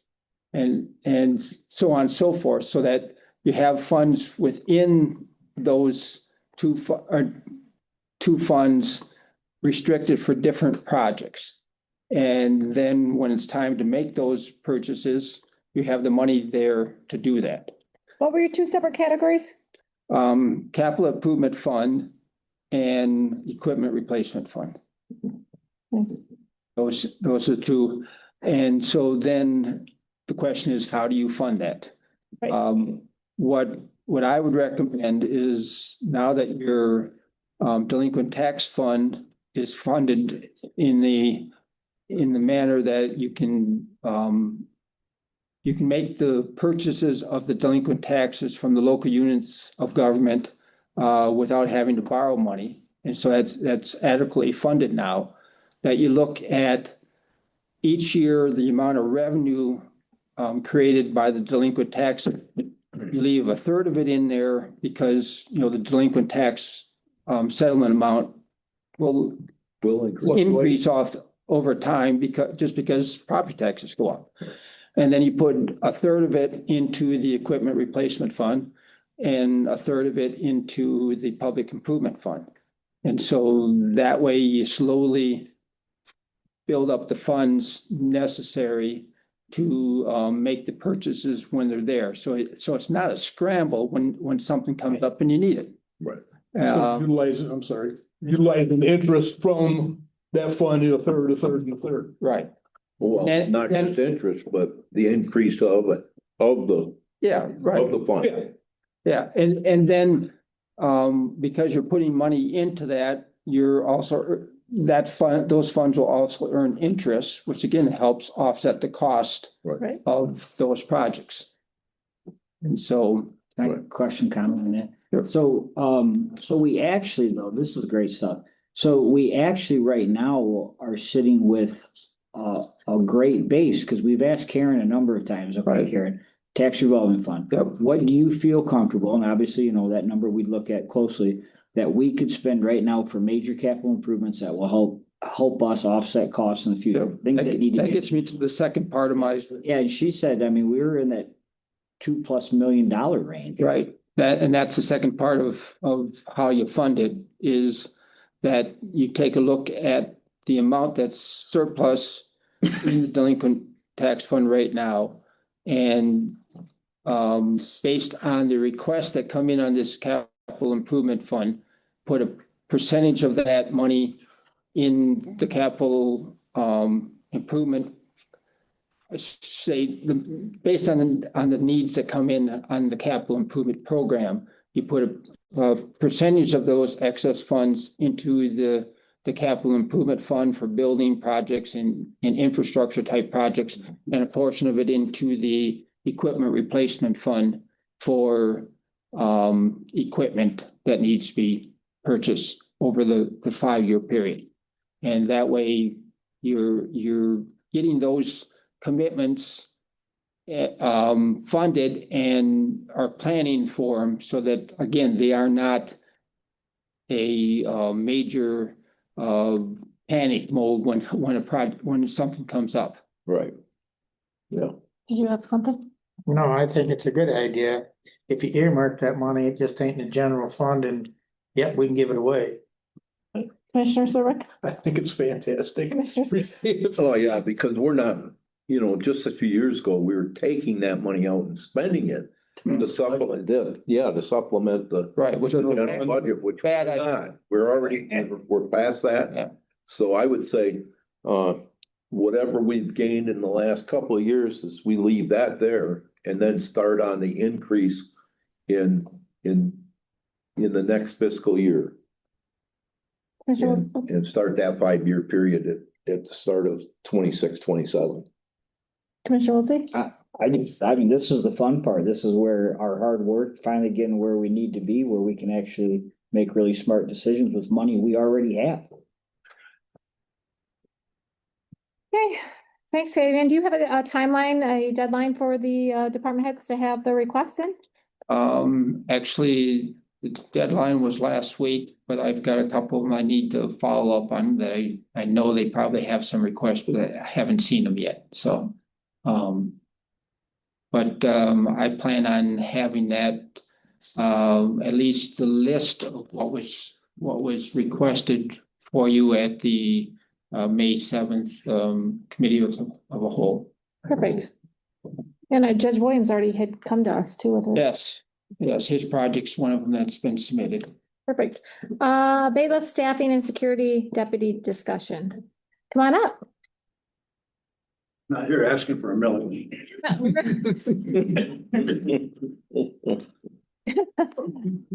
Speaker 17: and so on and so forth, so that you have funds within those two funds restricted for different projects. And then when it's time to make those purchases, you have the money there to do that.
Speaker 1: What were your two separate categories?
Speaker 17: Capital improvement fund and equipment replacement fund. Those are two. And so then the question is, how do you fund that?
Speaker 1: Right.
Speaker 17: What I would recommend is, now that your delinquent tax fund is funded in the manner that you can make the purchases of the delinquent taxes from the local units of government without having to borrow money. And so that's adequately funded now, that you look at each year the amount of revenue created by the delinquent tax. You leave a third of it in there because, you know, the delinquent tax settlement amount will increase off over time because property taxes go up. And then you put a third of it into the equipment replacement fund and a third of it into the public improvement fund. And so that way you slowly build up the funds necessary to make the purchases when they're there. So it's not a scramble when something comes up and you need it.
Speaker 14: Right. Utilizing interest from that fund in a third, and a third.
Speaker 17: Right.
Speaker 6: Well, not just interest, but the increase of it, of the fund.
Speaker 17: Yeah, and then because you're putting money into that, you're also those funds will also earn interest, which again helps offset the cost of those projects. And so,
Speaker 5: question, comment on that. Sure. So we actually, though, this is great stuff. So we actually right now are sitting with a great base, because we've asked Karen a number of times. Okay, Karen, tax revolving fund.
Speaker 17: Yep.
Speaker 5: What do you feel comfortable? And obviously, you know, that number we'd look at closely, that we could spend right now for major capital improvements that will help us offset costs in the future.
Speaker 17: Yep.
Speaker 5: Things that need to
Speaker 17: that gets me to the second part of my.
Speaker 5: Yeah, and she said, I mean, we were in that $2+ million range.
Speaker 17: Right. That's the second part of how you fund it, is that you take a look at the amount that's surplus in the delinquent tax fund right now. And based on the requests that come in on this capital improvement fund, put a percentage of that money in the capital improvement say, based on the needs that come in on the capital improvement program, you put a percentage of those excess funds into the capital improvement fund for building projects and infrastructure type projects, and a portion of it into the equipment replacement fund for equipment that needs to be purchased over the 5-year period. And that way you're getting those commitments funded and are planning for them so that, again, they are not a major panic mode when something comes up.
Speaker 6: Right. Yeah.
Speaker 1: Did you have something?
Speaker 13: No, I think it's a good idea. If you earmark that money, it just ain't in the general fund and yep, we can give it away.
Speaker 1: Commissioner Serbrook?
Speaker 14: I think it's fantastic.
Speaker 1: Commissioner Serbrook?
Speaker 6: Oh, yeah, because we're not, just a few years ago, we were taking that money out and spending it to supplement, to supplement the
Speaker 17: Right, which is
Speaker 6: general budget, which
Speaker 17: bad
Speaker 6: we're
Speaker 17: idea.
Speaker 6: not. We're already, we're past that.
Speaker 17: Yeah.
Speaker 6: So I would say, whatever we've gained in the last couple of years is we leave that there and then start on the increase in the next fiscal year. And start that 5-year period at the start of 26, 27.
Speaker 1: Commissioner Wiltie?
Speaker 5: I mean, this is the fun part. This is where our hard work, finally getting where we need to be, where we can actually make really smart decisions with money we already have.
Speaker 1: Okay, thanks, Fabian. Do you have a timeline, a deadline for the department heads to have the requests in?
Speaker 17: Actually, the deadline was last week, but I've got a couple of them I need to follow up on that I know they probably have some requests, but I haven't seen them yet. So, I plan on having that, at least the list of what was requested for you at the May 7th committee of a whole.
Speaker 1: Perfect. And Judge Williams already had come to us too with it.
Speaker 17: Yes, his project's one of them that's been submitted.
Speaker 1: Perfect. Bailiff staffing and security deputy discussion. Come on up.
Speaker 10: Not here asking for a million.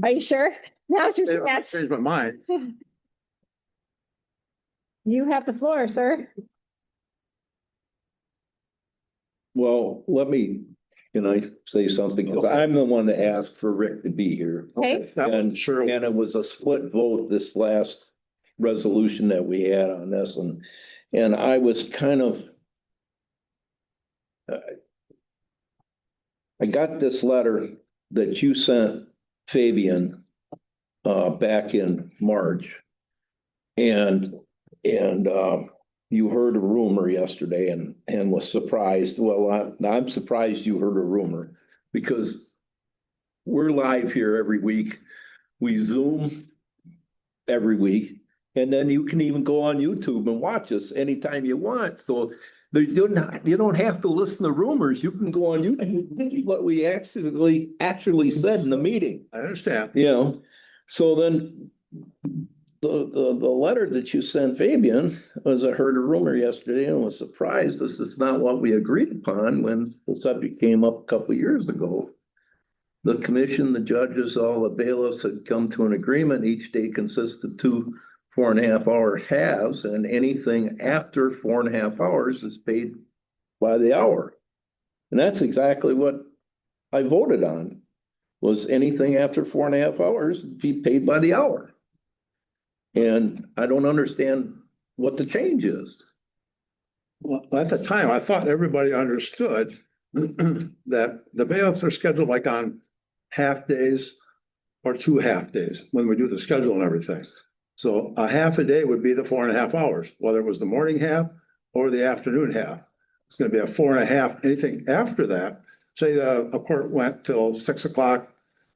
Speaker 1: Are you sure? Now's your chance.
Speaker 10: Changed my mind.
Speaker 1: You have the floor, sir.
Speaker 6: Well, can I say something? Because I'm the one that asked for Rick to be here.
Speaker 1: Okay.
Speaker 6: And it was a split vote this last resolution that we had on this, and I was kind of, I got this letter that you sent Fabian back in March, and you heard a rumor yesterday and was surprised. Well, I'm surprised you heard a rumor because we're live here every week. We Zoom every week, and then you can even go on YouTube and watch us anytime you want. So you don't have to listen to rumors. You can go on YouTube and see what we actually said in the meeting.
Speaker 10: I understand.
Speaker 6: So then the letter that you sent Fabian was, I heard a rumor yesterday and was surprised. This is not what we agreed upon when the subject came up a couple of years ago. The commission, the judges, all the bailiffs had come to an agreement. Each day consists of 2 4.5-hour halves, and anything after 4.5 hours is paid by the hour. And that's exactly what I voted on, was anything after 4.5 hours be paid by the hour. And I don't understand what the change is.
Speaker 10: Well, at the time, I thought everybody understood that the bailiffs are scheduled like on half days or 2 half days when we do the schedule and everything. So a half a day would be the 4.5 hours, whether it was the morning half or the afternoon half. It's going to be a 4.5. Anything after that, say a court went till 6 o'clock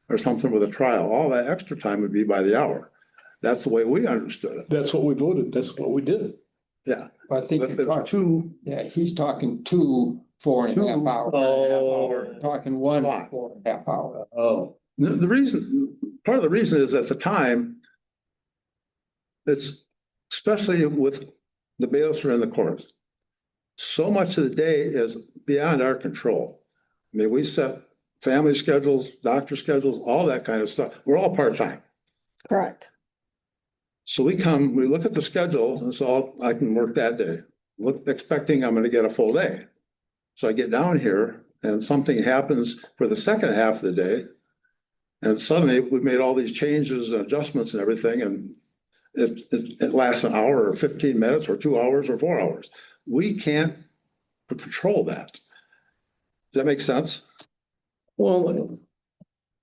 Speaker 10: or something with a trial, all that extra time would be by the hour. That's the way we understood it.
Speaker 14: That's what we voted. That's what we did.
Speaker 10: Yeah.
Speaker 17: I think he's talking 2 4.5 hours.
Speaker 10: Oh,
Speaker 17: talking 1 4.5 hour.
Speaker 10: Oh, part of the reason is at the time, it's especially with the bailiffs who are in the courts. So much of the day is
Speaker 2: beyond our control. I mean, we set family schedules, doctor schedules, all that kind of stuff. We're all part-time.
Speaker 1: Correct.
Speaker 2: So we look at the schedule, and so I can work that day. Look, expecting I'm gonna get a full day. So I get down here and something happens for the second half of the day. And suddenly we've made all these changes and adjustments and everything, and it lasts an hour or 15 minutes or 2 hours or 4 hours. We can't control that. Does that make sense?
Speaker 6: Well,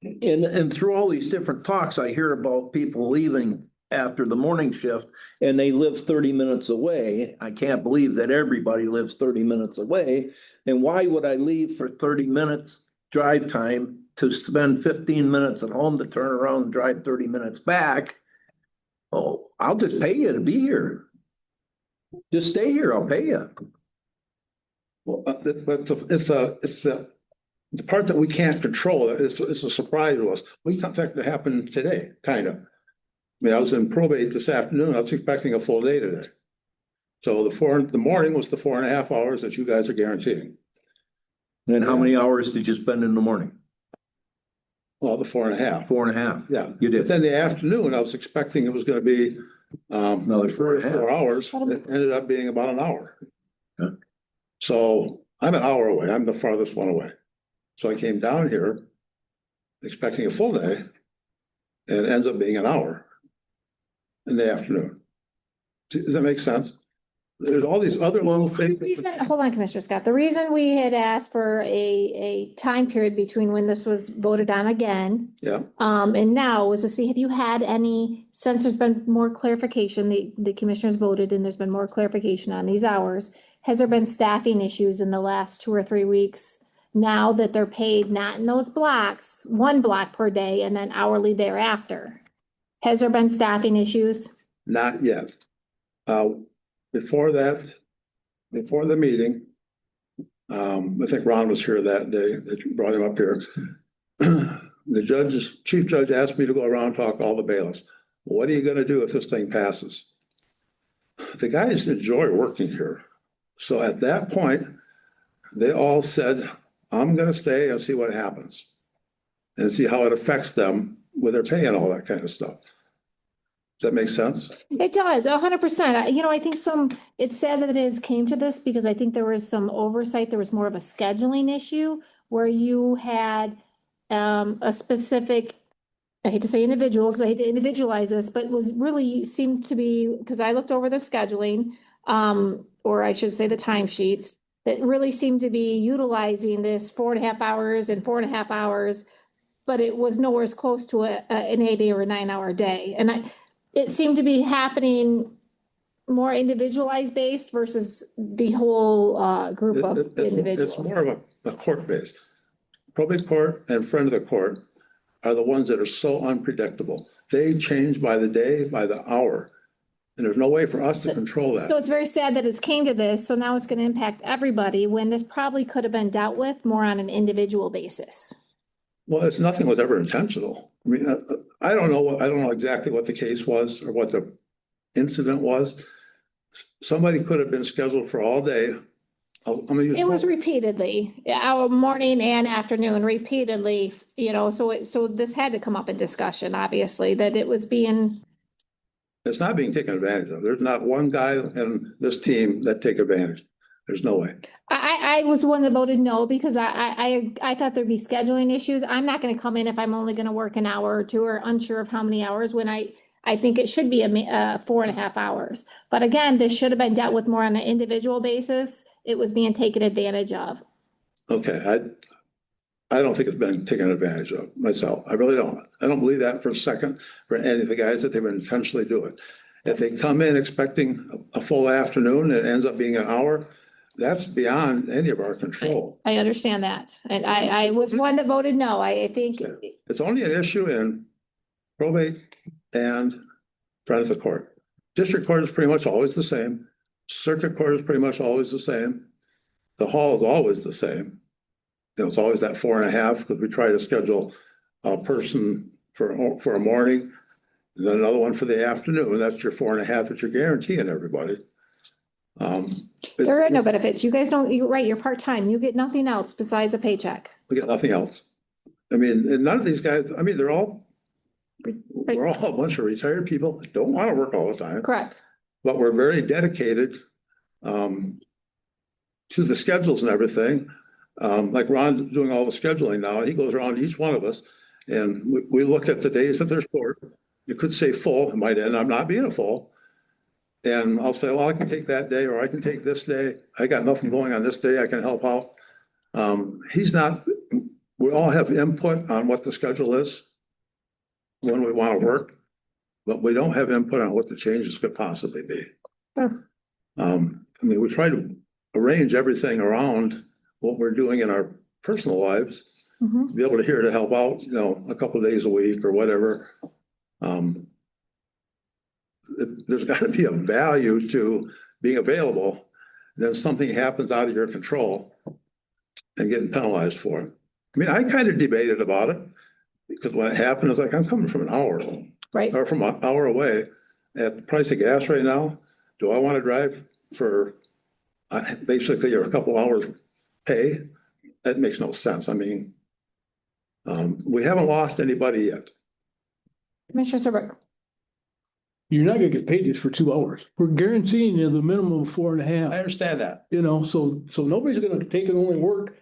Speaker 6: and through all these different talks, I hear about people leaving after the morning shift and they live 30 minutes away. I can't believe that everybody lives 30 minutes away. And why would I leave for 30 minutes drive time to spend 15 minutes at home to turn around and drive 30 minutes back? Oh, I'll just pay you to be here. Just stay here, I'll pay you.
Speaker 2: Well, but it's the part that we can't control. It's a surprise to us. We expect it to happen today, kind of. I mean, I was in probate this afternoon. I was expecting a full day today. So the morning was the 4.5 hours that you guys are guaranteeing.
Speaker 6: And how many hours did you spend in the morning?
Speaker 2: Well, the 4.5.
Speaker 6: 4.5.
Speaker 2: Yeah.
Speaker 6: You did.
Speaker 2: But then the afternoon, I was expecting it was going to be
Speaker 6: another
Speaker 2: 3 or 4 hours. It ended up being about an hour.
Speaker 6: Okay.
Speaker 2: So I'm an hour away. I'm the farthest one away. So I came down here expecting a full day, and it ends up being an hour in the afternoon. Does that make sense? There's all these other little things.
Speaker 1: Hold on, Commissioner Scott. The reason we had asked for a time period between when this was voted on again,
Speaker 2: Yeah.
Speaker 1: and now was to see, have you had any, since there's been more clarification, the commissioners voted and there's been more clarification on these hours, has there been staffing issues in the last 2 or 3 weeks? Now that they're paid not in those blocks, 1 block per day and then hourly thereafter. Has there been staffing issues?
Speaker 2: Not yet. Before that, before the meeting, I think Ron was here that day, that you brought him up here. The chief judge asked me to go around and talk to all the bailiffs. What are you gonna do if this thing passes? The guys enjoy working here. So at that point, they all said, I'm gonna stay and see what happens. And see how it affects them with their pay and all that kind of stuff. Does that make sense?
Speaker 1: It does, 100%. You know, I think it's sad that it has came to this because I think there was some oversight. There was more of a scheduling issue where you had a specific, I hate to say individual because I hate to individualize this, but was really seemed to be, because I looked over the scheduling, or I should say the timesheets, that really seemed to be utilizing this 4.5 hours and 4.5 hours, but it was nowhere as close to an 8 or a 9 hour day. And it seemed to be happening more individualized based versus the whole group of individuals.
Speaker 2: It's more of a court base. Probate court and friend of the court are the ones that are so unpredictable. They change by the day, by the hour. And there's no way for us to control that.
Speaker 1: So it's very sad that it's came to this. So now it's going to impact everybody when this probably could have been dealt with more on an individual basis.
Speaker 2: Well, nothing was ever intentional. I mean, I don't know exactly what the case was or what the incident was. Somebody could have been scheduled for all day.
Speaker 1: It was repeatedly, our morning and afternoon, repeatedly, you know, so this had to come up in discussion, obviously, that it was being.
Speaker 2: It's not being taken advantage of. There's not one guy in this team that take advantage. There's no way.
Speaker 1: I was the one that voted no because I thought there'd be scheduling issues. I'm not going to come in if I'm only going to work an hour or 2 or unsure of how many hours when I think it should be 4.5 hours. But again, this should have been dealt with more on an individual basis. It was being taken advantage of.
Speaker 2: Okay, I don't think it's been taken advantage of myself. I really don't. I don't believe that for a second for any of the guys that they would intentionally do it. If they come in expecting a full afternoon and it ends up being an hour, that's beyond any of our control.
Speaker 1: I understand that. And I was one that voted no. I think
Speaker 2: it's only an issue in probate and front of the court. District court is pretty much always the same. Circuit court is pretty much always the same. The hall is always the same. You know, it's always that 4.5 because we try to schedule a person for a morning, and then another one for the afternoon. That's your 4.5 that you're guaranteeing everybody.
Speaker 1: There are no benefits. You guys don't, you're right, you're part-time. You get nothing else besides a paycheck.
Speaker 2: We get nothing else. I mean, and none of these guys, I mean, we're all a bunch of retired people, that don't want to work all the time.
Speaker 1: Correct.
Speaker 2: But we're very dedicated to the schedules and everything. Like Ron doing all the scheduling now, and he goes around to each one of us, and we look at the days that they're short. You could say full, it might end up not being a full. And I'll say, well, I can take that day, or I can take this day. I got nothing going on this day, I can help out. He's not, we all have input on what the schedule is when we want to work, but we don't have input on what the changes could possibly be.
Speaker 1: Sure.
Speaker 2: I mean, we try to arrange everything around what we're doing in our personal lives, to be able to here to help out, you know, a couple of days a week or whatever. There's got to be a value to being available. Then something happens out of your control and getting penalized for it. I mean, I kind of debated about it because when it happened, it's like, I'm coming from an hour,
Speaker 1: right,
Speaker 2: or from an hour away at the price of gas right now. Do I want to drive for basically a couple hours pay? That makes no sense. I mean, we haven't lost anybody yet.
Speaker 1: Commissioner Serbrook.
Speaker 14: You're not gonna get paid just for 2 hours. We're guaranteeing you the minimum of 4.5.
Speaker 2: I understand that.
Speaker 14: You know, so nobody's gonna take and only work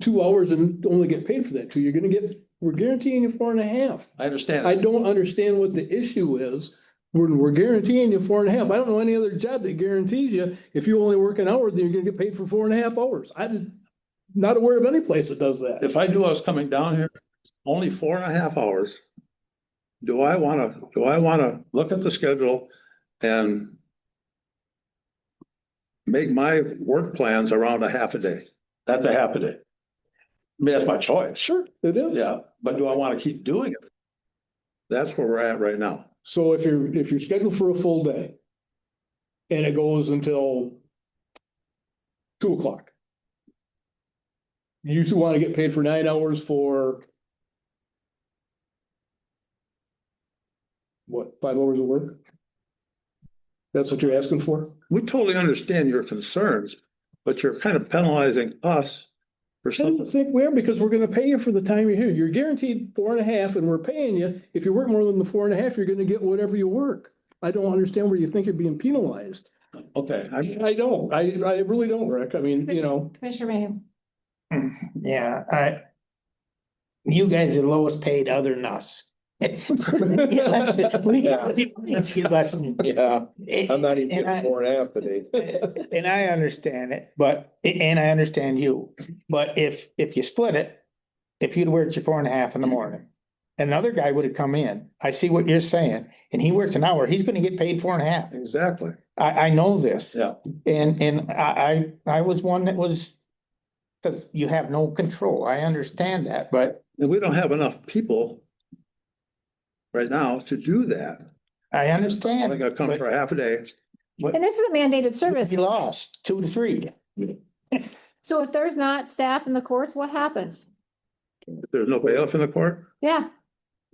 Speaker 14: 2 hours and only get paid for that 2. You're gonna get, we're guaranteeing you 4.5.
Speaker 2: I understand.
Speaker 14: I don't understand what the issue is. We're guaranteeing you 4.5. I don't know any other job that guarantees you, if you only work an hour, then you're gonna get paid for 4.5 hours. I'm not aware of any place that does that.
Speaker 2: If I knew I was coming down here only 4.5 hours, do I want to look at the schedule and make my work plans around a half a day? That's a half a day. I mean, that's my choice.
Speaker 14: Sure, it is.
Speaker 2: Yeah, but do I want to keep doing it? That's where we're at right now.
Speaker 14: So if you're scheduled for a full day and it goes until 2:00, you want to get paid for 9 hours for what, 5 hours of work? That's what you're asking for?
Speaker 2: We totally understand your concerns, but you're kind of penalizing us for
Speaker 14: I don't
Speaker 2: something.
Speaker 14: think we are, because we're gonna pay you for the time you're here. You're guaranteed 4.5 and we're paying you. If you work more than the 4.5, you're gonna get whatever you work. I don't understand where you think you're being penalized.
Speaker 2: Okay.
Speaker 14: I don't. I really don't, Rick. I mean, you know.
Speaker 1: Commissioner Mayhew.
Speaker 13: Yeah, you guys are the lowest paid other than us.
Speaker 6: Yeah, I'm not even getting 4.5 today.
Speaker 13: And I understand it, and I understand you, but if you split it, if you'd worked your 4.5 in the morning, another guy would have come in. I see what you're saying, and he works an hour, he's gonna get paid 4.5.
Speaker 2: Exactly.
Speaker 13: I know this.
Speaker 2: Yeah.
Speaker 13: And I was one that was, because you have no control. I understand that, but
Speaker 2: And we don't have enough people right now to do that.
Speaker 13: I understand.
Speaker 2: I gotta come for a half a day.
Speaker 1: And this is a mandated service.
Speaker 13: You lost 2 to 3.
Speaker 1: So if there's not staff in the courts, what happens?
Speaker 2: If there's no bailiff in the court.
Speaker 1: Yeah,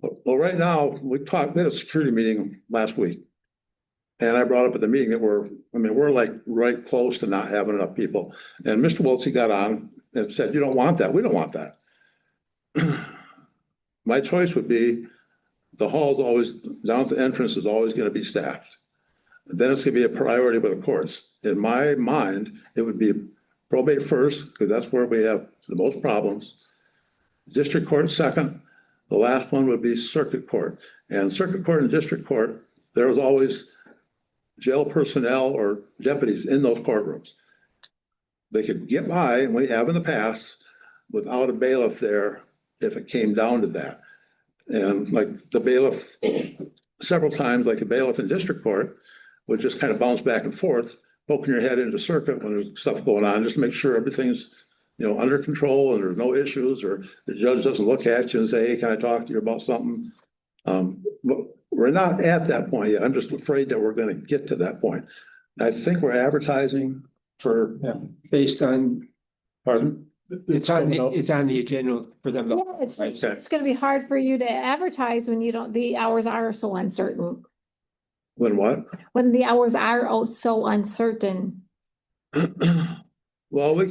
Speaker 2: Well, right now, we had a security meeting last week. And I brought up at the meeting that we're like right close to not having enough people. And Mr. Wiltsey got on and said, you don't want that. We don't want that. My choice would be the hall's always, down at the entrance is always going to be staffed. Then it's going to be a priority with the courts. In my mind, it would be probate first, because that's where we have the most problems. District court second. The last one would be circuit court. And circuit court and district court, there was always jail personnel or deputies in those courtrooms. They could get by, and we have in the past, without a bailiff there if it came down to that. And like the bailiff, several times, like the bailiff in district court would just kind of bounce back and forth, poking your head into circuit when there's stuff going on, just to make sure everything's, under control and there's no issues, or the judge doesn't look at you and say, hey, can I talk to you about something? But we're not at that point yet. I'm just afraid that we're going to get to that point. I think we're advertising for,
Speaker 17: Based on,
Speaker 2: pardon?
Speaker 17: it's on the agenda for them.
Speaker 1: yeah, it's gonna be hard for you to advertise when the hours are so uncertain.
Speaker 2: When what?
Speaker 1: When the hours are so uncertain.
Speaker 2: Well, we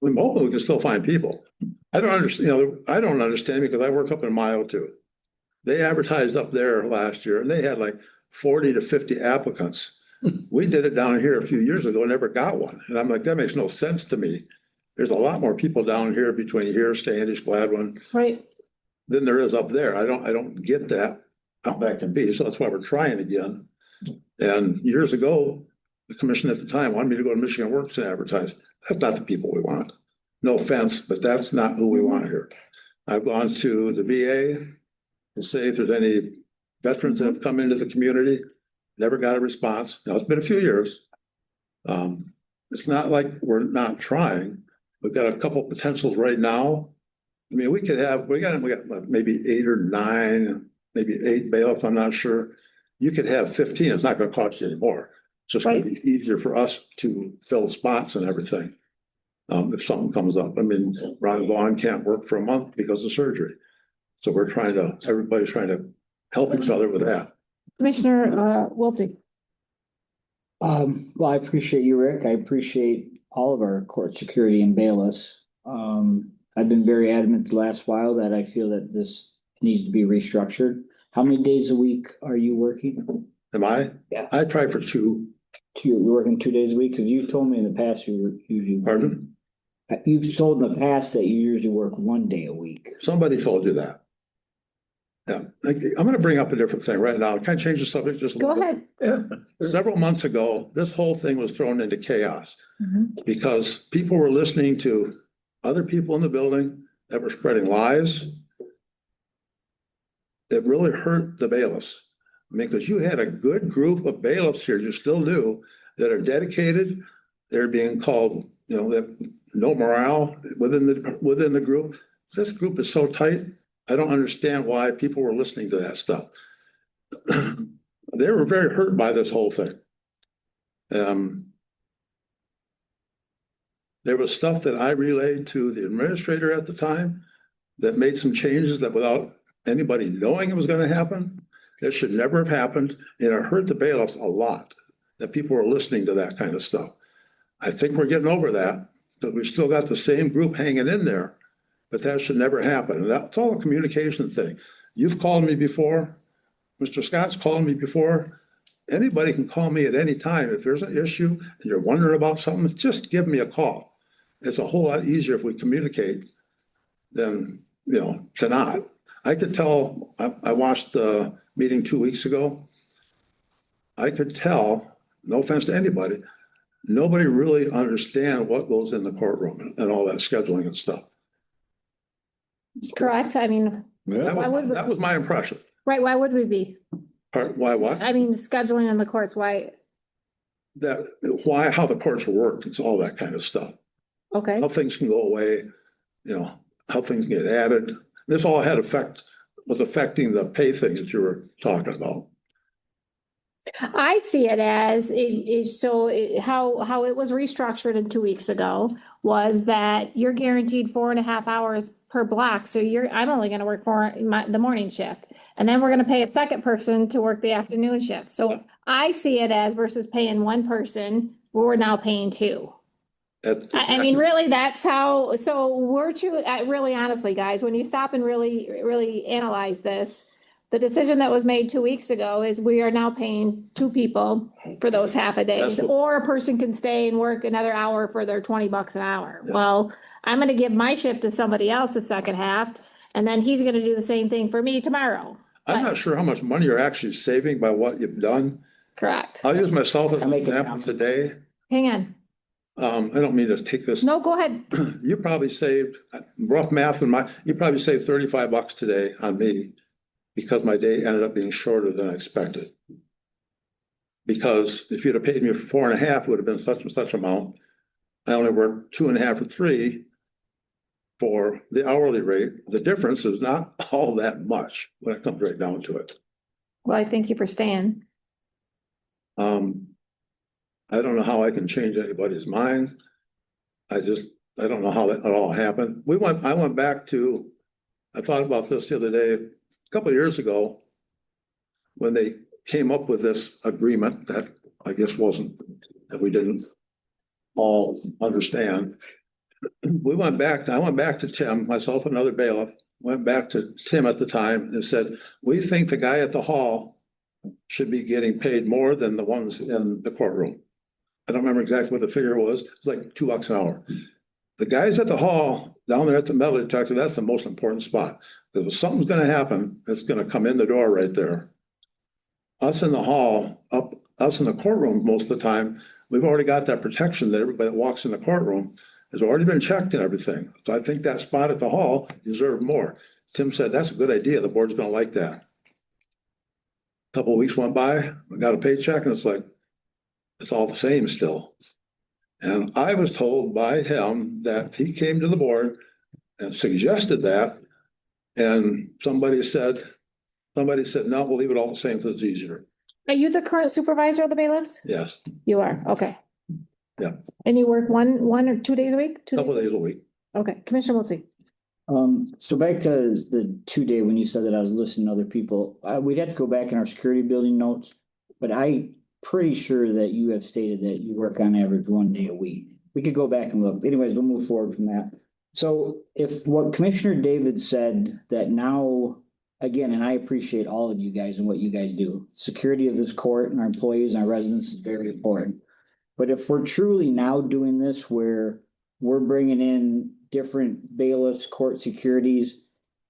Speaker 2: hopefully we can still find people. I don't understand, I don't understand because I work up in Mayo too. They advertised up there last year and they had like 40 to 50 applicants. We did it down here a few years ago, never got one. And I'm like, that makes no sense to me. There's a lot more people down here between here, Standish, Gladwin,
Speaker 1: Right.
Speaker 2: than there is up there. I don't get that how that can be. So that's why we're trying again. And years ago, the commission at the time wanted me to go to Michigan Works and advertise. That's not the people we want. No offense, but that's not who we want here. I've gone to the VA to say if there's any veterans that have come into the community, never got a response. Now, it's been a few years. It's not like we're not trying. We've got a couple potentials right now. I mean, we got maybe 8 or 9, maybe 8 bailiffs, I'm not sure. You could have 15, it's not gonna cost you any more. It's just gonna be easier for us to fill spots and everything. If something comes up, I mean, Ron Vaughn can't work for a month because of surgery. So everybody's trying to help each other with that.
Speaker 1: Commissioner, Wiltie.
Speaker 5: Well, I appreciate you, Rick. I appreciate all of our court security and bailiffs. I've been very adamant the last while that I feel that this needs to be restructured. How many days a week are you working?
Speaker 2: Am I?
Speaker 5: Yeah.
Speaker 2: I try for 2.
Speaker 5: You're working 2 days a week? Because you told me in the past you were usually.
Speaker 2: Pardon?
Speaker 5: You've told in the past that you usually work 1 day a week.
Speaker 2: Somebody told you that. Yeah, I'm gonna bring up a different thing right now. Can I change the subject just a little bit?
Speaker 1: Go ahead.
Speaker 2: Yeah. Several months ago, this whole thing was thrown into chaos
Speaker 1: Mhm.
Speaker 2: because people were listening to other people in the building that were spreading lies. It really hurt the bailiffs. I mean, because you had a good group of bailiffs here, you still do, that are dedicated. They're being called, that no morale within the group. This group is so tight. I don't understand why people were listening to that stuff. They were very hurt by this whole thing. There was stuff that I relayed to the administrator at the time that made some changes that without anybody knowing it was going to happen, that should never have happened. And it hurt the bailiffs a lot that people were listening to that kind of stuff. I think we're getting over that, but we still got the same group hanging in there, but that should never happen. And that's all a communication thing. You've called me before. Mr. Scott's called me before. Anybody can call me at any time. If there's an issue and you're wondering about something, just give me a call. It's a whole lot easier if we communicate than, to not. I could tell, I watched the meeting 2 weeks ago. I could tell, no offense to anybody, nobody really understands what goes in the courtroom and all that scheduling and stuff.
Speaker 1: Correct. I mean,
Speaker 2: That was my impression.
Speaker 1: right, why would we be?
Speaker 2: Why what?
Speaker 1: I mean, the scheduling in the courts, why?
Speaker 2: How the courts work, it's all that kind of stuff.
Speaker 1: Okay.
Speaker 2: How things can go away, how things get added. This all was affecting the pay things that you were talking about.
Speaker 1: I see it as how it was restructured in 2 weeks ago was that you're guaranteed 4.5 hours per block. So I'm only going to work the morning shift. And then we're going to pay a second person to work the afternoon shift. So I see it as versus paying one person, we're now paying 2. I mean, really, that's how, so really honestly, guys, when you stop and really, really analyze this, the decision that was made 2 weeks ago is we are now paying 2 people for those half a days, or a person can stay and work another hour for their $20 an hour. Yeah. Well, I'm going to give my shift to somebody else the second half, and then he's going to do the same thing for me tomorrow.
Speaker 2: I'm not sure how much money you're actually saving by what you've done.
Speaker 1: Correct.
Speaker 2: I'll use myself as an example today.
Speaker 1: Hang on.
Speaker 2: I don't mean to take this.
Speaker 1: No, go ahead.
Speaker 2: You probably saved, rough math you probably saved $35 today on me because my day ended up being shorter than I expected. Because if you'd have paid me for 4.5, it would have been such and such amount. I only worked 2.5 or 3 for the hourly rate. The difference is not all that much when it comes right down to it.
Speaker 1: Well, I thank you for staying.
Speaker 2: I don't know how I can change anybody's minds. I don't know how that all happened. I went back to, I thought about this the other day, a couple of years ago, when they came up with this agreement that I guess that we didn't all understand. I went back to Tim, myself and another bailiff, went back to Tim at the time and said, we think the guy at the hall should be getting paid more than the ones in the courtroom. I don't remember exactly what the figure was. It's like $2 an hour. The guys at the hall down there at the metal detector, that's the most important spot. Because if something's gonna happen, it's gonna come in the door right there. Us in the hall, us in the courtroom most of the time, we've already got that protection that everybody that walks in the courtroom has already been checked and everything. So I think that spot at the hall deserved more. Tim said, that's a good idea. The board's gonna like that. Couple of weeks went by, I got a paycheck and it's like, it's all the same still. And I was told by him that he came to the board and suggested that. And somebody said, no, we'll leave it all the same because it's easier.
Speaker 1: Are you the current supervisor of the bailiffs?
Speaker 2: Yes,
Speaker 1: You are, okay.
Speaker 2: yeah,
Speaker 1: And you work one or 2 days a week?
Speaker 2: couple of days a week.
Speaker 1: Okay, Commissioner Wiltie.
Speaker 5: So back to the 2-day, when you said that I was listening to other people, we'd have to go back in our security building notes, but I pretty sure that you have stated that you work on average 1 day a week. We could go back and look. Anyways, we'll move forward from that. So if what Commissioner David said that now, again, and I appreciate all of you guys and what you guys do, security of this court and our employees and our residents is very important. But if we're truly now doing this where we're bringing in different bailiffs, court securities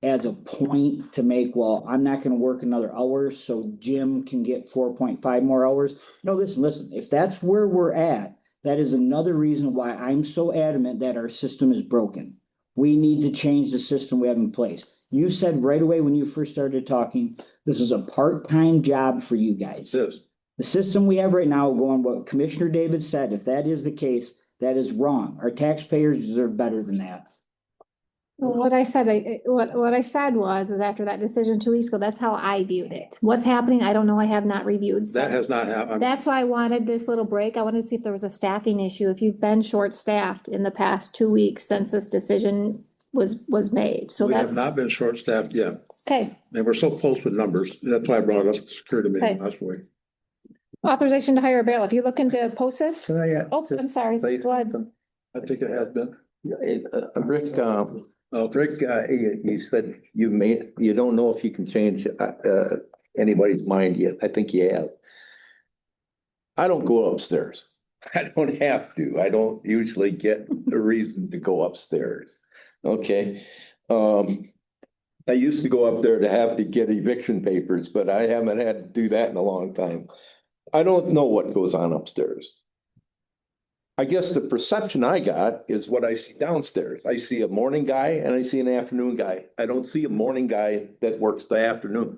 Speaker 5: as a point to make, well, I'm not going to work another hour, so Jim can get 4.5 more hours. No, listen, if that's where we're at, that is another reason why I'm so adamant that our system is broken. We need to change the system we have in place. You said right away when you first started talking, this is a part-time job for you guys.
Speaker 2: Yes.
Speaker 5: The system we have right now, going what Commissioner David said, if that is the case, that is wrong. Our taxpayers deserve better than that.
Speaker 1: What I said was, is after that decision 2 weeks ago, that's how I viewed it. What's happening, I don't know, I have not reviewed.
Speaker 2: That has not happened.
Speaker 1: That's why I wanted this little break. I wanted to see if there was a staffing issue, if you've been short-staffed in the past 2 weeks since this decision was made. So
Speaker 2: We have
Speaker 1: that's,
Speaker 2: not been short-staffed yet.
Speaker 1: okay.
Speaker 2: And we're so close with numbers. That's why I brought it up at the security meeting
Speaker 1: Okay.
Speaker 2: last week.
Speaker 1: Authorization to hire a bailiff. You looking to post this?
Speaker 6: Can I,
Speaker 1: Oh, I'm sorry.
Speaker 6: say
Speaker 1: Go ahead.
Speaker 6: something?
Speaker 2: I think it has been.
Speaker 6: Rick, you said you don't know if you can change anybody's mind yet. I think you have. I don't go upstairs. I don't have to. I don't usually get a reason to go upstairs. Okay. I used to go up there to have to get eviction papers, but I haven't had to do that in a long time. I don't know what goes on upstairs. I guess the perception I got is what I see downstairs. I see a morning guy and I see an afternoon guy. I don't see a morning guy that works the afternoon.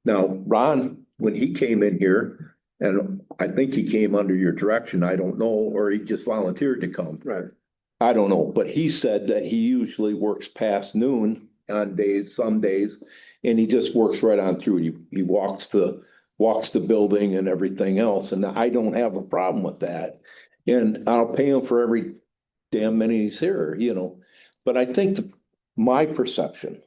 Speaker 6: Now, Ron, when he came in here, and I think he came under your direction, I don't know, or he just volunteered to come.
Speaker 2: Right.
Speaker 6: I don't know, but he said that he usually works past noon on days, some days, and he just works right on through. He walks the building and everything else, and I don't have a problem with that. And I'll pay him for every damn minute he's here, But I think my perception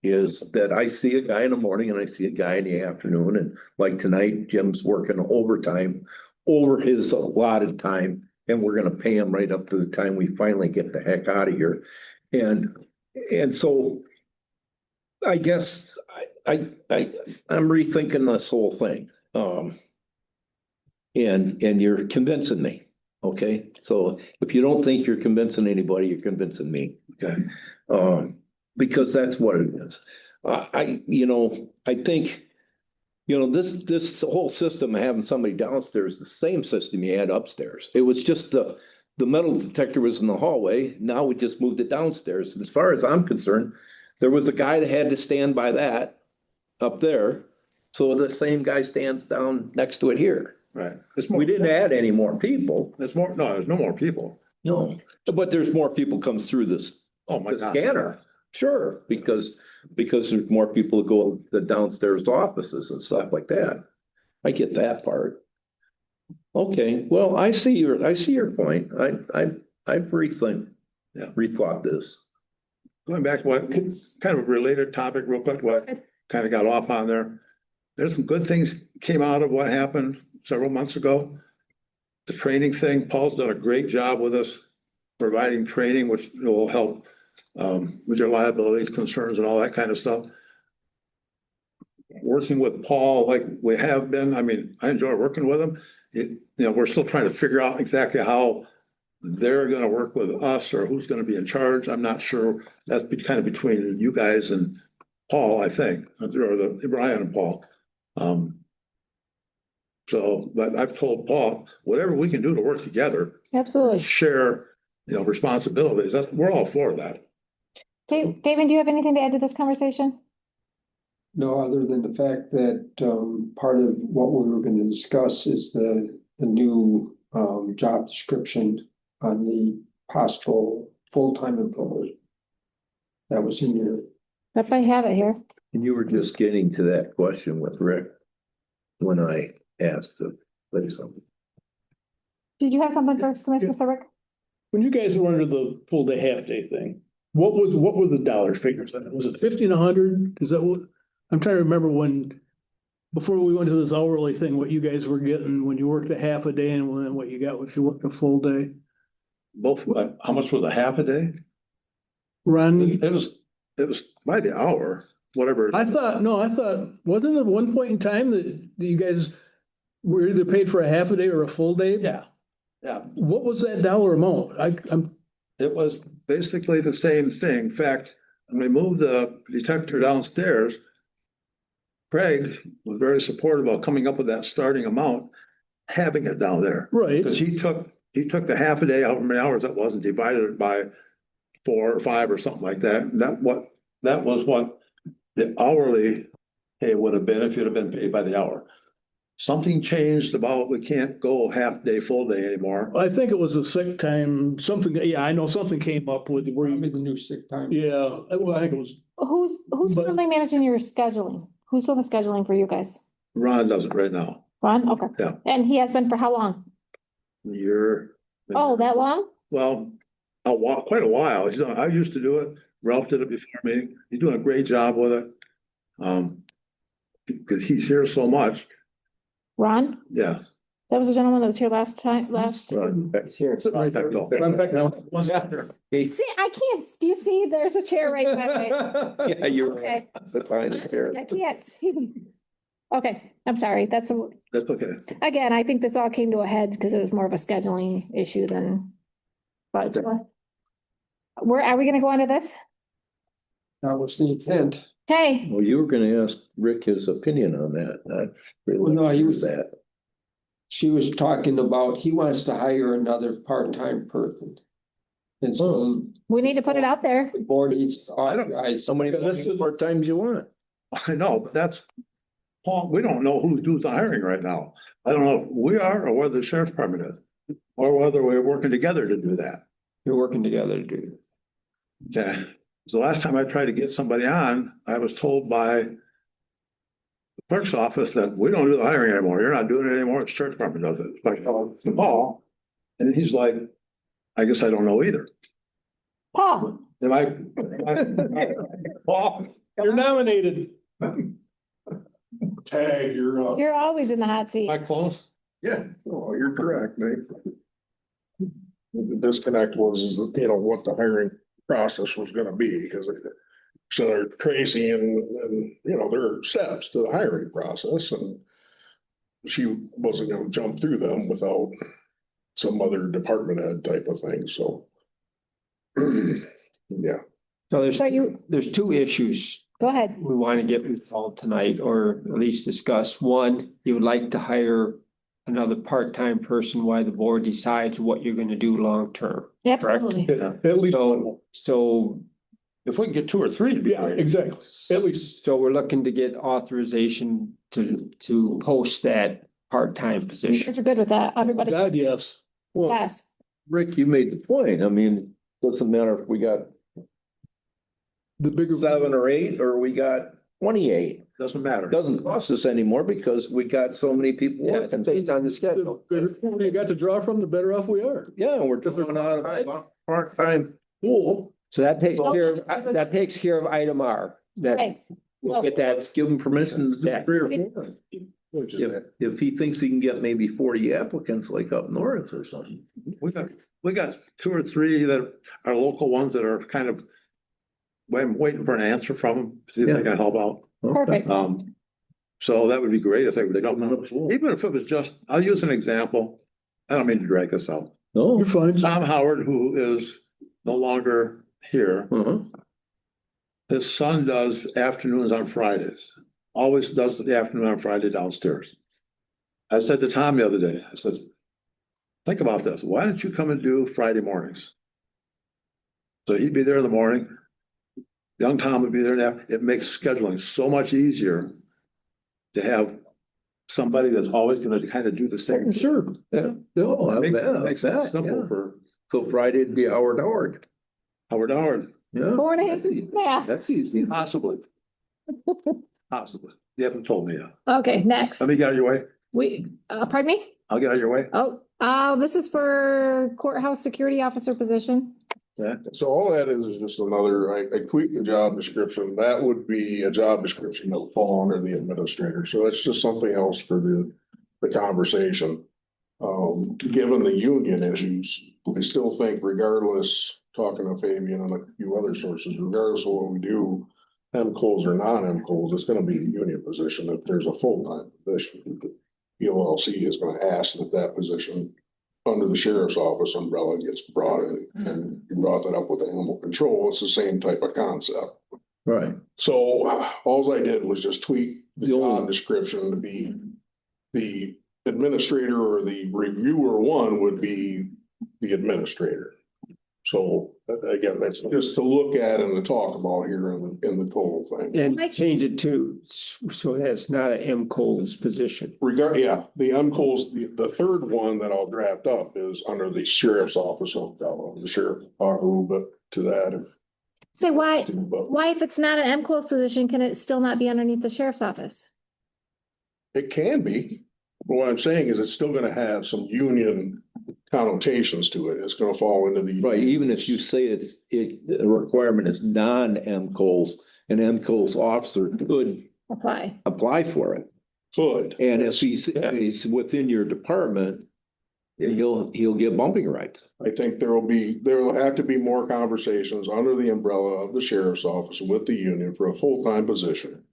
Speaker 6: is that I see a guy in the morning and I see a guy in the afternoon. And like tonight, Jim's working overtime over his allotted time, and we're going to pay him right up to the time we finally get the heck out of here. And so I guess I'm rethinking this whole thing. And you're convincing me. Okay, so if you don't think you're convincing anybody, you're convincing me. Okay, because that's what it is. I think, this whole system of having somebody downstairs, the same system you had upstairs. It was just the metal detector was in the hallway. Now we just moved it downstairs. As far as I'm concerned, there was a guy that had to stand by that up there. So the same guy stands down next to it here.
Speaker 2: Right.
Speaker 6: We didn't add any more people.
Speaker 2: There's no more people.
Speaker 6: No, but there's more people comes through this scanner. Sure, because there's more people who go to the downstairs offices and stuff like that. I get that part. Okay, well, I see your point. I've rethought this.
Speaker 2: Going back to what kind of a related topic real quick, what kind of got off on there. There's some good things came out of what happened several months ago. the training thing, Paul's done a great job with us, providing training, which will help with your liabilities, concerns and all that kind of stuff. Working with Paul like we have been, I mean, I enjoy working with him. We're still trying to figure out exactly how they're gonna work with us or who's gonna be in charge. I'm not sure. That's kind of between you guys and Paul, I think, or Brian and Paul. But I've told Paul, whatever we can do to work together,
Speaker 1: Absolutely.
Speaker 2: share, responsibilities, we're all for that.
Speaker 1: Okay, David, do you have anything to add to this conversation?
Speaker 17: No, other than the fact that part of what we were going to discuss is the new job description on the possible full-time employee. That was in your.
Speaker 1: If I have it here.
Speaker 6: And you were just getting to that question with Rick when I asked to say something.
Speaker 1: Did you have something first, Commissioner Serbrook?
Speaker 14: When you guys were under the full day, half day thing, what were the dollar figures then? Was it 50 and 100? Is that what, I'm trying to remember before we went to this hourly thing, what you guys were getting when you worked a half a day and then what you got if you worked a full day?
Speaker 2: Both, how much was a half a day?
Speaker 14: Ron?
Speaker 2: It was by the hour, whatever.
Speaker 14: I thought, wasn't it at one point in time that you guys were either paid for a half a day or a full day?
Speaker 2: Yeah.
Speaker 14: What was that dollar amount?
Speaker 2: It was basically the same thing. In fact, when we moved the detector downstairs, Craig was very supportive of coming up with that starting amount, having it down there.
Speaker 14: Right.
Speaker 2: Because he took the half a day, however many hours that was, and divided it by 4 or 5 or something like that. And that was what the hourly pay would have been if you'd have been paid by the hour. Something changed about we can't go half day, full day anymore.
Speaker 14: I think it was a sick time, something, yeah, I know something came up with where you made
Speaker 17: the new sick time.
Speaker 14: Yeah, well, I think it was.
Speaker 1: Who's currently managing your scheduling? Who's doing the scheduling for you guys?
Speaker 2: Ron does it right now.
Speaker 1: Ron? Okay.
Speaker 2: Yeah.
Speaker 1: And he has been for how long?
Speaker 2: A year.
Speaker 1: Oh, that long?
Speaker 2: Well, quite a while. I used to do it. Ralph did it before me. He's doing a great job with it. Because he's here so much.
Speaker 1: Ron?
Speaker 2: Yeah.
Speaker 1: That was the gentleman that was here last.
Speaker 6: He's here.
Speaker 1: See, I can't, do you see, there's a chair right back there.
Speaker 6: Yeah, you're
Speaker 1: Okay.
Speaker 6: behind the chair.
Speaker 1: I can't see. Okay, I'm sorry,
Speaker 2: That's okay.
Speaker 1: again, I think this all came to a head because it was more of a scheduling issue than. But are we gonna go on to this?
Speaker 17: That was the intent.
Speaker 1: Okay,
Speaker 6: Well, you were gonna ask Rick his opinion on that, not really.
Speaker 17: Well, no, he was-
Speaker 6: that.
Speaker 17: She was talking about, he wants to hire another part-time person. And so
Speaker 1: we need to put it out there.
Speaker 17: the board needs to authorize.
Speaker 6: How many part times you want?
Speaker 2: I know, but that's, Paul, we don't know who's doing the hiring right now. I don't know if we are or whether the sheriff's department is, or whether we're working together to do that.
Speaker 17: You're working together to do.
Speaker 2: Okay. So the last time I tried to get somebody on, I was told by the clerk's office that we don't do the hiring anymore. You're not doing it anymore. It's church department does it. Like, to Paul, and he's like, I guess I don't know either.
Speaker 1: Paul,
Speaker 2: Am I Paul?
Speaker 14: You're nominated.
Speaker 12: Tag, you're up.
Speaker 1: you're always in the hot seat.
Speaker 2: Am I close?
Speaker 12: Yeah, oh, you're correct, Nate. The disconnect was what the hiring process was gonna be, because so they're Tracy and there are steps to the hiring process, and she wasn't gonna jump through them without some other department head type of thing, so. Yeah.
Speaker 17: So
Speaker 1: So
Speaker 17: there's two issues
Speaker 1: Go ahead.
Speaker 17: we want to get resolved tonight, or at least discuss. One, you would like to hire another part-time person while the board decides what you're gonna do long-term.
Speaker 1: Absolutely.
Speaker 14: At least.
Speaker 17: So
Speaker 2: If we can get 2 or 3 to be
Speaker 14: Yeah,
Speaker 2: great.
Speaker 14: exactly. At least.
Speaker 17: So we're looking to get authorization to post that part-time
Speaker 1: You
Speaker 17: position.
Speaker 1: guys are good with that, everybody?
Speaker 14: God, yes.
Speaker 6: Well,
Speaker 1: Yes.
Speaker 6: Rick, you made the point. I mean, doesn't matter if we got
Speaker 14: The bigger.
Speaker 6: 7 or 8, or we got 28.
Speaker 2: Doesn't matter.
Speaker 6: Doesn't cost us anymore because we got so many people
Speaker 17: Yeah, it's
Speaker 6: working.
Speaker 17: based on the
Speaker 14: The
Speaker 17: schedule.
Speaker 14: bigger pool you got to draw from, the better off we are.
Speaker 6: Yeah, we're drawing out of a part-time pool.
Speaker 17: So that takes care of item R, that
Speaker 1: Okay.
Speaker 17: we'll get that.
Speaker 6: Let's give them permission to do
Speaker 17: Yeah.
Speaker 6: 3 or 4. If he thinks he can get maybe 40 applicants like up north or something.
Speaker 2: We got two or three that are local ones that are kind of, I'm waiting for an answer from them, see if they can help out.
Speaker 1: Perfect.
Speaker 2: So that would be great if they would come, even if it was just, I'll use an example. I don't mean to drag this out.
Speaker 6: No,
Speaker 14: You're fine.
Speaker 2: Tom Howard, who is no longer here, his son does afternoons on Fridays. Always does the afternoon on Friday downstairs. I said to Tom the other day, I said, think about this. Why don't you come and do Friday mornings? So he'd be there in the morning. Young Tom would be there now. It makes scheduling so much easier to have somebody that's always gonna kind of do the same.
Speaker 6: Sure, yeah. No,
Speaker 2: Makes it simple for
Speaker 6: So Friday'd be Howard.
Speaker 2: Howard.
Speaker 6: Yeah.
Speaker 1: 4.5 math.
Speaker 6: That's easy.
Speaker 2: Possibly. Possibly. You haven't told me yet.
Speaker 1: Okay, next.
Speaker 2: Let me get out of your way.
Speaker 1: Pardon me?
Speaker 2: I'll get out of your way.
Speaker 1: This is for courthouse security officer position.
Speaker 12: So all that is just another, I tweaked the job description. That would be a job description that would fall under the administrator. So it's just something else for the conversation. Given the union issues, I still think regardless, talking to Fabian and a few other sources, regardless of what we do, MCOs or non-MCOs, it's gonna be a union position. If there's a full-time position, EOLC is gonna ask that position under the sheriff's office umbrella gets brought in, and you brought that up with animal control. It's the same type of concept.
Speaker 6: Right.
Speaker 12: So all I did was just tweak the job description to be the administrator, or the reviewer one would be the administrator. So again, that's just to look at and to talk about here in the total thing.
Speaker 17: And change it to, so that's not an MCO's position.
Speaker 12: The MCOs, the third one that I'll draft up is under the sheriff's office. The sheriff talk a little bit to that.
Speaker 1: So why if it's not an MCO's position, can it still not be underneath the sheriff's office?
Speaker 12: It can be, but what I'm saying is it's still gonna have some union connotations to it. It's gonna fall into the.
Speaker 6: Right, even if you say the requirement is non-MCOs, an MCOs officer could apply for it.
Speaker 12: Could.
Speaker 6: And if he's within your department, he'll get bumping rights.
Speaker 12: I think there will have to be more conversations under the umbrella of the sheriff's office with the union for a full-time position.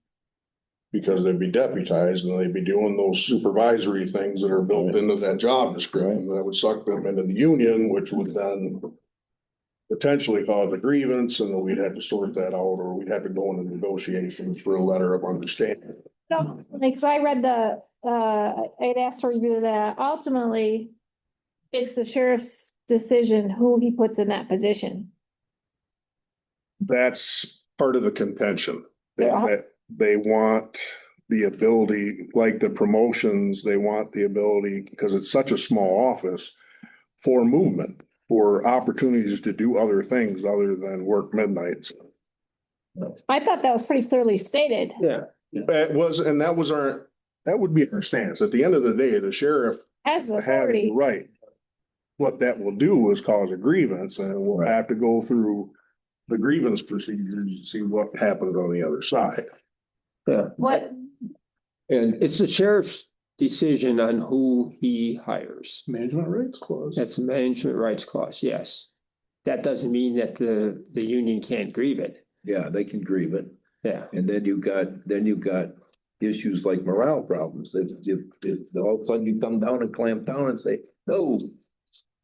Speaker 12: Because they'd be deputized and they'd be doing those supervisory things that are built into that job description that would suck them into the union, which would then potentially cause a grievance, and then we'd have to sort that out, or we'd have to go into negotiations for a letter of understanding.
Speaker 1: No, because I read I'd asked to review that. Ultimately, it's the sheriff's decision who he puts in that position.
Speaker 12: That's part of the contention. That they want the ability, like the promotions, they want the ability, because it's such a small office, for movement, for opportunities to do other things other than work midnights.
Speaker 1: I thought that was pretty clearly stated.
Speaker 17: Yeah.
Speaker 12: That would be our stance. At the end of the day, the sheriff
Speaker 1: Has the
Speaker 12: has
Speaker 1: authority.
Speaker 12: the right. What that will do is cause a grievance, and we'll have to go through the grievance procedures to see what happens on the other side.
Speaker 17: Yeah.
Speaker 1: What?
Speaker 17: And it's the sheriff's decision on who he hires.
Speaker 14: Management rights clause.
Speaker 17: That's a management rights clause, yes. That doesn't mean that the union can't grieve it.
Speaker 6: Yeah, they can grieve it.
Speaker 17: Yeah.
Speaker 6: And then you've got issues like morale problems. If all of a sudden you come down and clamp down and say, no,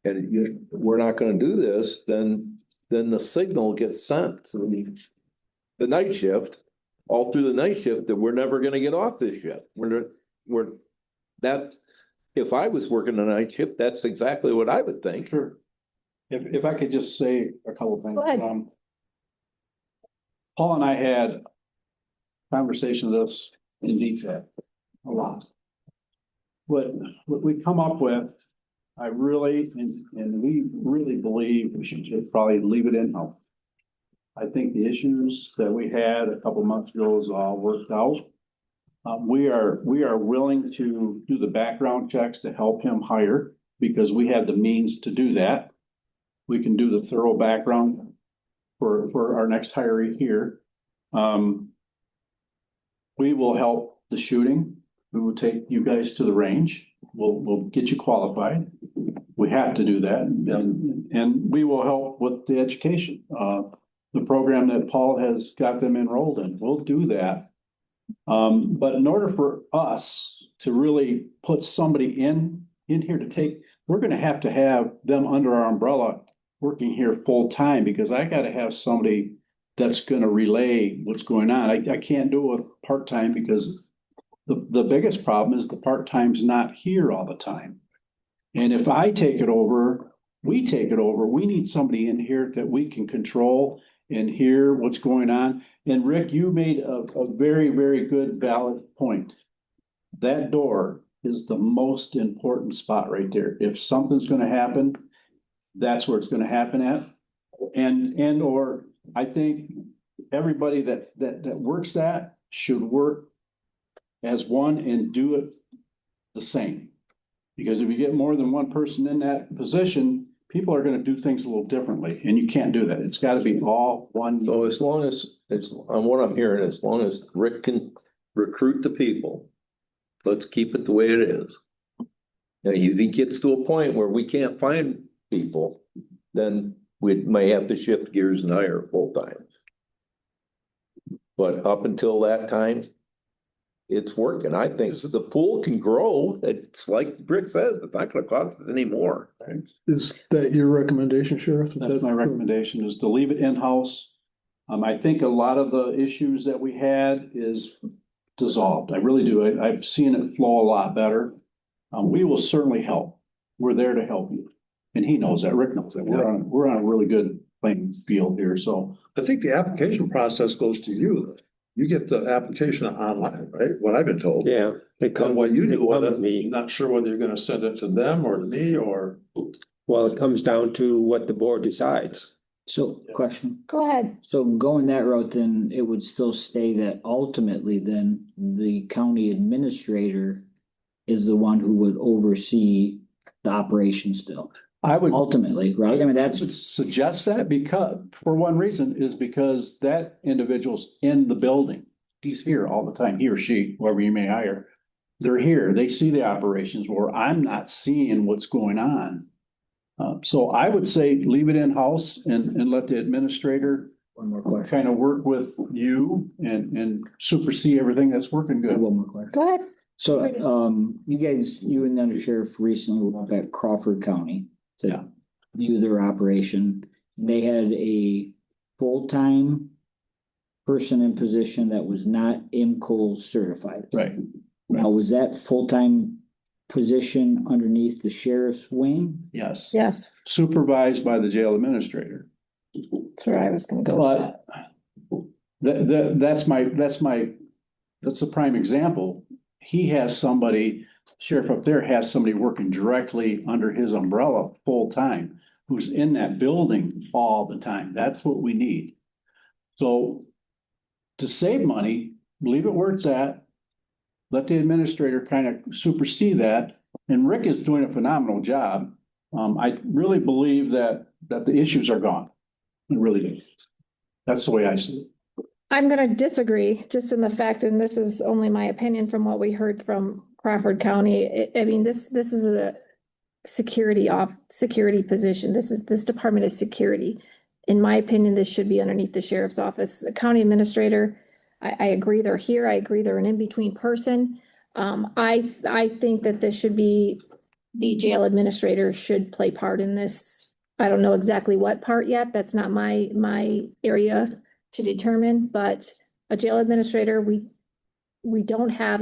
Speaker 6: and we're not gonna do this, then the signal gets sent to the night shift, all through the night shift, that we're never gonna get off this shift. If I was working a night shift, that's exactly what I would think.
Speaker 10: Sure. If I could just say a couple of things.
Speaker 1: Go ahead.
Speaker 10: Paul and I had conversation of this in detail, a lot. What we come up with, I really, and we really believe we should just probably leave it in-house. I think the issues that we had a couple months ago is all worked out. We are willing to do the background checks to help him hire, because we have the means to do that. We can do the thorough background for our next hiree here. We will help the shooting.
Speaker 14: We will take you guys to the range. We'll get you qualified. We have to do that, and we will help with the education. The program that Paul has got them enrolled in, we'll do that. But in order for us to really put somebody in here to take, we're gonna have to have them under our umbrella working here full time, because I gotta have somebody that's gonna relay what's going on. I can't do it part-time because the biggest problem is the part-time's not here all the time. And if I take it over, we take it over, we need somebody in here that we can control and hear what's going on. And Rick, you made a very, very good valid point. That door is the most important spot right there. If something's gonna happen, that's where it's gonna happen at. And or I think everybody that works that should work as one and do it the same. Because if you get more than one person in that position, people are gonna do things a little differently, and you can't do that. It's gotta be all one.
Speaker 6: So as long as, it's, on what I'm hearing, as long as Rick can recruit the people, let's keep it the way it is. Now, if he gets to a point where we can't find people, then we may have to shift gears and hire full time. But up until that time, it's working. I think the pool can grow. It's like Rick says, it's not gonna cost us any more.
Speaker 14: Is that your recommendation, Sheriff? That's my recommendation, is to leave it in-house. I think a lot of the issues that we had is dissolved. I really do. I've seen it flow a lot better. We will certainly help. We're there to help you. And he knows that, Rick knows that. We're on a really good playing field here, so.
Speaker 10: I think the application process goes to you. You get the application online, right? What I've been told.
Speaker 17: Yeah.
Speaker 10: And what you do with it, I'm not sure whether you're gonna send it to them or to me or.
Speaker 17: Well, it comes down to what the board decides.
Speaker 5: So, question.
Speaker 1: Go ahead.
Speaker 5: So going that route, then it would still stay that ultimately then the county administrator is the one who would oversee the operation still.
Speaker 14: I would
Speaker 5: ultimately, right? I mean,
Speaker 14: that's suggest that because for one reason is because that individual's in the building. He's here all the time, he or she, whoever you may hire. They're here, they see the operations where I'm not seeing what's going on. So I would say leave it in-house and let the administrator
Speaker 5: one more question,
Speaker 14: kind of work with you and supersede everything that's working good.
Speaker 5: One more question.
Speaker 1: Go ahead.
Speaker 5: So, you guys, you and the undersheriff recently were up at Crawford County to view their operation. They had a full-time person in position that was not IMCO certified.
Speaker 14: Right.
Speaker 5: Now, was that full-time position underneath the sheriff's wing?
Speaker 14: Yes.
Speaker 1: Yes.
Speaker 14: Supervised by the jail administrator.
Speaker 1: That's where I was gonna go.
Speaker 14: But that's a prime example. He has somebody, sheriff up there has somebody working directly under his umbrella full time, who's in that building all the time. That's what we need. So to save money, leave it where it's at. Let the administrator kind of supersede that. And Rick is doing a phenomenal job. I really believe that the issues are gone. I really do. That's the way I see it.
Speaker 1: I'm gonna disagree, just in the fact, and this is only my opinion from what we heard from Crawford County. I mean, this is a security position. This department is security. In my opinion, this should be underneath the sheriff's office. The county administrator, I agree they're here. I agree they're an in-between person. I think that this should be, the jail administrator should play part in this. I don't know exactly what part yet. That's not my area to determine, but a jail administrator, we don't have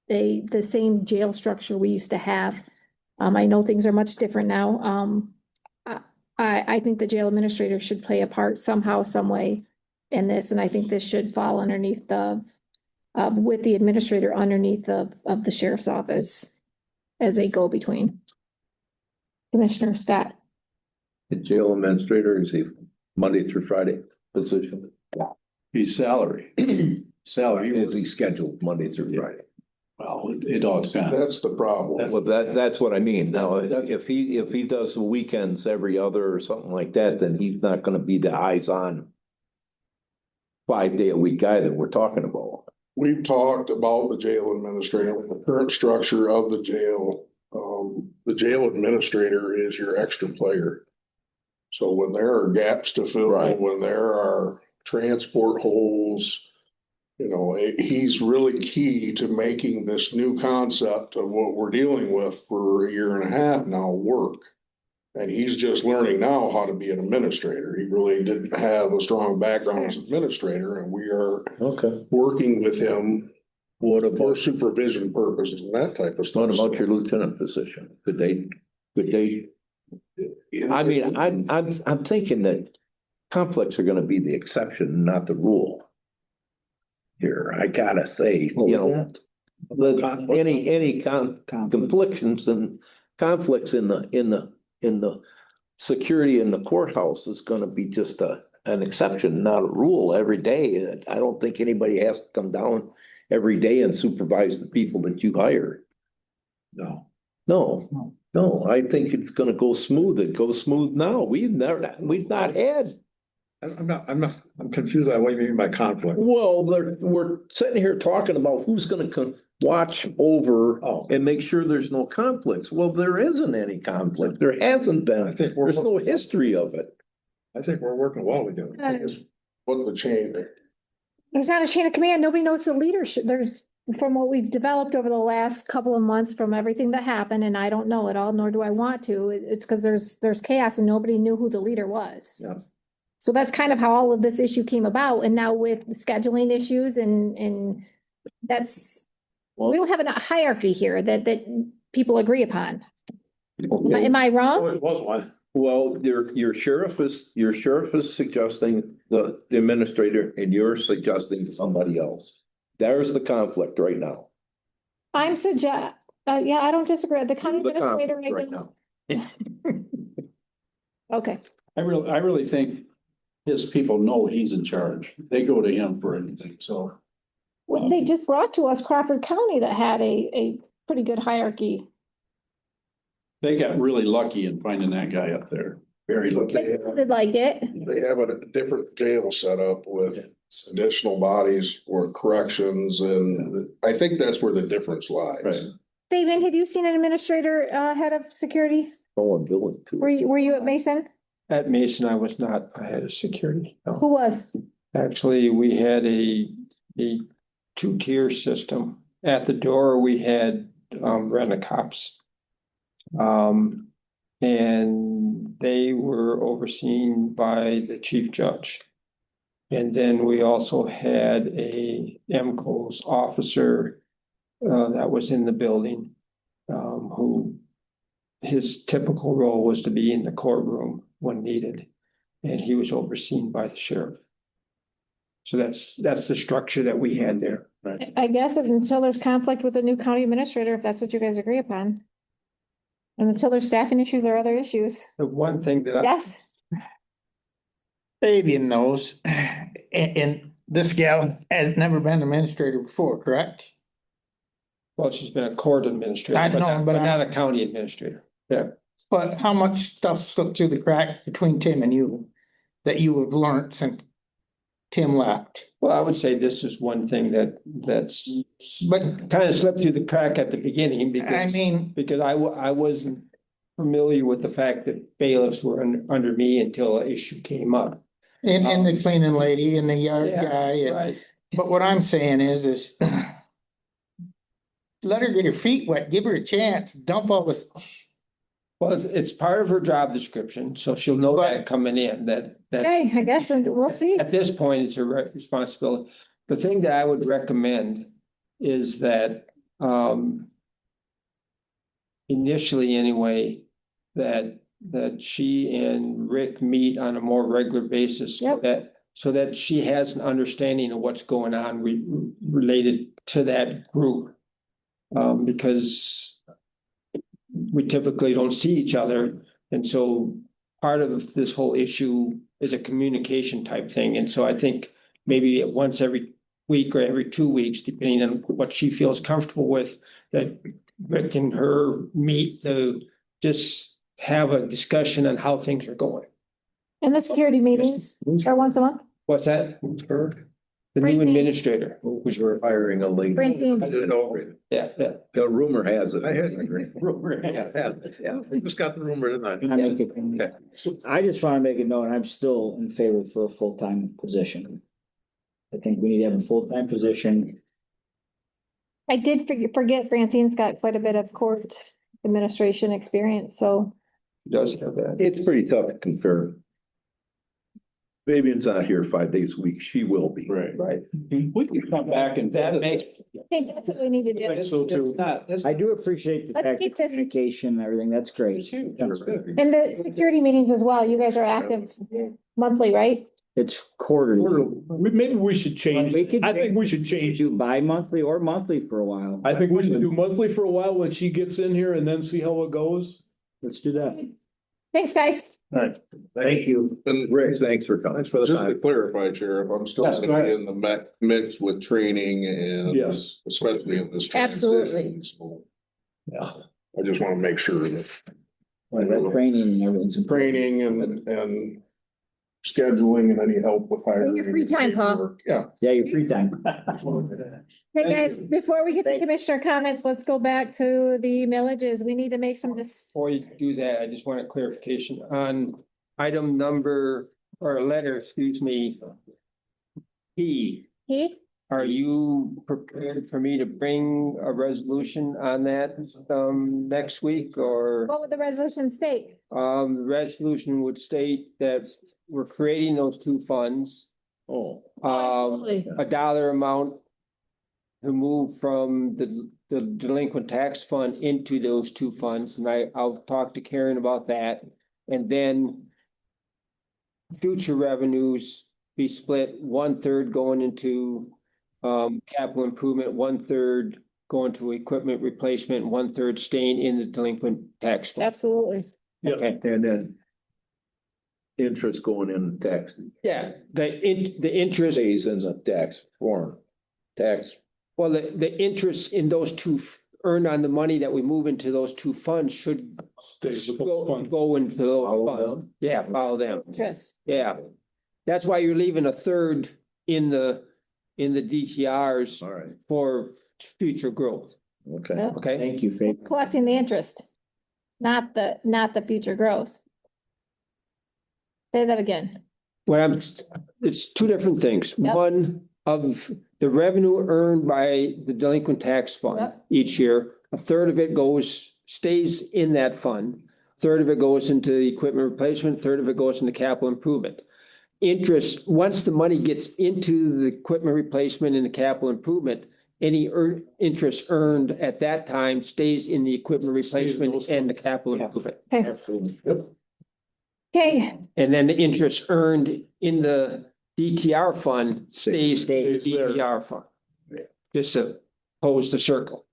Speaker 1: the same jail structure we used to have. I know things are much different now. I think the jail administrator should play a part somehow, some way in this, and I think this should fall underneath with the administrator underneath of the sheriff's office as a go-between. Commissioner Scott.
Speaker 6: The jail administrator is a Monday through Friday position.
Speaker 14: He's salary.
Speaker 6: Is he scheduled Monday through Friday?
Speaker 14: Well, it all depends.
Speaker 2: That's the problem.
Speaker 6: Well, that's what I mean. Now, if he does the weekends every other or something like that, then he's not gonna be the eyes on 5 day a week guy that we're talking about.
Speaker 2: we've talked about the jail administrator, the current structure of the jail. The jail administrator is your extra player. So when there are gaps to fill,
Speaker 6: Right.
Speaker 2: when there are transport holes, you know, he's really key to making this new concept of what we're dealing with for a year and a half now work. And he's just learning now how to be an administrator. He really didn't have a strong background as an administrator, and we are
Speaker 6: Okay. working
Speaker 2: with him
Speaker 6: What
Speaker 2: for
Speaker 6: about,
Speaker 2: supervision purposes and that type of stuff.
Speaker 6: what about your lieutenant position? Could they? I mean, I'm thinking that conflicts are gonna be the exception, not the rule. Here, I gotta say, you know, any conflictions and conflicts in the security in the courthouse is gonna be just an exception, not a rule every day. I don't think anybody has to come down every day and supervise the people that you hire. No, I think it's gonna go smooth. It goes smooth now. We've not had.
Speaker 10: I'm confused on what you mean by conflict.
Speaker 6: Well, we're sitting here talking about who's gonna watch over and make sure there's no conflicts. Well, there isn't any conflict. There hasn't been. There's no history of it.
Speaker 10: I think we're working well together.
Speaker 2: What the chain there?
Speaker 1: There's not a chain of command. Nobody knows the leadership. There's, from what we've developed over the last couple of months, from everything that happened, and I don't know it all, nor do I want to. It's because there's chaos and nobody knew who the leader was.
Speaker 6: Yeah.
Speaker 1: So that's kind of how all of this issue came about. And now with the scheduling issues and that's, we don't have a hierarchy here that people agree upon. Am I wrong?
Speaker 10: It was one.
Speaker 6: Well, your sheriff is suggesting the administrator and you're suggesting somebody else. There's the conflict right now.
Speaker 1: I'm yeah, I don't disagree. The county
Speaker 6: The
Speaker 1: administrator.
Speaker 6: conflict right now.
Speaker 1: Okay.
Speaker 20: I really think his people know he's in charge. They go to him for anything, so.
Speaker 1: Well, they just brought to us Crawford County that had a pretty good hierarchy.
Speaker 20: They got really lucky in finding that guy up there. Very lucky.
Speaker 1: They like it.
Speaker 2: They have a different jail set up with additional bodies for corrections, and I think that's where the difference lies.
Speaker 20: Right.
Speaker 1: Fabian, have you seen an administrator, head of security?
Speaker 6: Oh, I'm doing too.
Speaker 1: Were you at Mason?
Speaker 17: At Mason, I was not, I had a security. No.
Speaker 1: Who was?
Speaker 17: Actually, we had a two-tier system. At the door, we had rent-a-cops. And they were overseen by the chief judge. And then we also had a MCO's officer that was in the building, who his typical role was to be in the courtroom when needed, and he was overseen by the sheriff. So that's the structure that we had there. Right.
Speaker 1: I guess until there's conflict with the new county administrator, if that's what you guys agree upon. And until there's staffing issues or other issues.
Speaker 17: The one thing that
Speaker 1: Yes.
Speaker 13: Fabian knows, and this gal has never been an administrator before, correct?
Speaker 17: Well, she's been a court administrator,
Speaker 13: I
Speaker 17: but
Speaker 13: know,
Speaker 17: not,
Speaker 13: but
Speaker 17: but not a county administrator. Yeah.
Speaker 13: But how much stuff slipped through the crack between Tim and you that you have learned since Tim left?
Speaker 17: Well, I would say this is one thing that's
Speaker 13: But
Speaker 17: kind of slipped through the crack at the beginning because I wasn't familiar with the fact that bailiffs were under me until an issue came up.
Speaker 13: and the cleaning lady and the yard
Speaker 17: Yeah,
Speaker 13: guy. And,
Speaker 17: right.
Speaker 13: But what I'm saying is let her get her feet wet, give her a chance, dump all this.
Speaker 17: Well, it's part of her job description, so she'll know that coming in, that.
Speaker 1: Okay, I guess, and we'll see.
Speaker 17: At this point, it's her responsibility. The thing that I would recommend is that, initially anyway, that she and Rick meet on a more regular basis. So that she has an understanding of what's going on related to that group. Because we typically don't see each other. And so part of this whole issue is a communication type thing. And so I think maybe once every week or every 2 weeks, depending on what she feels comfortable with, that Rick and her meet to just have a discussion on how things are going.
Speaker 1: And the security meetings are once a month?
Speaker 17: What's that? The new
Speaker 1: Francine.
Speaker 17: administrator.
Speaker 6: Which we're hiring a lady.
Speaker 1: Francine.
Speaker 6: I didn't know.
Speaker 17: Yeah, yeah.
Speaker 6: The rumor has it.
Speaker 17: Rumor has
Speaker 6: it. Yeah, we just got the rumor tonight.
Speaker 5: Can I make it? I just want to make a note, I'm still in favor for a full-time position. I think we need to have a full-time position.
Speaker 1: I did forget Francine's got quite a bit of court administration experience, so.
Speaker 17: Does have that.
Speaker 6: It's pretty tough to compare. Fabian's not here 5 days a week. She will be.
Speaker 20: Right.
Speaker 17: Right.
Speaker 20: We can come back and
Speaker 17: That makes.
Speaker 1: I think that's what we need to do.
Speaker 20: So too.
Speaker 5: I do appreciate the
Speaker 1: Let's
Speaker 5: fact
Speaker 1: keep
Speaker 5: of
Speaker 1: this-
Speaker 5: communication and everything, that's great.
Speaker 20: That's good.
Speaker 1: And the security meetings as well, you guys are active monthly, right?
Speaker 5: It's quarterly.
Speaker 14: Maybe we should change.
Speaker 5: We could
Speaker 14: I think we should change.
Speaker 5: do bi-monthly or monthly for a while.
Speaker 14: I think we should do monthly for a while when she gets in here and then see how it goes.
Speaker 5: Let's do that.
Speaker 1: Thanks, guys.
Speaker 20: All right.
Speaker 5: Thank you.
Speaker 6: And Rick, thanks for coming. Thanks for the
Speaker 2: Just to
Speaker 6: time.
Speaker 2: clarify, Sheriff, I'm still
Speaker 20: Yes,
Speaker 2: gonna
Speaker 20: go
Speaker 2: be
Speaker 20: ahead.
Speaker 2: in the mix with training and.
Speaker 14: Yes.
Speaker 2: Especially in this.
Speaker 1: Absolutely.
Speaker 2: transition, so, yeah, I just wanna make sure that
Speaker 5: Well, that training and everything's important.
Speaker 2: training and scheduling and any help with hiring.
Speaker 1: Your free time, Paul.
Speaker 2: Yeah.
Speaker 5: Yeah, your free time.
Speaker 1: Hey, guys, before we get to commissioner comments, let's go back to the millages. We need to make some
Speaker 17: Before you do that, I just want a clarification on item number, or letter, excuse me. P,
Speaker 1: He?
Speaker 17: are you prepared for me to bring a resolution on that, next week, or?
Speaker 1: What would the resolution state?
Speaker 17: The resolution would state that we're creating those two funds.
Speaker 6: Oh.
Speaker 17: A dollar amount to move from the delinquent tax fund into those two funds, and I'll talk to Karen about that. And then future revenues be split 1/3 going into capital improvement, 1/3 going to equipment replacement, 1/3 staying in the delinquent tax fund.
Speaker 1: Absolutely.
Speaker 17: Okay.
Speaker 6: And then interest going in tax.
Speaker 17: Yeah, the interest.
Speaker 6: Stays in the tax form. Tax.
Speaker 17: Well, the interest in those two earned on the money that we move into those two funds should go into those
Speaker 6: Follow
Speaker 17: funds.
Speaker 6: them?
Speaker 17: Yeah, follow them.
Speaker 1: Interest.
Speaker 17: Yeah. That's why you're leaving 1/3 in the DTRs
Speaker 6: All right.
Speaker 17: for future growth.
Speaker 6: Okay.
Speaker 1: Yep.
Speaker 17: Okay?
Speaker 5: Thank you, Faith.
Speaker 1: Collecting the interest, not the future growth. Say that again.
Speaker 17: It's two different things.
Speaker 1: Yep.
Speaker 17: One of the revenue earned by the delinquent tax fund
Speaker 1: Yep.
Speaker 17: each year, 1/3 of it stays in that fund. 1/3 of it goes into equipment replacement, 1/3 of it goes into capital improvement. Interest, once the money gets into the equipment replacement and the capital improvement, any interest earned at that time stays in the equipment replacement and the capital improvement.
Speaker 1: Okay.
Speaker 6: Absolutely. Yep.
Speaker 1: Okay,
Speaker 17: And then the interest earned in the DTR fund stays in the
Speaker 14: Stays there.
Speaker 17: DTR fund. Just to close the circle.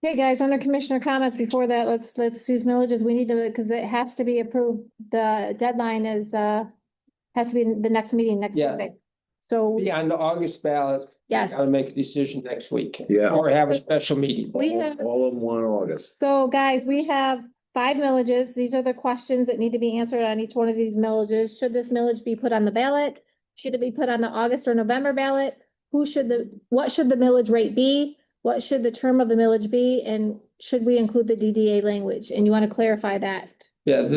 Speaker 1: okay, guys, under commissioner comments, before that, let's use millages. We need to, because it has to be approved. The deadline is, has to be the next meeting next
Speaker 17: Yeah.
Speaker 1: Tuesday. So,
Speaker 17: Be on the August ballot.
Speaker 1: yes,
Speaker 17: I'll make a decision next week.
Speaker 6: Yeah.
Speaker 17: Or have a special meeting.
Speaker 1: we have,
Speaker 6: All of them 1 August.
Speaker 1: so guys, we have 5 millages. These are the questions that need to be answered on each one of these millages. Should this millage be put on the ballot? Should it be put on the August or November ballot? What should the millage rate be? What should the term of the millage be? And should we include the DDA language? And you want to clarify that?
Speaker 17: Yeah,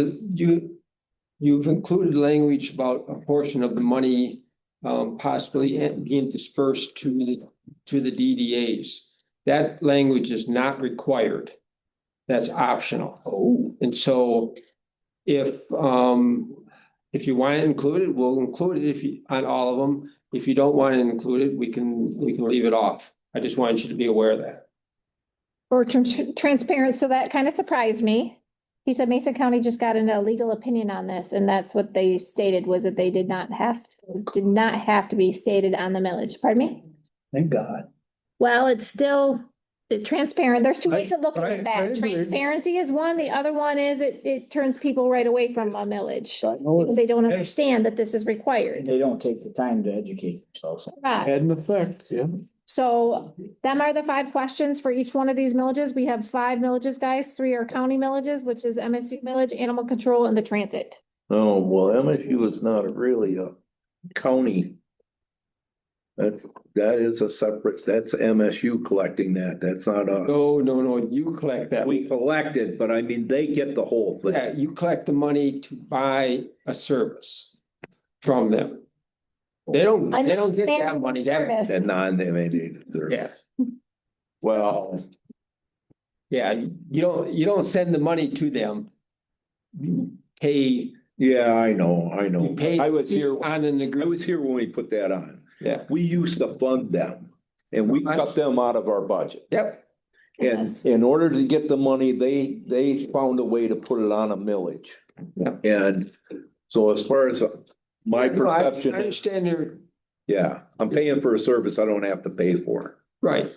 Speaker 17: you've included language about a portion of the money possibly being dispersed to the DDAs. That language is not required. That's optional.
Speaker 6: Oh.
Speaker 17: And so if you want to include it, we'll include it on all of them. If you don't want to include it, we can leave it off. I just wanted you to be aware of that.
Speaker 1: For transparent, so that kind of surprised me. He said Mason County just got a legal opinion on this, and that's what they stated, was that they did not have to be stated on the millage. Pardon me?
Speaker 5: Thank God.
Speaker 1: Well, it's still transparent. There's two ways of looking
Speaker 14: I
Speaker 1: at that.
Speaker 14: agree.
Speaker 1: Transparency is one. The other one is it turns people right away from a millage.
Speaker 5: I know
Speaker 1: Because they don't understand that this is required.
Speaker 5: they don't take the time to educate themselves.
Speaker 1: Right.
Speaker 14: Had an effect, yeah.
Speaker 1: So them are the 5 questions for each one of these millages. We have 5 millages, guys. 3 are county millages, which is MSU millage, animal control, and the transit.
Speaker 6: Oh, well, MSU is not really a county That is a separate, that's MSU collecting that. That's not a.
Speaker 17: No, you collect that.
Speaker 6: We collect it, but I mean, they get the whole thing.
Speaker 17: Yeah, you collect the money to buy a service from them. They don't get that money, that,
Speaker 6: And non-mandated service.
Speaker 17: yeah. Well. Yeah, you don't send the money to them. You pay.
Speaker 6: Yeah, I know.
Speaker 17: You pay
Speaker 6: I was here,
Speaker 17: on an
Speaker 6: I
Speaker 17: agreement.
Speaker 6: was here when we put that on.
Speaker 17: Yeah.
Speaker 6: We used to fund them and we cut them out of our budget.
Speaker 17: Yep.
Speaker 6: And in order to get the money, they found a way to put it on a millage.
Speaker 17: Yeah.
Speaker 6: And so as far as my
Speaker 17: No, I
Speaker 6: perception,
Speaker 17: understand your.
Speaker 6: yeah, I'm paying for a service I don't have to pay for.
Speaker 17: Right.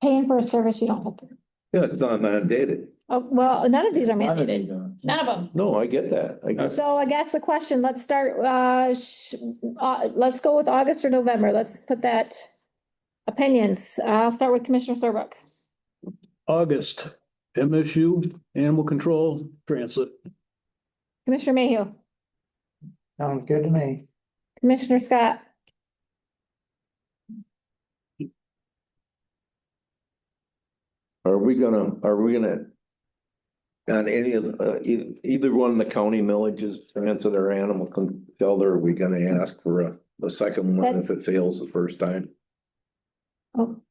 Speaker 1: Paying for a service you don't have to.
Speaker 6: Yeah, it's not mandated.
Speaker 1: Oh, well, none of these are mandated. None of them.
Speaker 6: No, I get that. I get
Speaker 1: So I guess the question, let's start, let's go with August or November. Let's put that opinions. I'll start with Commissioner Serbrook.
Speaker 14: August, MSU, animal control, transit.
Speaker 1: Commissioner Mayhew,
Speaker 13: Sounds good to me.
Speaker 1: Commissioner Scott,
Speaker 6: Are we gonna, on any of, either one of the county millages, transit or animal shelter, are we gonna ask for a second one if it fails the first time?
Speaker 1: Oh.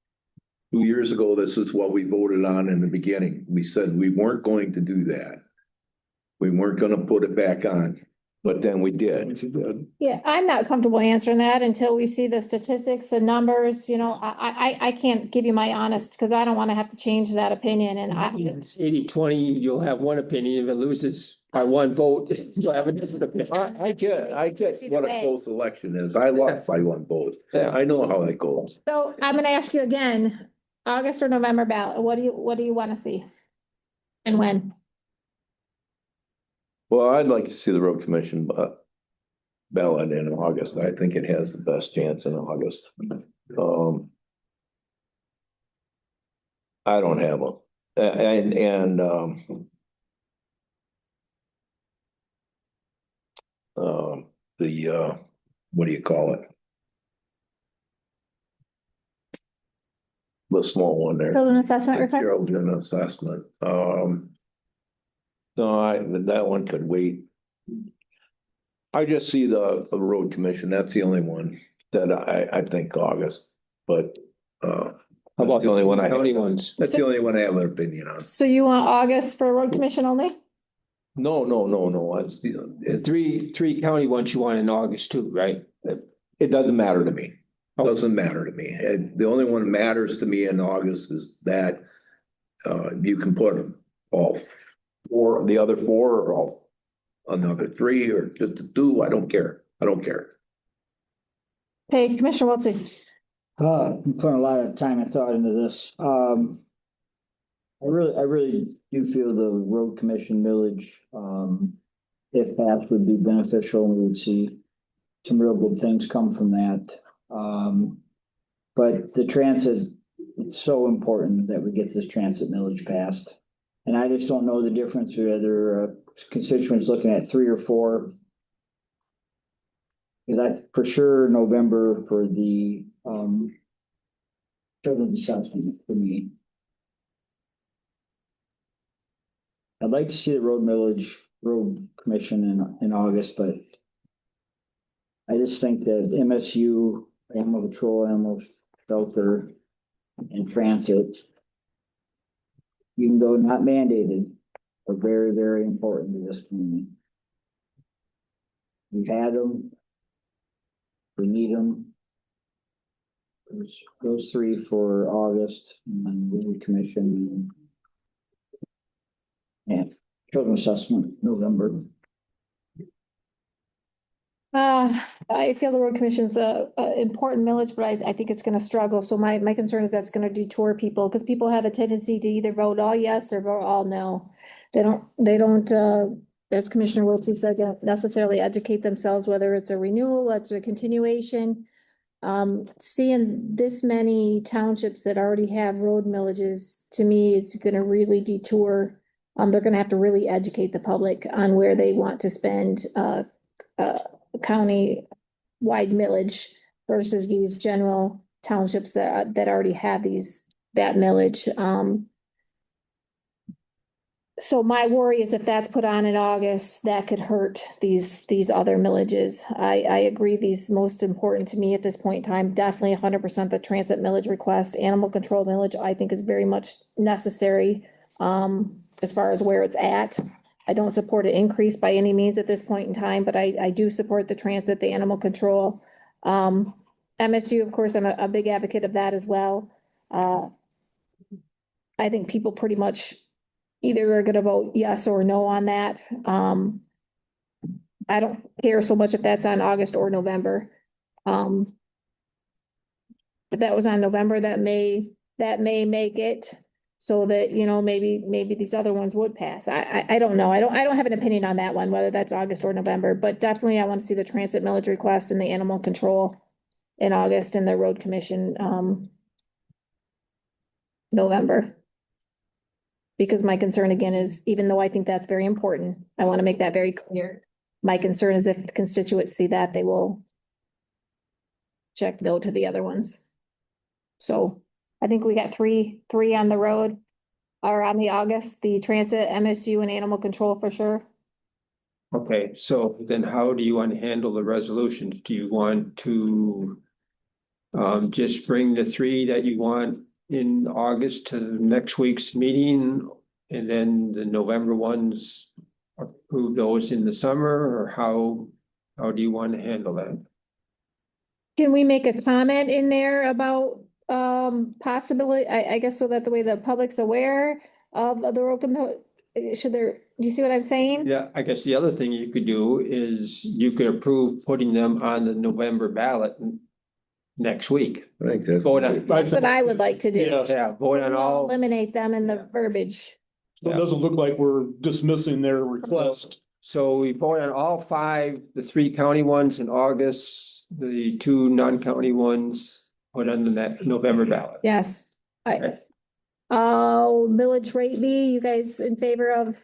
Speaker 6: 2 years ago, this is what we voted on in the beginning. We said we weren't going to do that. We weren't gonna put it back on, but then we did.
Speaker 1: yeah, I'm not comfortable answering that until we see the statistics, the numbers, I can't give you my honest, because I don't want to have to change that opinion and
Speaker 17: It's 80-20, you'll have one opinion. If it loses by one vote, you'll have a different opinion.
Speaker 6: I get what a close election is. I lost by one vote.
Speaker 17: Yeah.
Speaker 6: I know how that goes.
Speaker 1: So I'm gonna ask you again, August or November ballot, what do you want to see? And when?
Speaker 6: Well, I'd like to see the road commission ballot in August. I think it has the best chance in August. I don't have them. What do you call it? The small one there.
Speaker 1: Children assessment request?
Speaker 6: Children assessment. No, that one could wait. I just see the road commission. That's the only one that I think August, but
Speaker 17: How about
Speaker 6: the only one I
Speaker 17: county
Speaker 6: have.
Speaker 17: ones?
Speaker 6: That's the only one I have an opinion on.
Speaker 1: So you want August for road commission only?
Speaker 6: No. It's
Speaker 17: The three county ones you want in August too, right?
Speaker 6: it doesn't matter to me. Doesn't matter to me. The only one that matters to me in August is that you can put them all four, the other four, or all another three, or just two. I don't care.
Speaker 1: Okay, Commissioner Wiltie.
Speaker 5: I'm putting a lot of time and thought into this. I really do feel the road commission millage, if passed, would be beneficial, and we would see some real good things come from that. But the transit, it's so important that we get this transit millage passed. And I just don't know the difference whether constituents looking at 3 or 4. Because I, for sure, November for the children's assessment for me. I'd like to see the road commission in August, but I just think that MSU, animal control, animal shelter, and transit, even though not mandated, are very, very important to this community. We've had them. We need them. There's those 3 for August, and then road commission. And children's assessment, November.
Speaker 1: I feel the road commission's a important millage, but I think it's gonna struggle. So my concern is that's gonna detour people, because people have a tendency to either vote all yes or vote all no. They don't, as Commissioner Wiltie said, necessarily educate themselves, whether it's a renewal, it's a continuation. Seeing this many townships that already have road millages, to me, it's gonna really detour. They're gonna have to really educate the public on where they want to spend, county wide millage versus these general townships that already have that millage. So my worry is if that's put on in August, that could hurt these other millages. I agree, these most important to me at this point in time, definitely 100% the transit millage request. Animal control millage, I think, is very much necessary as far as where it's at. I don't support an increase by any means at this point in time, but I do support the transit, the animal control. MSU, of course, I'm a big advocate of that as well. I think people pretty much either are gonna vote yes or no on that. I don't care so much if that's on August or November. If that was on November, that may make it so that, you know, maybe these other ones would pass. I don't know. I don't have an opinion on that one, whether that's August or November, but definitely I want to see the transit millage request and the animal control in August and the road commission, November. Because my concern again is, even though I think that's very important, I want to make that very clear. My concern is if the constituents see that, they will check no to the other ones. So I think we got three on the road or on the August, the transit, MSU and animal control for sure.
Speaker 17: Okay, so then how do you want to handle the resolutions? Do you want to just bring the three that you want in August to the next week's meeting, and then the November ones approve those in the summer, or how do you want to handle that?
Speaker 1: Can we make a comment in there about possibility, I guess, so that the way the public's aware of the road should there, do you see what I'm saying?
Speaker 17: Yeah, I guess the other thing you could do is you could approve putting them on the November ballot next week.
Speaker 6: I think that's.
Speaker 17: Vote on.
Speaker 1: That's what I would like to do.
Speaker 14: Yes.
Speaker 17: Yeah, vote on all.
Speaker 1: Eliminate them in the verbiage.
Speaker 14: So it doesn't look like we're dismissing their request.
Speaker 17: So we vote on all five, the three county ones in August, the two non-county ones put on the November ballot.
Speaker 1: Yes.
Speaker 17: Okay.
Speaker 1: Millage rate B, you guys in favor of?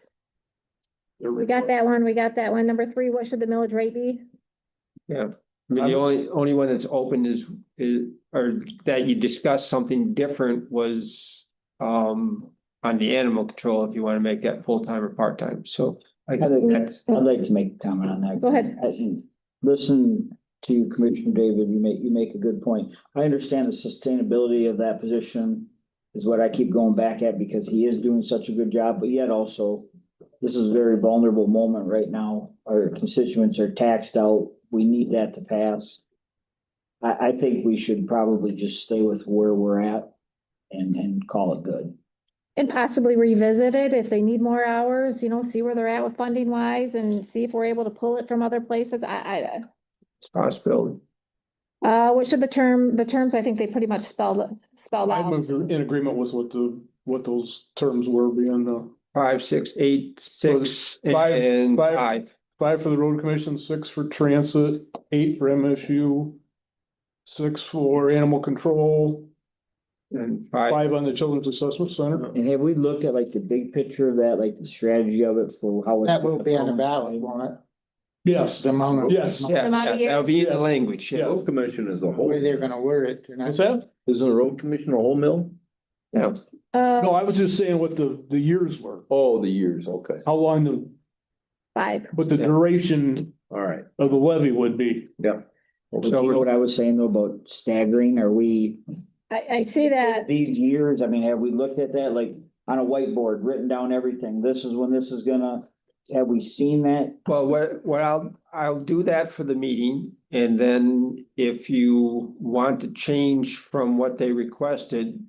Speaker 1: We got that one, Number 3, what should the millage rate be?
Speaker 17: Yeah, I mean, the only one that's open is, or that you discussed something different was, on the animal control, if you want to make that full-time or part-time, so.
Speaker 5: I'd like to make a comment on that.
Speaker 1: Go ahead.
Speaker 5: Listen to Commissioner David, you make a good point. I understand the sustainability of that position is what I keep going back at, because he is doing such a good job, but yet also this is a very vulnerable moment right now. Our constituents are taxed out. We need that to pass. I think we should probably just stay with where we're at and call it good.
Speaker 1: And possibly revisit it if they need more hours, you know, see where they're at with funding wise and see if we're able to pull it from other places.
Speaker 17: It's a possibility.
Speaker 1: What should the terms, I think they pretty much spelled
Speaker 14: I'm
Speaker 1: out.
Speaker 14: in agreement with what those terms were being,
Speaker 17: 5, 6, 8, 6,
Speaker 14: Five-
Speaker 17: and
Speaker 14: five.
Speaker 17: 5.
Speaker 14: 5 for the road commission, 6 for transit, 8 for MSU, 6 for animal control,
Speaker 17: And 5.
Speaker 14: 5 on the Children's Assessment Center.
Speaker 5: And have we looked at like the big picture of that, like the strategy of it for how?
Speaker 13: That will be on the ballot, won't it?
Speaker 14: Yes,
Speaker 13: The amount of.
Speaker 14: yes.
Speaker 17: Yeah, that'll be in the language, yeah.
Speaker 6: Road commission is a
Speaker 13: The
Speaker 6: whole.
Speaker 13: way they're gonna word it. they're not-
Speaker 14: What's that?
Speaker 6: Isn't the road commission a whole mill?
Speaker 17: Yeah.
Speaker 14: No, I was just saying what the years were,
Speaker 6: Oh, the years, okay,
Speaker 14: how long
Speaker 1: 5.
Speaker 14: what the duration
Speaker 6: all right,
Speaker 14: of the levy would be.
Speaker 6: yeah.
Speaker 5: You know what I was saying though about staggering? Are we,
Speaker 1: I see that.
Speaker 5: these years, I mean, have we looked at that like on a whiteboard, written down everything? This is when this is gonna, have we seen that?
Speaker 17: Well, what I'll do that for the meeting, and then if you want to change from what they requested,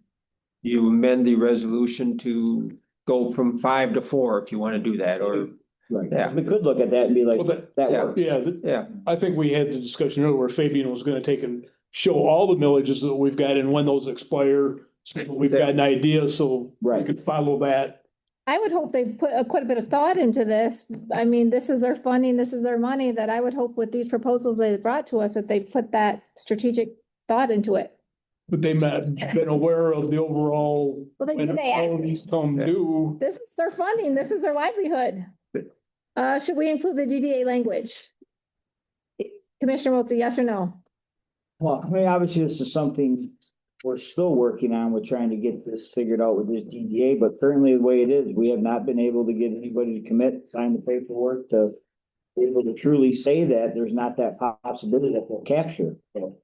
Speaker 17: you amend the resolution to go from 5 to 4 if you want to do that, or,
Speaker 5: Right.
Speaker 17: Yeah.
Speaker 5: We could look at that and be like,
Speaker 14: Well,
Speaker 5: that
Speaker 17: yeah.
Speaker 5: works.
Speaker 14: Yeah,
Speaker 17: yeah.
Speaker 14: I think we had the discussion earlier where Fabian was gonna take and show all the millages that we've got and when those expire. So we've got an idea, so we
Speaker 5: Right.
Speaker 14: could follow that.
Speaker 1: I would hope they've put quite a bit of thought into this. I mean, this is their funding, this is their money, that I would hope with these proposals they brought to us, that they put that strategic thought into it.
Speaker 14: But they might have been aware of the overall.
Speaker 1: Well, then
Speaker 14: when
Speaker 1: they
Speaker 14: all
Speaker 1: asked-
Speaker 14: these come due.
Speaker 1: This is their funding, this is their livelihood. Should we include the DDA language? Commissioner Wiltie, yes or no?
Speaker 5: Well, I mean, obviously, this is something we're still working on. We're trying to get this figured out with this DDA, but currently the way it is, we have not been able to get anybody to commit, sign the paperwork to be able to truly say that there's not that possibility that they'll capture. So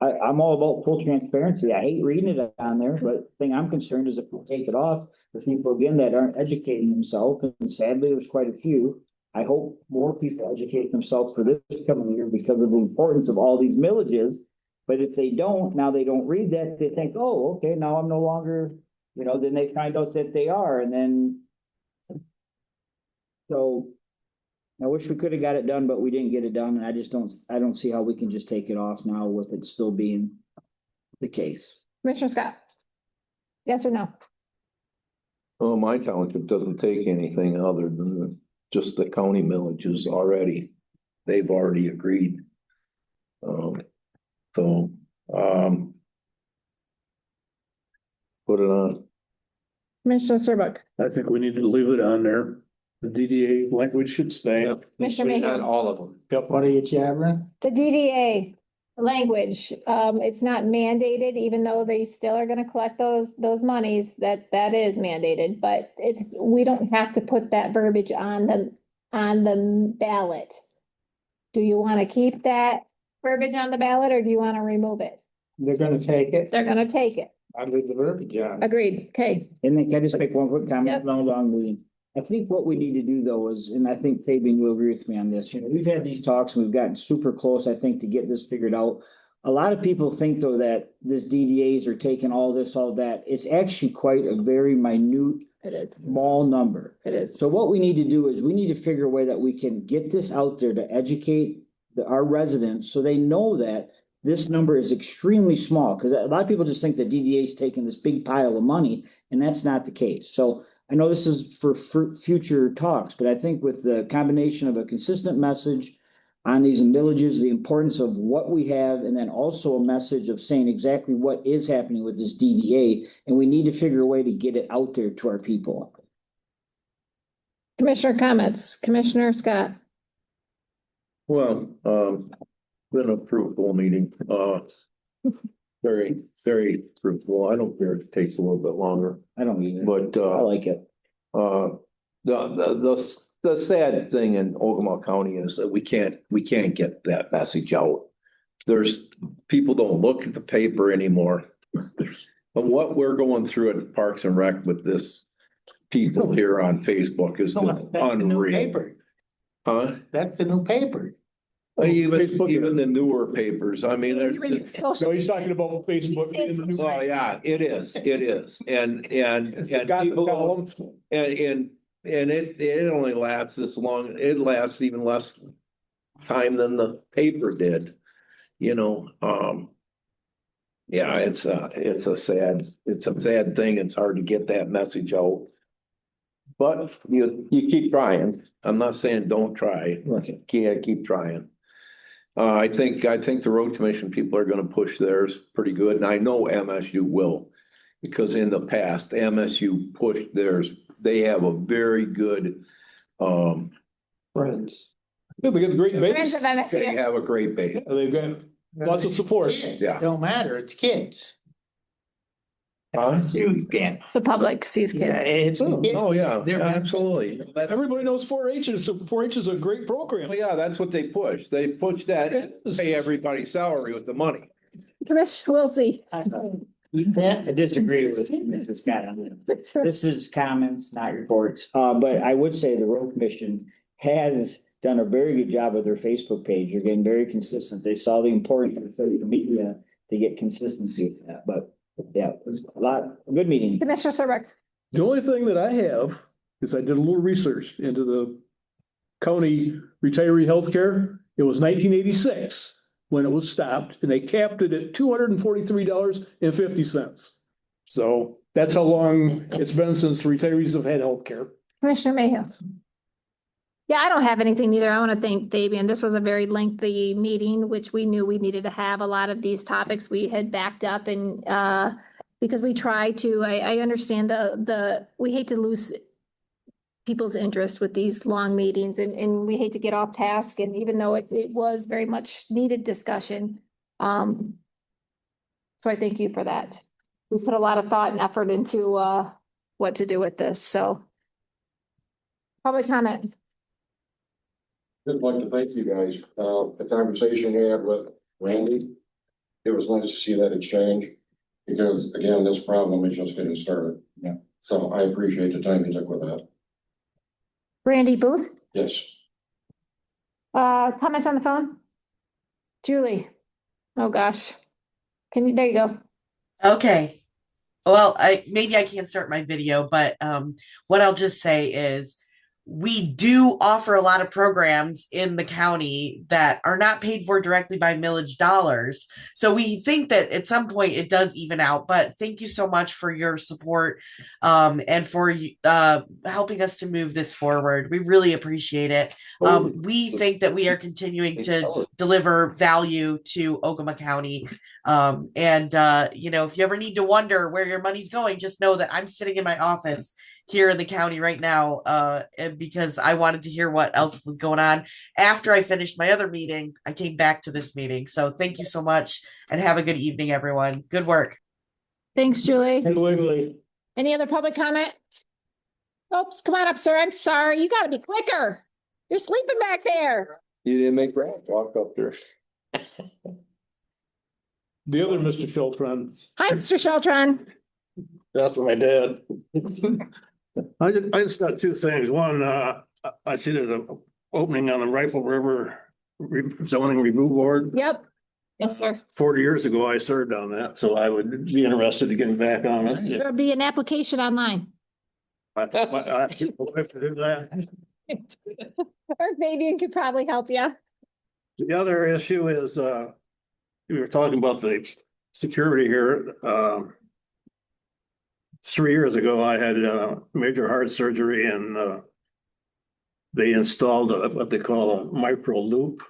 Speaker 5: I'm all about full transparency. I hate reading it on there, but the thing I'm concerned is if we take it off, the people again that aren't educating themselves, and sadly, there's quite a few. I hope more people educate themselves for this coming year because of the importance of all these millages. But if they don't, now they don't read that, they think, oh, okay, now I'm no longer, then they find out that they are, and then. So I wish we could have got it done, but we didn't get it done, and I don't see how we can just take it off now with it still being the case.
Speaker 1: Commissioner Scott? Yes or no?
Speaker 6: Oh, my township doesn't take anything other than just the county millages already. They've already agreed. Put it on.
Speaker 1: Commissioner Serbuk?
Speaker 14: I think we need to leave it on there. The DDA language should stay.
Speaker 1: Commissioner Mayhew?
Speaker 13: All of them. Yep, what are you jabbering?
Speaker 1: The DDA language, it's not mandated, even though they still are gonna collect those monies, that is mandated, but we don't have to put that verbiage on the ballot. Do you want to keep that verbiage on the ballot, or do you want to remove it?
Speaker 13: They're gonna take it.
Speaker 1: They're gonna take it.
Speaker 13: I leave the verbiage on.
Speaker 1: Agreed. Okay.
Speaker 5: And then can I just make one quick comment
Speaker 1: Yep.
Speaker 5: along the, I think what we need to do though is, and I think Fabian will agree with me on this, we've had these talks and we've gotten super close, I think, to get this figured out. A lot of people think though that this DDAs are taking all this, all that. It's actually quite a very minute, small number.
Speaker 1: It is.
Speaker 5: So what we need to do is we need to figure a way that we can get this out there to educate our residents so they know that this number is extremely small, because a lot of people just think that DDA is taking this big pile of money, and that's not the case. So I know this is for future talks, but I think with the combination of a consistent message on these villages, the importance of what we have, and then also a message of saying exactly what is happening with this DDA, and we need to figure a way to get it out there to our people.
Speaker 1: Commissioner comments, Commissioner Scott?
Speaker 6: Well, been a fruitful meeting, very, very fruitful. I don't care if it takes a little bit longer,
Speaker 5: I don't either.
Speaker 6: but,
Speaker 5: I like it.
Speaker 6: the sad thing in Ogemaw County is that we can't get that message out. People don't look at the paper anymore. But what we're going through at the Parks and Rec with this people here on Facebook is just unreal. Huh?
Speaker 13: That's the new paper.
Speaker 6: Even the newer papers, I mean,
Speaker 14: No, he's talking about Facebook.
Speaker 6: oh, yeah, it is, and people, and it only lasts this long, it lasts even less time than the paper did, yeah, it's a sad thing, it's hard to get that message out. But you keep trying, I'm not saying don't try, keep trying. I think the road commission people are gonna push theirs pretty good, and I know MSU will. Because in the past, MSU pushed theirs, they have a very good,
Speaker 14: Friends. Yeah, they got a great
Speaker 1: Friends
Speaker 14: base.
Speaker 1: of MSU.
Speaker 6: they have a great base.
Speaker 14: They've got lots of support.
Speaker 13: Kids,
Speaker 6: Yeah.
Speaker 13: Don't matter, it's kids.
Speaker 6: Huh?
Speaker 13: You can't.
Speaker 1: The public sees kids.
Speaker 13: It's.
Speaker 6: Oh, yeah,
Speaker 13: They're-
Speaker 6: absolutely.
Speaker 14: Everybody knows 4-H is, 4-H is a great program.
Speaker 6: Well, yeah, that's what they push. They push that, pay everybody's salary with the money.
Speaker 1: Commissioner Wiltie?
Speaker 5: I disagree with Mr. Scott on this. This is comments, not reports. But I would say the road commission has done a very good job with their Facebook page. They're getting very consistent. They saw the importance of social media to get consistency with that. But yeah, it was a good meeting.
Speaker 1: Commissioner Serbuk?
Speaker 14: The only thing that I have is I did a little research into the county retiree healthcare. It was 1986 when it was stopped, and they capped it at $243.50. So that's how long it's been since retirees have had healthcare.
Speaker 1: Commissioner Mayhew? Yeah, I don't have anything either. I want to thank Fabian. This was a very lengthy meeting, which we knew we needed to have. A lot of these topics we had backed up and because we try to, I understand we hate to lose people's interest with these long meetings and we hate to get off task. And even though it was very much needed discussion. So I thank you for that. We put a lot of thought and effort into, what to do with this, so. Public comment.
Speaker 21: I'd like to thank you guys. The conversation you had with Randy, it was nice to see that exchange. Because again, this problem is just getting started.
Speaker 12: Yeah.
Speaker 21: So I appreciate the time you took with that.
Speaker 1: Randy Booth,
Speaker 21: Yes.
Speaker 1: comments on the phone? Julie, oh gosh. There you go.
Speaker 16: Okay. Well, maybe I can't start my video, but what I'll just say is we do offer a lot of programs in the county that are not paid for directly by millage dollars. So we think that at some point it does even out, but thank you so much for your support and for helping us to move this forward. We really appreciate it. We think that we are continuing to deliver value to Ogemaw County. You know, if you ever need to wonder where your money's going, just know that I'm sitting in my office here in the county right now, because I wanted to hear what else was going on. After I finished my other meeting, I came back to this meeting. So thank you so much and have a good evening, everyone. Good work.
Speaker 1: Thanks, Julie.
Speaker 14: Hey, Wiggly.
Speaker 1: Any other public comment? Oops, come on up, sir. I'm sorry. You gotta be quicker. You're sleeping back there.
Speaker 6: You didn't make Brad walk up there.
Speaker 14: The other Mr. Schultron.
Speaker 1: Hi, Mr. Sheltron.
Speaker 14: That's what I did. I just got two things. One, I see there's an opening on the Rifle River zoning review board.
Speaker 1: Yep. Yes, sir.
Speaker 14: 40 years ago, I served on that, so I would be interested in getting back on it.
Speaker 1: There'll be an application online.
Speaker 14: I asked my wife to do that.
Speaker 1: Or Fabian could probably help you.
Speaker 14: The other issue is, we were talking about the security here. 3 years ago, I had major heart surgery and they installed what they call a micro loop.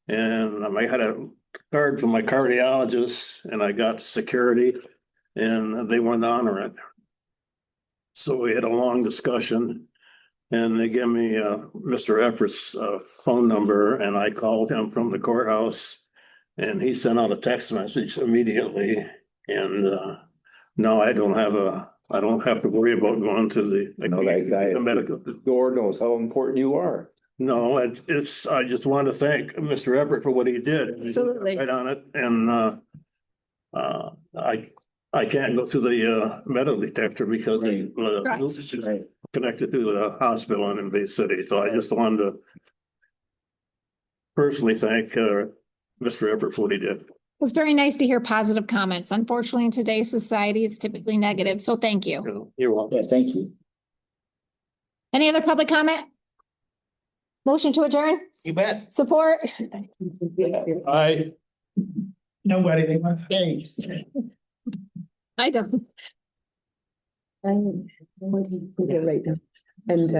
Speaker 14: And I had a card from my cardiologist and I got security and they wouldn't honor it. So we had a long discussion and they gave me Mr. Effort's phone number and I called him from the courthouse and he sent out a text message immediately. And now I don't have to worry about going to the medical.
Speaker 6: The door knows how important you are.
Speaker 14: No, it's, I just want to thank Mr. Everett for what he did.
Speaker 1: Absolutely.
Speaker 14: Right on it. And I can't go through the metal detector because the loop is just connected to the hospital in Bay City. So I just wanted to personally thank Mr. Everett for what he did.
Speaker 1: It was very nice to hear positive comments. Unfortunately, in today's society, it's typically negative. So thank you.
Speaker 14: You're welcome.
Speaker 5: Yeah, thank you.
Speaker 1: Any other public comment? Motion to adjourn?
Speaker 13: You bet.
Speaker 1: Support?
Speaker 14: I.
Speaker 13: Nobody, they want thanks.
Speaker 1: I don't.
Speaker 19: I'm right now. And